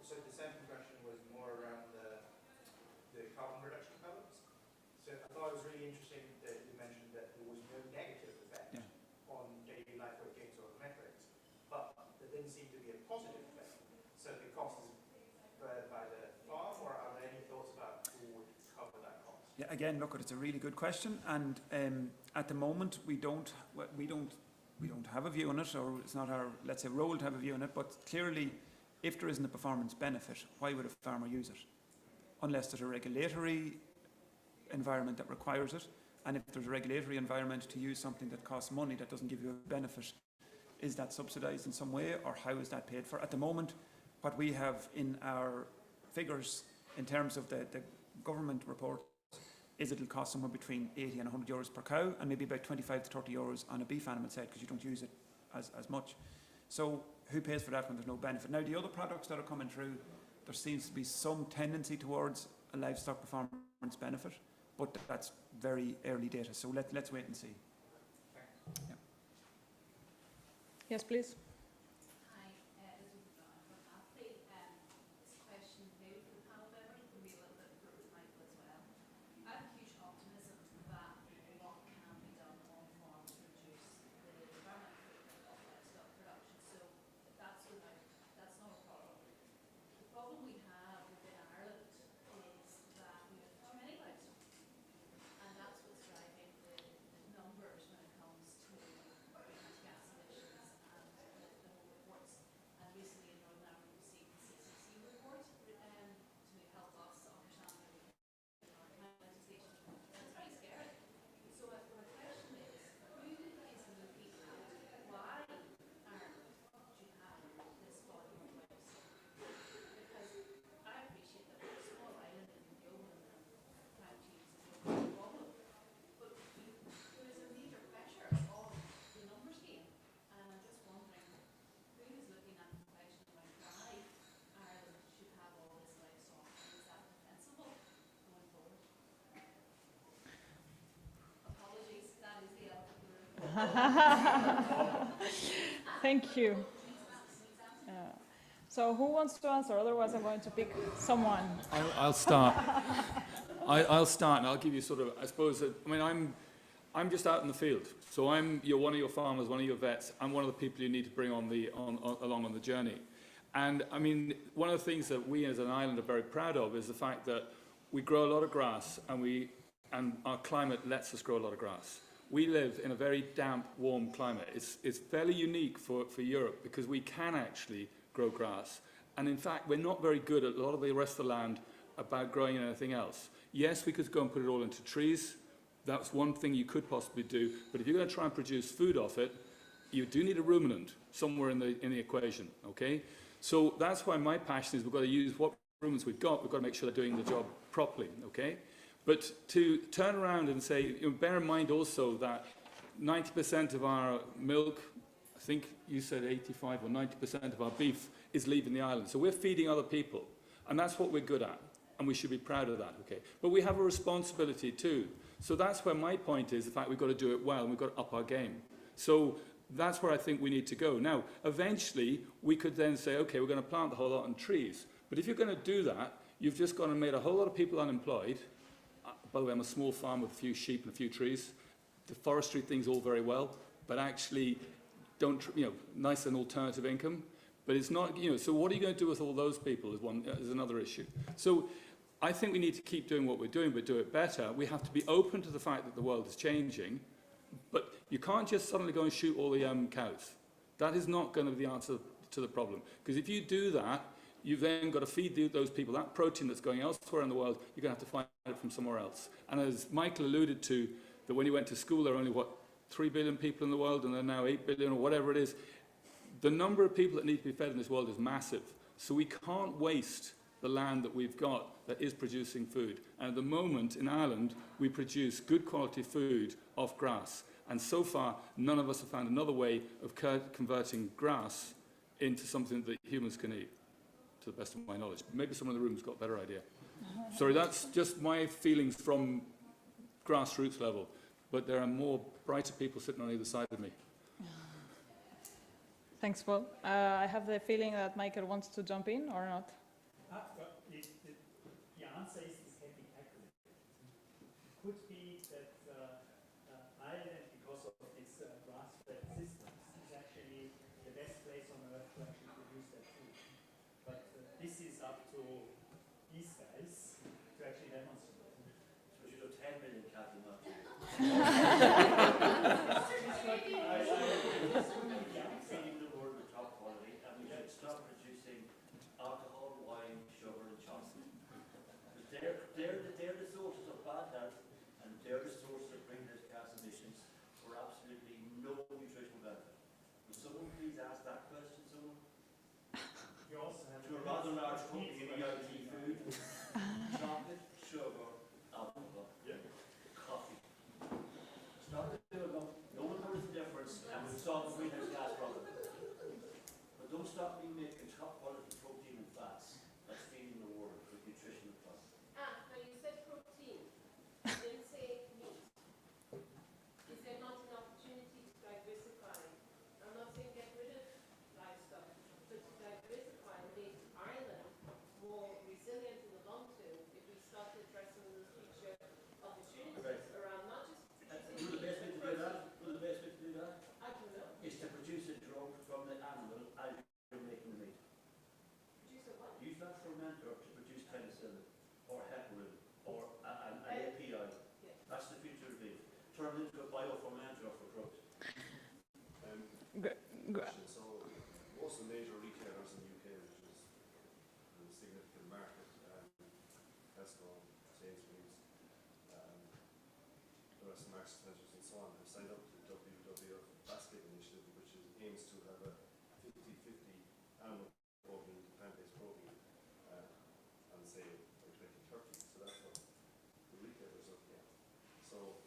So the second question was more around the carbon reduction columns. So I thought it was really interesting that you mentioned that there was no negative effect on daily life weight gains or metrics, but there didn't seem to be a positive effect. So the cost is borne by the farm, or are there any thoughts about who would cover that cost?
Yeah, again, look, it's a really good question, and at the moment we don't have a view on it, or it's not our, let's say, role to have a view on it. But clearly, if there isn't a performance benefit, why would a farmer use it? Unless there's a regulatory environment that requires it, and if there's a regulatory environment to use something that costs money that doesn't give you a benefit, is that subsidised in some way, or how is that paid for? At the moment, what we have in our figures in terms of the government report is it'll cost somewhere between 80 and 100 euros per cow, and maybe about 25 to 30 euros on a beef animal side, because you don't use it as much. So who pays for that when there's no benefit? Now, the other products that are coming through, there seems to be some tendency towards a livestock performance benefit, but that's very early data. So let's wait and see. Yeah.
Yes, please. Thank you. So who wants to answer? Otherwise, I'm going to pick someone.
I'll start. I'll start, and I'll give you sort of, I suppose, I mean, I'm just out in the field. So you're one of your farmers, one of your vets. I'm one of the people you need to bring along on the journey. And I mean, one of the things that we as an island are very proud of is the fact that we grow a lot of grass, and our climate lets us grow a lot of grass. We live in a very damp, warm climate. It's fairly unique for Europe because we can actually grow grass. And in fact, we're not very good at a lot of the rest of the land about growing anything else. Yes, we could go and put it all into trees. That's one thing you could possibly do. But if you're going to try and produce food off it, you do need a ruminant somewhere in the equation, okay? So that's why my passion is we've got to use what ruminants we've got. We've got to make sure they're doing the job properly, okay? But to turn around and say, bear in mind also that 90% of our milk, I think you said 85 or 90% of our beef is leaving the island. So we're feeding other people, and that's what we're good at, and we should be proud of that, okay? But we have a responsibility too. So that's where my point is, the fact we've got to do it well, and we've got to up our game. So that's where I think we need to go. Now, eventually, we could then say, okay, we're going to plant a whole lot of trees. But if you're going to do that, you've just gone and made a whole lot of people unemployed. By the way, I'm a small farm with a few sheep and a few trees. The forestry thing's all very well, but actually, nice and alternative income. But it's not, so what are you going to do with all those people is another issue. So I think we need to keep doing what we're doing, but do it better. We have to be open to the fact that the world is changing, but you can't just suddenly go and shoot all the cows. That is not going to be the answer to the problem. Because if you do that, you've then got to feed those people that protein that's going elsewhere in the world. You're going to have to find it from somewhere else. And as Michael alluded to, that when he went to school, there are only, 3 billion people in the world, and there are now 8 billion or whatever it is. The number of people that need to be fed in this world is massive. So we can't waste the land that we've got that is producing food. And at the moment in Ireland, we produce good quality food off grass. And so far, none of us have found another way of converting grass into something that humans can eat, to the best of my knowledge. Maybe someone in the room's got a better idea. Sorry, that's just my feelings from grassroots level. But there are more brighter people sitting on either side of me.
Thanks, Paul. I have the feeling that Michael wants to jump in, or not?
The answer is heavy accurate. It could be that Ireland, because of its grass-fed systems, is actually the best place on earth to actually produce that food. But this is up to these guys to actually demonstrate.
So you have 10 million cattle not to stop producing alcohol, wine, sugar and chocolate. They're the sources of bad health and they're the sources of greenhouse gas emissions for absolutely no nutritional benefit. Will someone please ask that question, someone?
You also have
to a rather large company in EIT Food, chocolate, sugar, alcohol, coffee. Stop it, no one knows the difference and we'll solve the greenhouse gas problem. But don't stop me making top quality protein and fats that's feeding the world with nutritional costs.
Now you said protein, you didn't say meat. Is there not an opportunity to diversify? I'm not saying get rid of livestock, but to diversify and make Ireland more resilient in the long term if we start addressing those future opportunities around not just producing
The best way to do that? The best way to do that?
I don't know.
Is to produce a drug from the animal as you're making the meat.
Produce a what?
Use that fermenter to produce penicillin or heparin or an API. That's the future of beef. Turn it into a biofermenter for drugs.
So most of the major retailers in the UK, which is a significant market, Tesco, Sainsbury's, the rest of Marks and Spencer's and so on, have signed up to the WWF Basket Initiative, which aims to have a 50-50 animal protein to plant-based protein and say by 2030. So that's what the retailers are looking at. So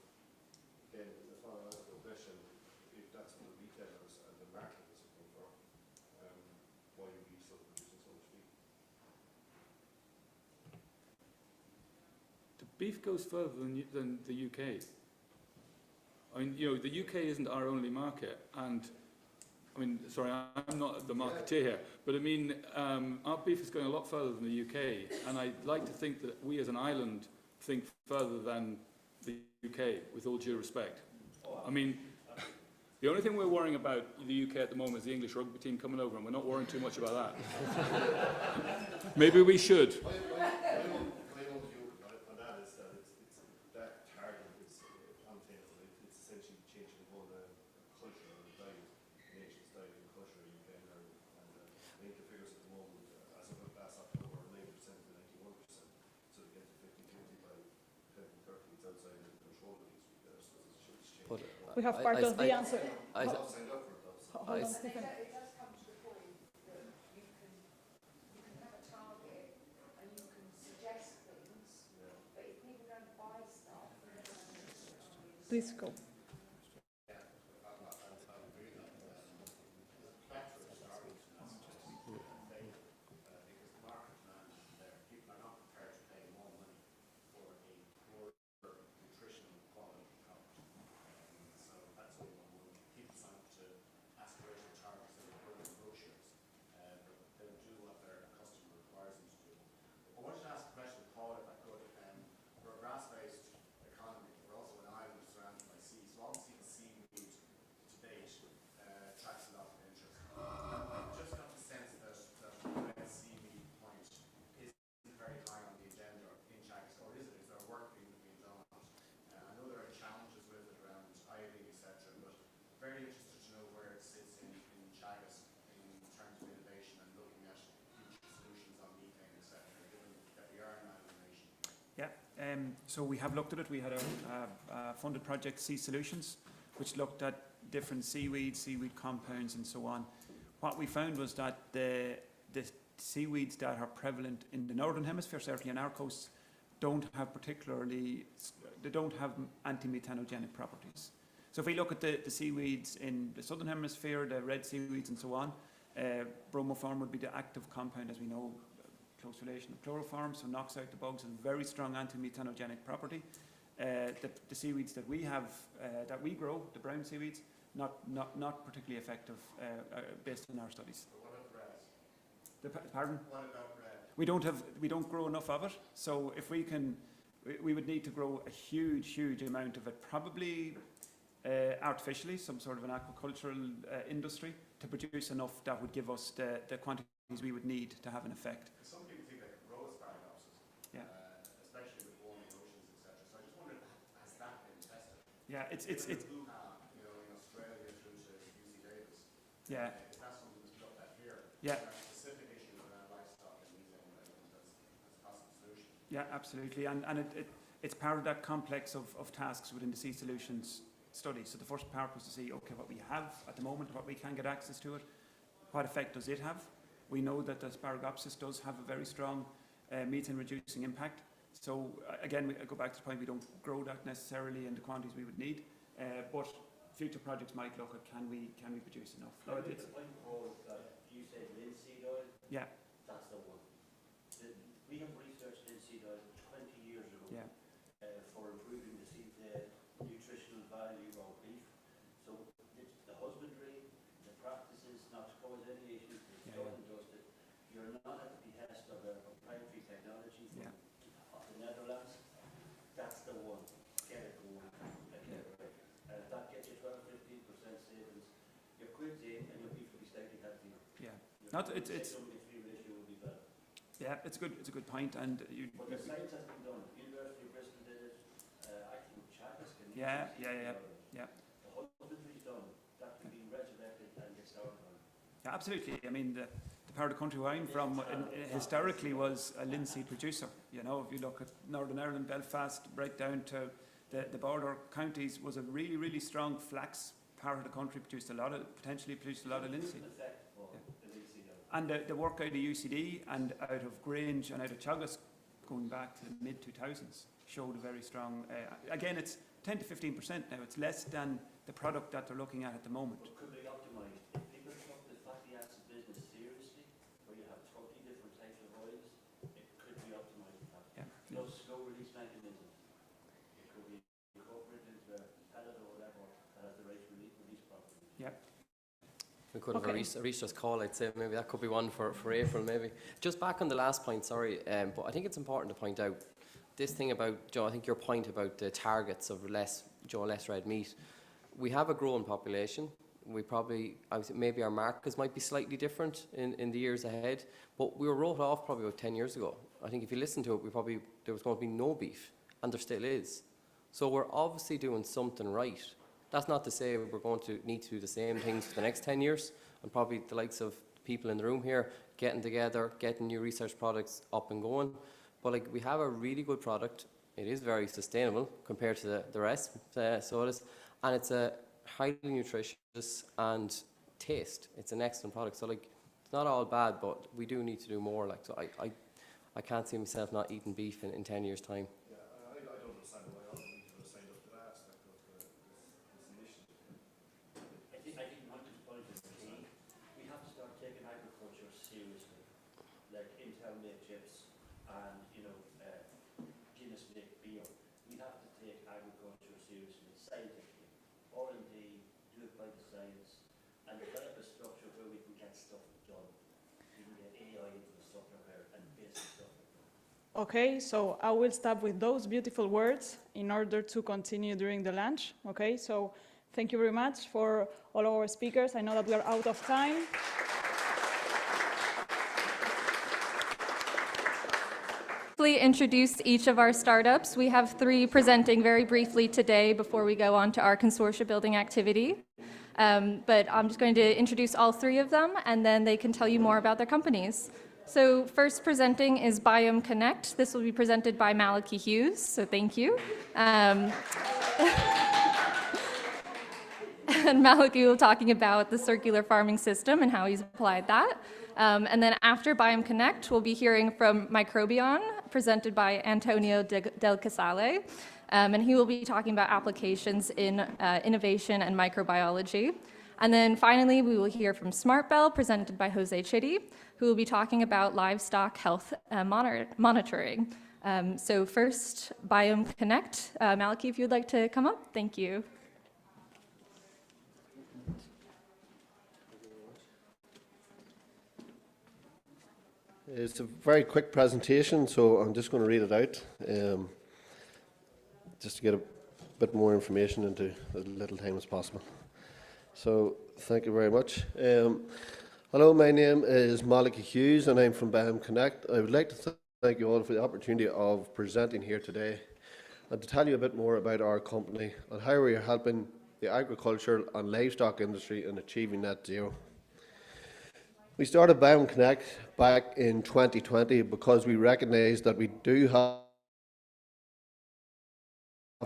again, the follow-up to the question, if that's what the retailers and the market is looking for, why are we still producing so much beef?
The beef goes further than the UK. I mean, you know, the UK isn't our only market, and I mean, sorry, I'm not the marketeer here, but I mean, our beef is going a lot further than the UK, and I'd like to think that we as an island think further than the UK, with all due respect. I mean, the only thing we're worrying about in the UK at the moment is the English rugby team coming over, and we're not worrying too much about that. Maybe we should.
We have part of the answer.
Hold on,
Stephen.
It does come to the point that you can have a target and you can suggest things, but if people don't buy stuff,
Please go.
So we have looked at it. We had a funded project, Sea Solutions, which looked at different seaweed compounds and so on. What we found was that the seaweeds that are prevalent in the northern hemisphere, certainly on our coasts, don't have antimethanogenic properties. So if we look at the seaweeds in the southern hemisphere, the red seaweeds and so on, bromoform would be the active compound, as we know, close relation to chloroform, so knocks out the bugs, and very strong antimethanogenic property. The seaweeds that we have, that we grow, the brown seaweeds, not particularly effective based on our studies.
But what about red?
Pardon?
What about red?
We don't grow enough of it. So if we would need to grow a huge amount of it, probably artificially, some sort of an aquacultural industry, to produce enough that would give us the quantities we would need to have an effect.
Some people think they could grow asparagus,
Yeah.
especially with warming oceans, etc. So I just wondered, has that been tested?
Yeah, it's
in Australia through to UC Davis.
Yeah.
Is that something that's looked at here?
Yeah.
Is there a specific issue around livestock and using as a possible solution?
Yeah, absolutely, and it's part of that complex of tasks within the Sea Solutions study. So the first part was to see, okay, what we have at the moment, what we can get access to it, what effect does it have? We know that the Asparagopsis does have a very strong methane reducing impact. So again, I go back to the point, we don't grow that necessarily in the quantities we would need, but future projects might look at can we produce enough.
The point you said linseed oil.
Yeah.
That's the one. We have researched linseed oil 20 years ago.
Yeah.
For improving the nutritional value of beef. So the husbandry, the practices, not to cause any issues, it's done and dusted. You're not at the behest of a proprietary technology from the Netherlands. That's the one. Get it going. That gets you 12-15% savings. Your quids in and your beef will be slightly healthier.
Yeah. Yeah, it's a good point, and
But the science has been done. University of Bristol did it. I think Teagasc.
Yeah.
The husbandry's done. That can be resurrected and get started on.
Yeah, absolutely. I mean, the part of the country where I'm from historically was a linseed producer. You know, if you look at Northern Ireland, Belfast, right down to the border counties, was a really strong flax part of the country, potentially produced a lot of linseed. And the work out of UCD and out of Grange and out of Teagasc going back to the mid-2000s showed a very strong, again, it's 10 to 15% now. It's less than the product that they're looking at the moment.
But could be optimised. If people took the fatty acid business seriously, where you have 30 different types of oils, it could be optimised. Plus slow release mechanisms. It could be incorporated into a pellet or whatever that has the right release properties.
Yeah.
We could have a research call, I'd say. Maybe that could be one for April, maybe. Just back on the last point, sorry, but I think it's important to point out this thing about, Joe, I think your point about the targets of less red meat. We have a growing population. We probably, maybe our markets might be slightly different in the years ahead, but we were wrote off probably about 10 years ago. I think if you listen to it, there was going to be no beef, and there still is. So we're obviously doing something right. That's not to say we're going to need to do the same things for the next 10 years, and probably the likes of people in the room here getting together, getting new research products up and going. But we have a really good product. It is very sustainable compared to the rest, so it is, and it's a highly nutritious and taste. It's an excellent product. So it's not all bad, but we do need to do more. So I can't see myself not eating beef in 10 years' time.
Yeah, I don't understand why all the people are signed up to that aspect of this initiative.
I think Michael's point is key. We have to start taking agriculture seriously, like Intel made chips and Guinness made beer. We have to take agriculture seriously, scientifically. R&D, do it by the science, and develop a structure where we can get stuff done. We can get AI into the structure here and basic stuff.
Okay, so I will stop with those beautiful words in order to continue during the lunch. Okay, so thank you very much for all our speakers. I know that we are out of time.
Introduce each of our startups. We have 3 presenting very briefly today before we go on to our consortia building activity. But I'm just going to introduce all 3 of them, and then they can tell you more about their companies. So first presenting is Biome Connect. This will be presented by Malachi Hughes, so thank you. And Malachi will be talking about the circular farming system and how he's applied that.
And then after Biome Connect, we'll be hearing from Microbion, presented by Antonio Del Casale. And he will be talking about applications in innovation and microbiology. And then finally, we will hear from Smartbell, presented by Jose Chitty, who will be talking about livestock health monitoring. So first, Biome Connect. Maliki, if you'd like to come up, thank you.
It's a very quick presentation, so I'm just going to read it out, just to get a bit more information into as little time as possible. So, thank you very much. Hello, my name is Maliki Hughes, and I'm from Biome Connect. I would like to thank you all for the opportunity of presenting here today, and to tell you a bit more about our company and how we are helping the agricultural and livestock industry in achieving net zero. We started Biome Connect back in 2020 because we recognised that we do have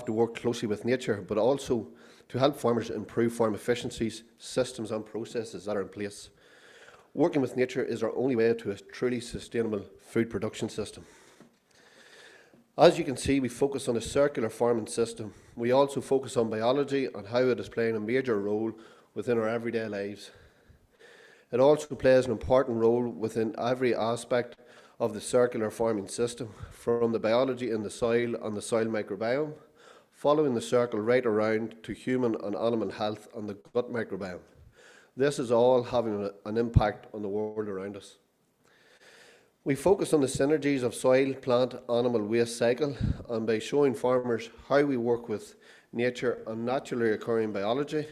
to work closely with nature, but also to help farmers improve farm efficiencies, systems and processes that are in place. Working with nature is our only way to a truly sustainable food production system. As you can see, we focus on a circular farming system. We also focus on biology and how it is playing a major role within our everyday lives. It also plays an important role within every aspect of the circular farming system, from the biology in the soil and the soil microbiome, following the circle right around to human and animal health and the gut microbiome. This is all having an impact on the world around us. We focus on the synergies of soil, plant, animal waste cycle, and by showing farmers how we work with nature and naturally occurring biology,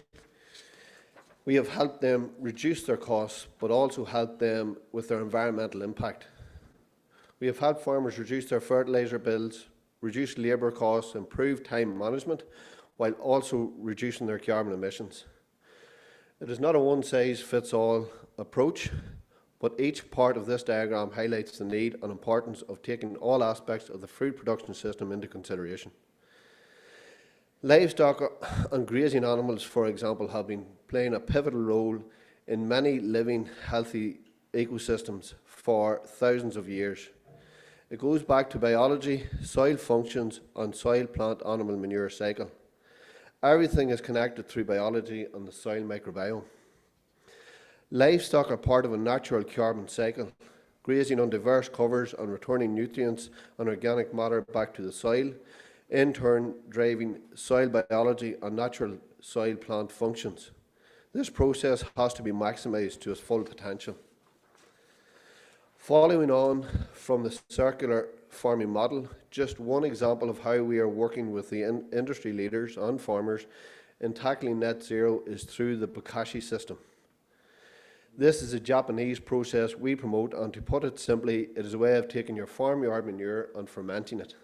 we have helped them reduce their costs, but also helped them with their environmental impact. We have helped farmers reduce their fertiliser bills, reduce labour costs, improve time management, while also reducing their carbon emissions. It is not a one-size-fits-all approach, but each part of this diagram highlights the need and importance of taking all aspects of the food production system into consideration. Livestock and grazing animals, for example, have been playing a pivotal role in many living, healthy ecosystems for thousands of years. It goes back to biology, soil functions, and soil, plant, animal manure cycle. Everything is connected through biology and the soil microbiome. Livestock are part of a natural carbon cycle, grazing on diverse covers and returning nutrients and organic matter back to the soil, in turn driving soil biology and natural soil plant functions. This process has to be maximised to its full potential. Following on from the circular farming model, just one example of how we are working with the industry leaders and farmers in tackling net zero is through the bokashi system. This is a Japanese process we promote, and to put it simply, it is a way of taking your farmyard manure and fermenting it.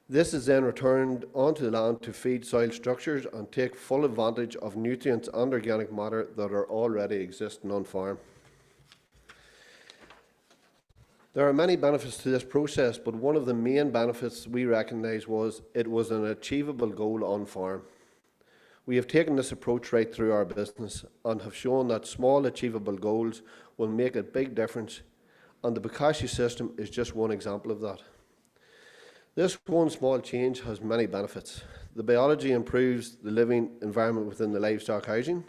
This is then returned onto the land to feed soil structures and take full advantage of nutrients and organic matter that are already existing on farm. There are many benefits to this process, but one of the main benefits we recognised was it was an achievable goal on farm. We have taken this approach right through our business and have shown that small achievable goals will make a big difference, and the bokashi system is just one example of that. This one small change has many benefits. The biology improves the living environment within the livestock housing.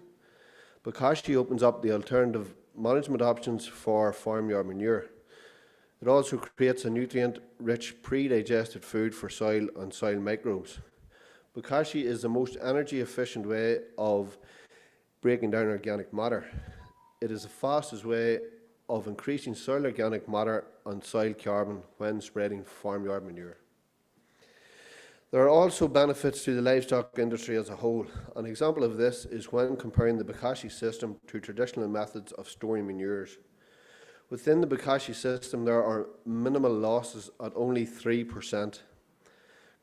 Bokashi opens up the alternative management options for farmyard manure. It also creates a nutrient-rich pre-digested food for soil and soil microbes. Bokashi is the most energy-efficient way of breaking down organic matter. It is the fastest way of increasing soil organic matter and soil carbon when spreading farmyard manure. There are also benefits to the livestock industry as a whole. An example of this is when comparing the bokashi system to traditional methods of storing manures. Within the bokashi system, there are minimal losses at only 3%.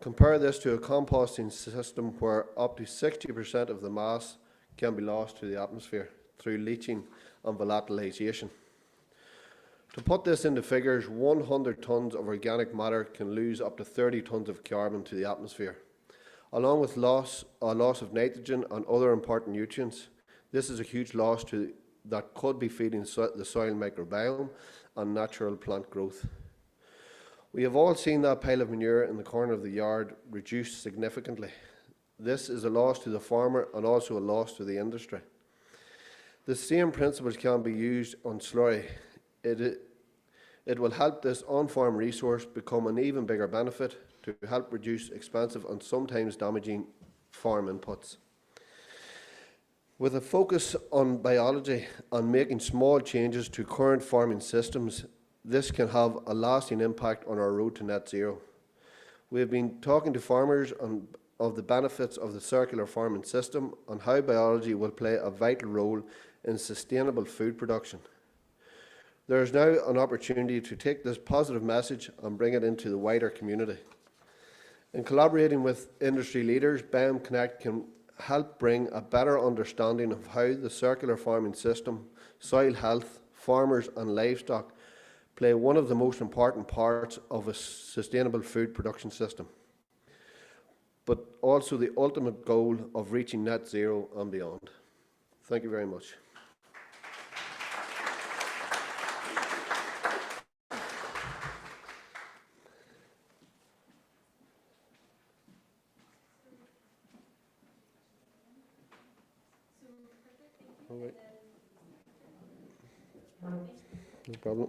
Compare this to a composting system where up to 60% of the mass can be lost to the atmosphere through leaching and volatilization. To put this into figures, 100 tonnes of organic matter can lose up to 30 tonnes of carbon to the atmosphere. Along with loss of nitrogen and other important nutrients, this is a huge loss to that could be feeding the soil microbiome and natural plant growth. We have all seen that pile of manure in the corner of the yard reduce significantly. This is a loss to the farmer and also a loss to the industry. The same principles can be used on slurry. It will help this on-farm resource become an even bigger benefit to help reduce expensive and sometimes damaging farm inputs. With a focus on biology and making small changes to current farming systems, this can have a lasting impact on our road to net zero. We have been talking to farmers of the benefits of the circular farming system and how biology will play a vital role in sustainable food production. There is now an opportunity to take this positive message and bring it into the wider community. In collaborating with industry leaders, Biome Connect can help bring a better understanding of how the circular farming system, soil health, farmers and livestock play one of the most important parts of a sustainable food production system, but also the ultimate goal of reaching net zero and beyond. Thank you very much. All right. No problem.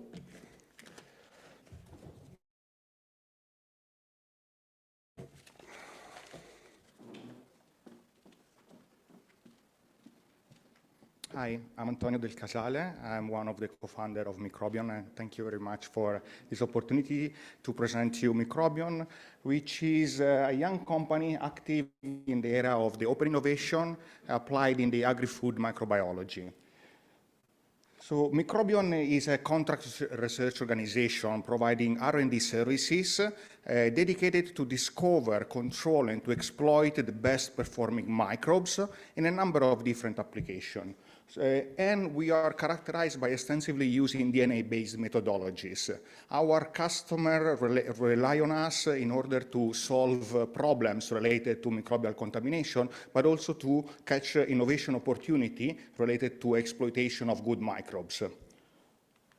Hi, I'm Antonio Del Casale. I'm one of the co-founders of Microbion, and thank you very much for this opportunity to present you Microbion, which is a young company active in the area of the open innovation applied in the agri-food microbiology. So Microbion is a contract research organization providing R&D services dedicated to discover, control, and to exploit the best performing microbes in a number of different applications. And we are characterized by extensively using DNA-based methodologies. Our customers rely on us in order to solve problems related to microbial contamination, but also to catch innovation opportunity related to exploitation of good microbes.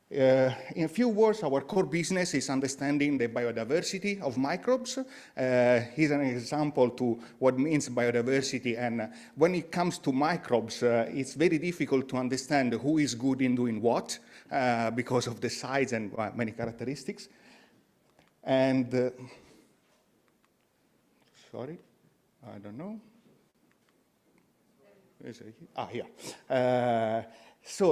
In a few words, our core business is understanding the biodiversity of microbes. Here's an example to what means biodiversity. And when it comes to microbes, it's very difficult to understand who is good in doing what because of the size and many characteristics. And, sorry, I don't know. Is it here? Ah, here.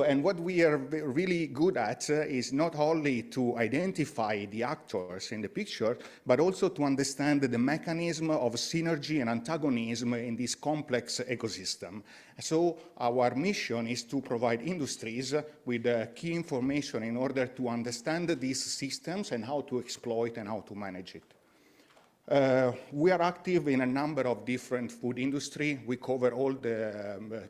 And what we are really good at is not only to identify the actors in the picture, but also to understand the mechanism of synergy and antagonism in this complex ecosystem. So our mission is to provide industries with key information in order to understand these systems and how to exploit and how to manage it. We are active in a number of different food industry. We cover all the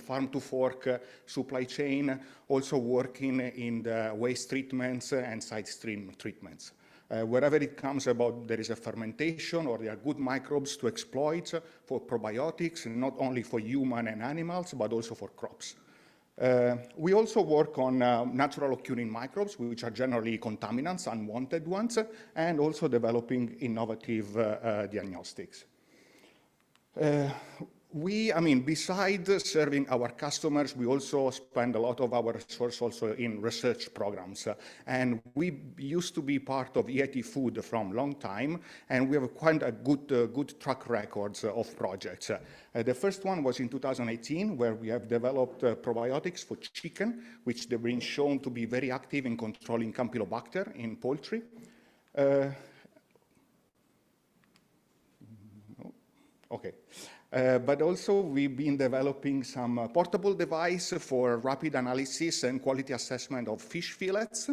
farm to fork supply chain, also working in the waste treatments and side stream treatments. Wherever it comes about there is a fermentation or there are good microbes to exploit for probiotics, not only for human and animals, but also for crops. We also work on natural occurring microbes, which are generally contaminants, unwanted ones, and also developing innovative diagnostics. Besides serving our customers, we also spend a lot of our resources also in research programs. And we used to be part of EIT Food from a long time, and we have quite a good track records of projects. The first one was in 2018, where we have developed probiotics for chicken, which have been shown to be very active in controlling Campylobacter in poultry. But also we've been developing some portable device for rapid analysis and quality assessment of fish fillets.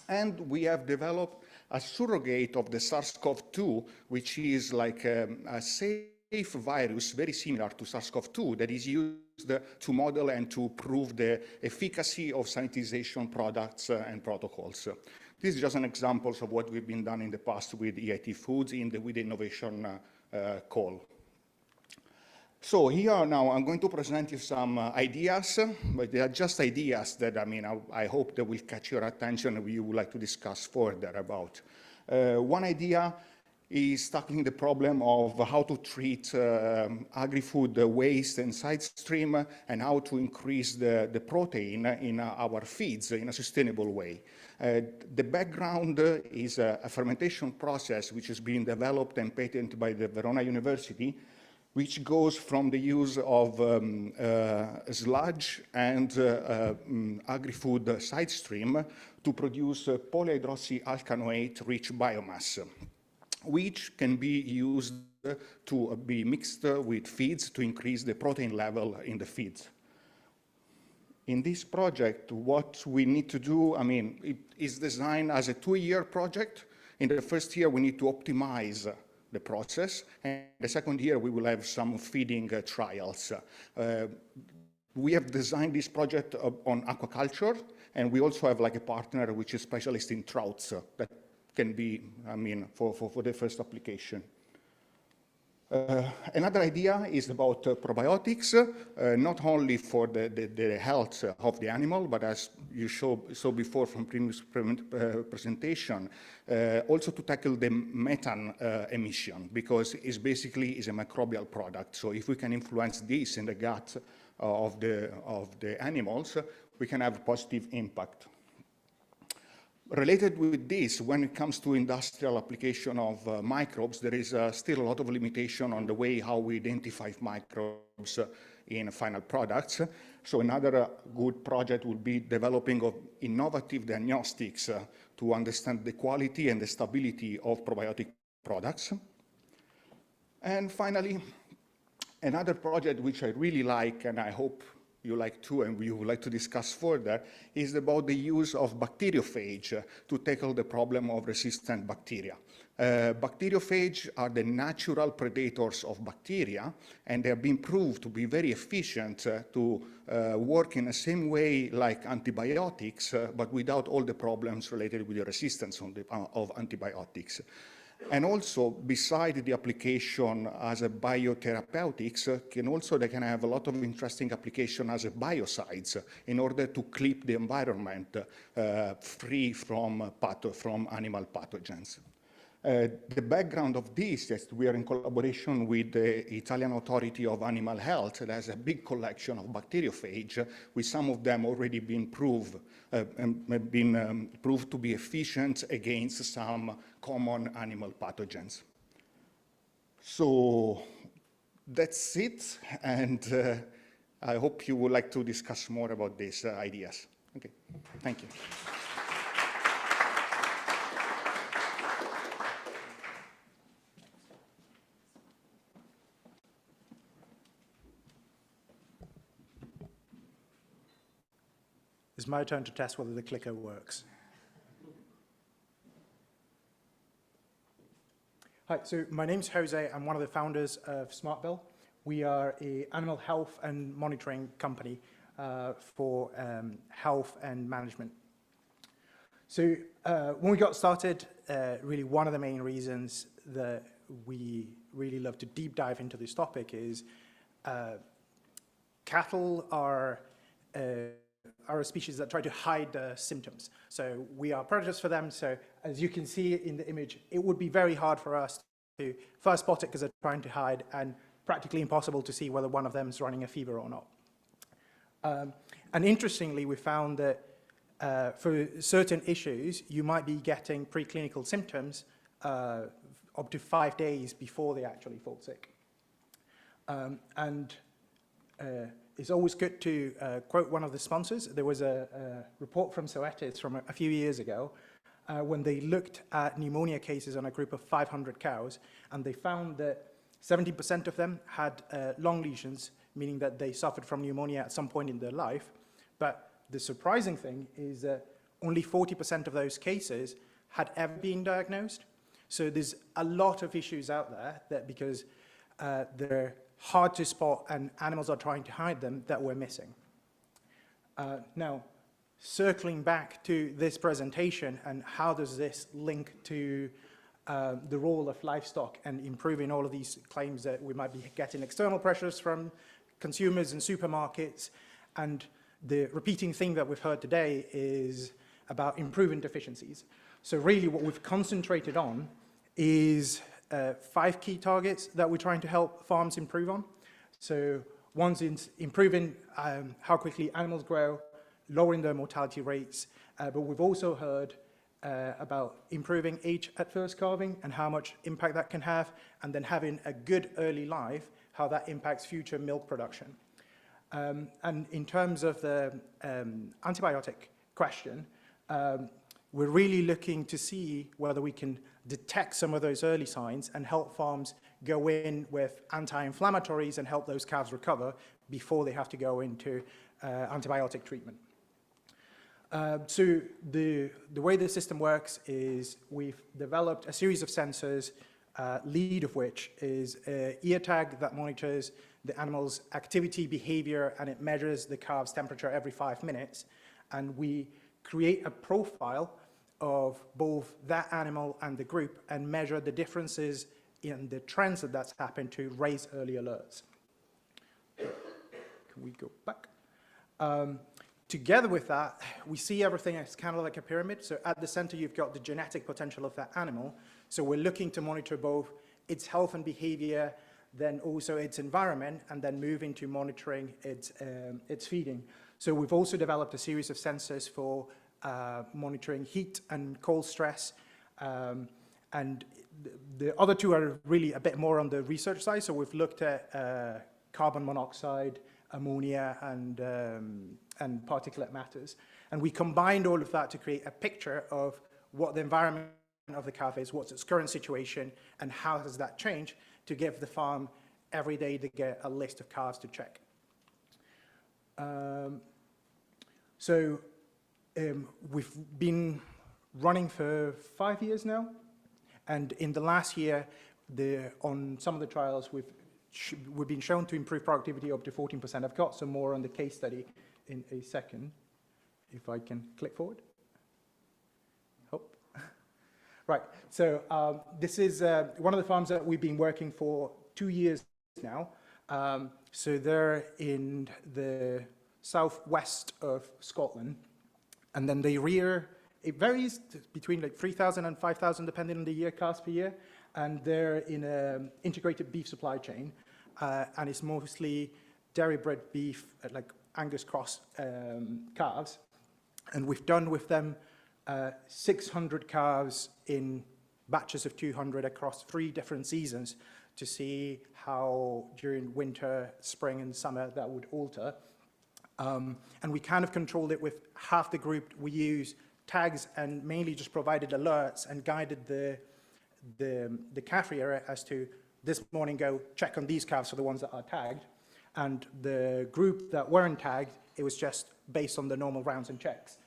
And we have developed a surrogate of the SARS-CoV-2, which is like a safe virus, very similar to SARS-CoV-2, that is used to model and to prove the efficacy of sanitization products and protocols. This is just an example of what we've been done in the past with EIT Foods with the innovation call. So here now I'm going to present you some ideas, but they are just ideas that I hope they will catch your attention and you would like to discuss further about. One idea is tackling the problem of how to treat agri-food waste and side stream and how to increase the protein in our feeds in a sustainable way. The background is a fermentation process which is being developed and patented by the Verona University, which goes from the use of sludge and agri-food side stream to produce polyhydroxyalkanoate-rich biomass, which can be used to be mixed with feeds to increase the protein level in the feeds. In this project, what we need to do, it is designed as a 2-year project. In the first year, we need to optimize the process, and the second year, we will have some feeding trials. We have designed this project on aquaculture, and we also have like a partner which is specialist in trouts that can be, for the first application. Another idea is about probiotics, not only for the health of the animal, but as you saw before from previous presentation, also to tackle the methane emission, because it's basically a microbial product. So if we can influence this in the gut of the animals, we can have a positive impact. Related with this, when it comes to industrial application of microbes, there is still a lot of limitation on the way how we identify microbes in final products. So another good project would be developing of innovative diagnostics to understand the quality and the stability of probiotic products. And finally, another project which I really like, and I hope you like too, and we would like to discuss further, is about the use of bacteriophage to tackle the problem of resistant bacteria. Bacteriophage are the natural predators of bacteria, and they have been proved to be very efficient to work in the same way like antibiotics, but without all the problems related with the resistance of antibiotics. And also, beside the application as a biotherapeutics, they can have a lot of interesting application as a biocides in order to keep the environment free from animal pathogens. The background of this is we are in collaboration with the Italian Authority of Animal Health that has a big collection of bacteriophage, with some of them already been proved to be efficient against some common animal pathogens. So that's it, and I hope you would like to discuss more about these ideas. Okay, thank you.
It's my turn to test whether the clicker works. Hi, so my name's Jose. I'm one of the founders of Smartbell. We are an animal health and monitoring company for health and management. So when we got started, really one of the main reasons that we really love to deep dive into this topic is cattle are a species that try to hide symptoms. So we are predators for them. So as you can see in the image, it would be very hard for us to first spot it because they're trying to hide, and practically impossible to see whether one of them is running a fever or not. And interestingly, we found that for certain issues, you might be getting preclinical symptoms up to 5 days before they actually fall sick. It's always good to quote one of the sponsors. There was a report from Zoetis from a few years ago when they looked at pneumonia cases on a group of 500 cows, and they found that 70% of them had lung lesions, meaning that they suffered from pneumonia at some point in their life. But the surprising thing is that only 40% of those cases had ever been diagnosed. So there's a lot of issues out there that because they're hard to spot and animals are trying to hide them, that we're missing. Now, circling back to this presentation and how does this link to
the role of livestock and improving all of these claims that we might be getting external pressures from consumers and supermarkets. And the repeating thing that we've heard today is about improving deficiencies. So really what we've concentrated on is 5 key targets that we're trying to help farms improve on. So one's in improving how quickly animals grow, lowering their mortality rates, but we've also heard about improving age at first calving and how much impact that can have, and then having a good early life, how that impacts future milk production. And in terms of the antibiotic question, we're really looking to see whether we can detect some of those early signs and help farms go in with anti-inflammatories and help those calves recover before they have to go into antibiotic treatment. So the way the system works is we've developed a series of sensors, lead of which is an ear tag that monitors the animal's activity, behavior, and it measures the calf's temperature every 5 minutes. And we create a profile of both that animal and the group and measure the differences in the trends that's happened to raise early alerts. Can we go back? Together with that, we see everything as kind of like a pyramid. So at the center, you've got the genetic potential of that animal. So we're looking to monitor both its health and behavior, then also its environment, and then move into monitoring its feeding. So we've also developed a series of sensors for monitoring heat and cold stress. And the other two are really a bit more on the research side. So we've looked at carbon monoxide, ammonia, and particulate matters. And we combined all of that to create a picture of what the environment of the calf is, what's its current situation, and how has that changed, to give the farm every day to get a list of calves to check. We've been running for 5 years now, and in the last year, on some of the trials, we've been shown to improve productivity up to 14%. I've got some more on the case study in a second, if I can click forward. Hope. Right, so this is one of the farms that we've been working for 2 years now. So they're in the southwest of Scotland, and then they rear, it varies between like 3,000 and 5,000 depending on the year, calves per year, and they're in an integrated beef supply chain, and it's mostly dairy-bred beef, like Angus cross calves, and we've done with them 600 calves in batches of 200 across 3 different seasons to see how during winter, spring, and summer that would alter. And we kind of controlled it with half the group. We use tags and mainly just provided alerts and guided the calf rearer as to this morning go check on these calves for the ones that are tagged. And the group that weren't tagged, it was just based on the normal rounds and checks.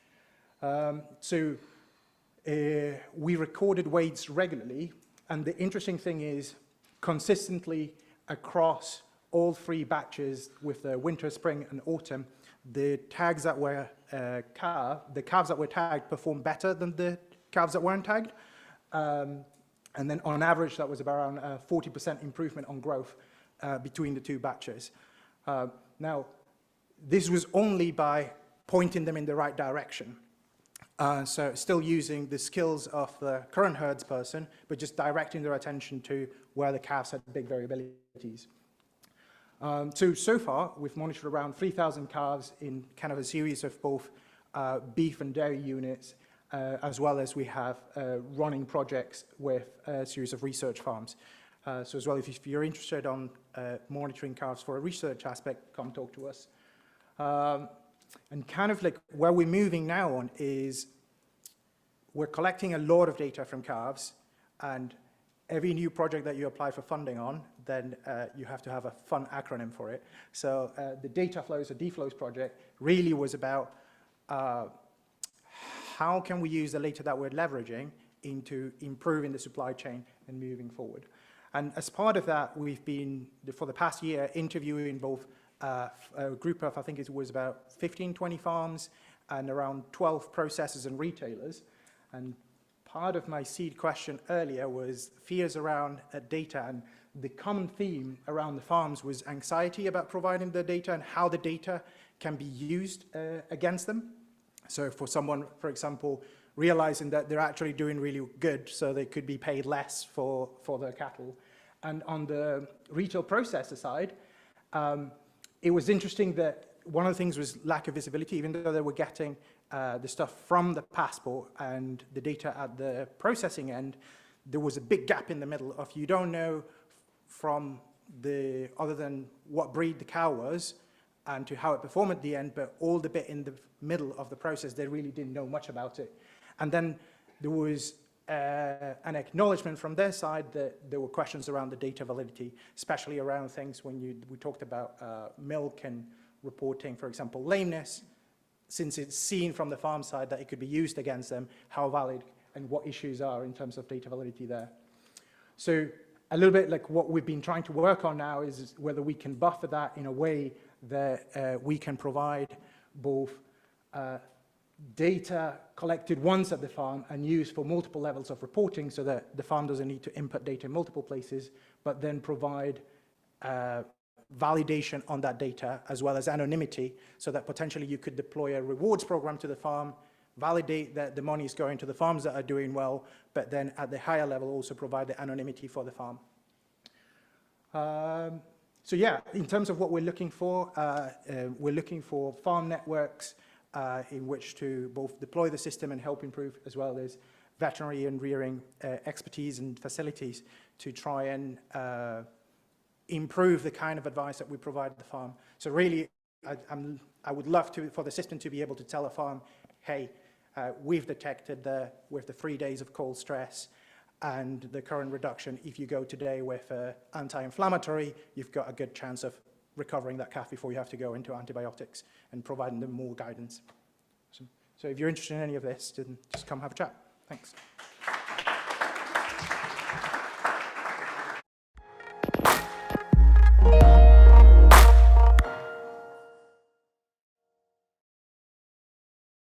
We recorded weights regularly, and the interesting thing is consistently across all 3 batches with the winter, spring, and autumn, the tags that were the calves that were tagged performed better than the calves that weren't tagged. And then on average, that was about around 40% improvement on growth between the 2 batches. Now, this was only by pointing them in the right direction. So still using the skills of the current herdsperson, but just directing their attention to where the calves had big variabilities. So far, we've monitored around 3,000 calves in kind of a series of both beef and dairy units, as well as we have running projects with a series of research farms. So as well, if you're interested on monitoring calves for a research aspect, come talk to us. And kind of like where we're moving now on is we're collecting a lot of data from calves, and every new project that you apply for funding on, then you have to have a fun acronym for it. So the data flows or DFlows project really was about how can we use the data that we're leveraging into improving the supply chain and moving forward. And as part of that, we've been, for the past year, interviewing both a group of, I think it was about 15, 20 farms and around 12 processors and retailers. And part of my seed question earlier was fears around data, and the common theme around the farms was anxiety about providing the data and how the data can be used against them. So for someone, for example, realizing that they're actually doing really good, so they could be paid less for their cattle. And on the retail processor side, it was interesting that one of the things was lack of visibility, even though they were getting the stuff from the passport and the data at the processing end, there was a big gap in the middle of you don't know from the, other than what breed the cow was and to how it performed at the end, but all the bit in the middle of the process, they really didn't know much about it. And then there was an acknowledgement from their side that there were questions around the data validity, especially around things when we talked about milk and reporting, for example, lameness, since it's seen from the farm side that it could be used against them, how valid and what issues are in terms of data validity there. So a little bit like what we've been trying to work on now is whether we can buffer that in a way that we can provide both data collected once at the farm and used for multiple levels of reporting so that the farm doesn't need to input data in multiple places, but then provide validation on that data as well as anonymity so that potentially you could deploy a rewards program to the farm, validate that the money is going to the farms that are doing well, but then at the higher level also provide the anonymity for the farm. So yeah, in terms of what we're looking for farm networks in which to both deploy the system and help improve, as well as veterinary and rearing expertise and facilities to try and improve the kind of advice that we provide at the farm. So really, I would love for the system to be able to tell a farm, hey, we've detected with the 3 days of cold stress and the current reduction, if you go today with anti-inflammatory, you've got a good chance of recovering that calf before you have to go into antibiotics and providing them more guidance. So if you're interested in any of this, then just come have a chat. Thanks.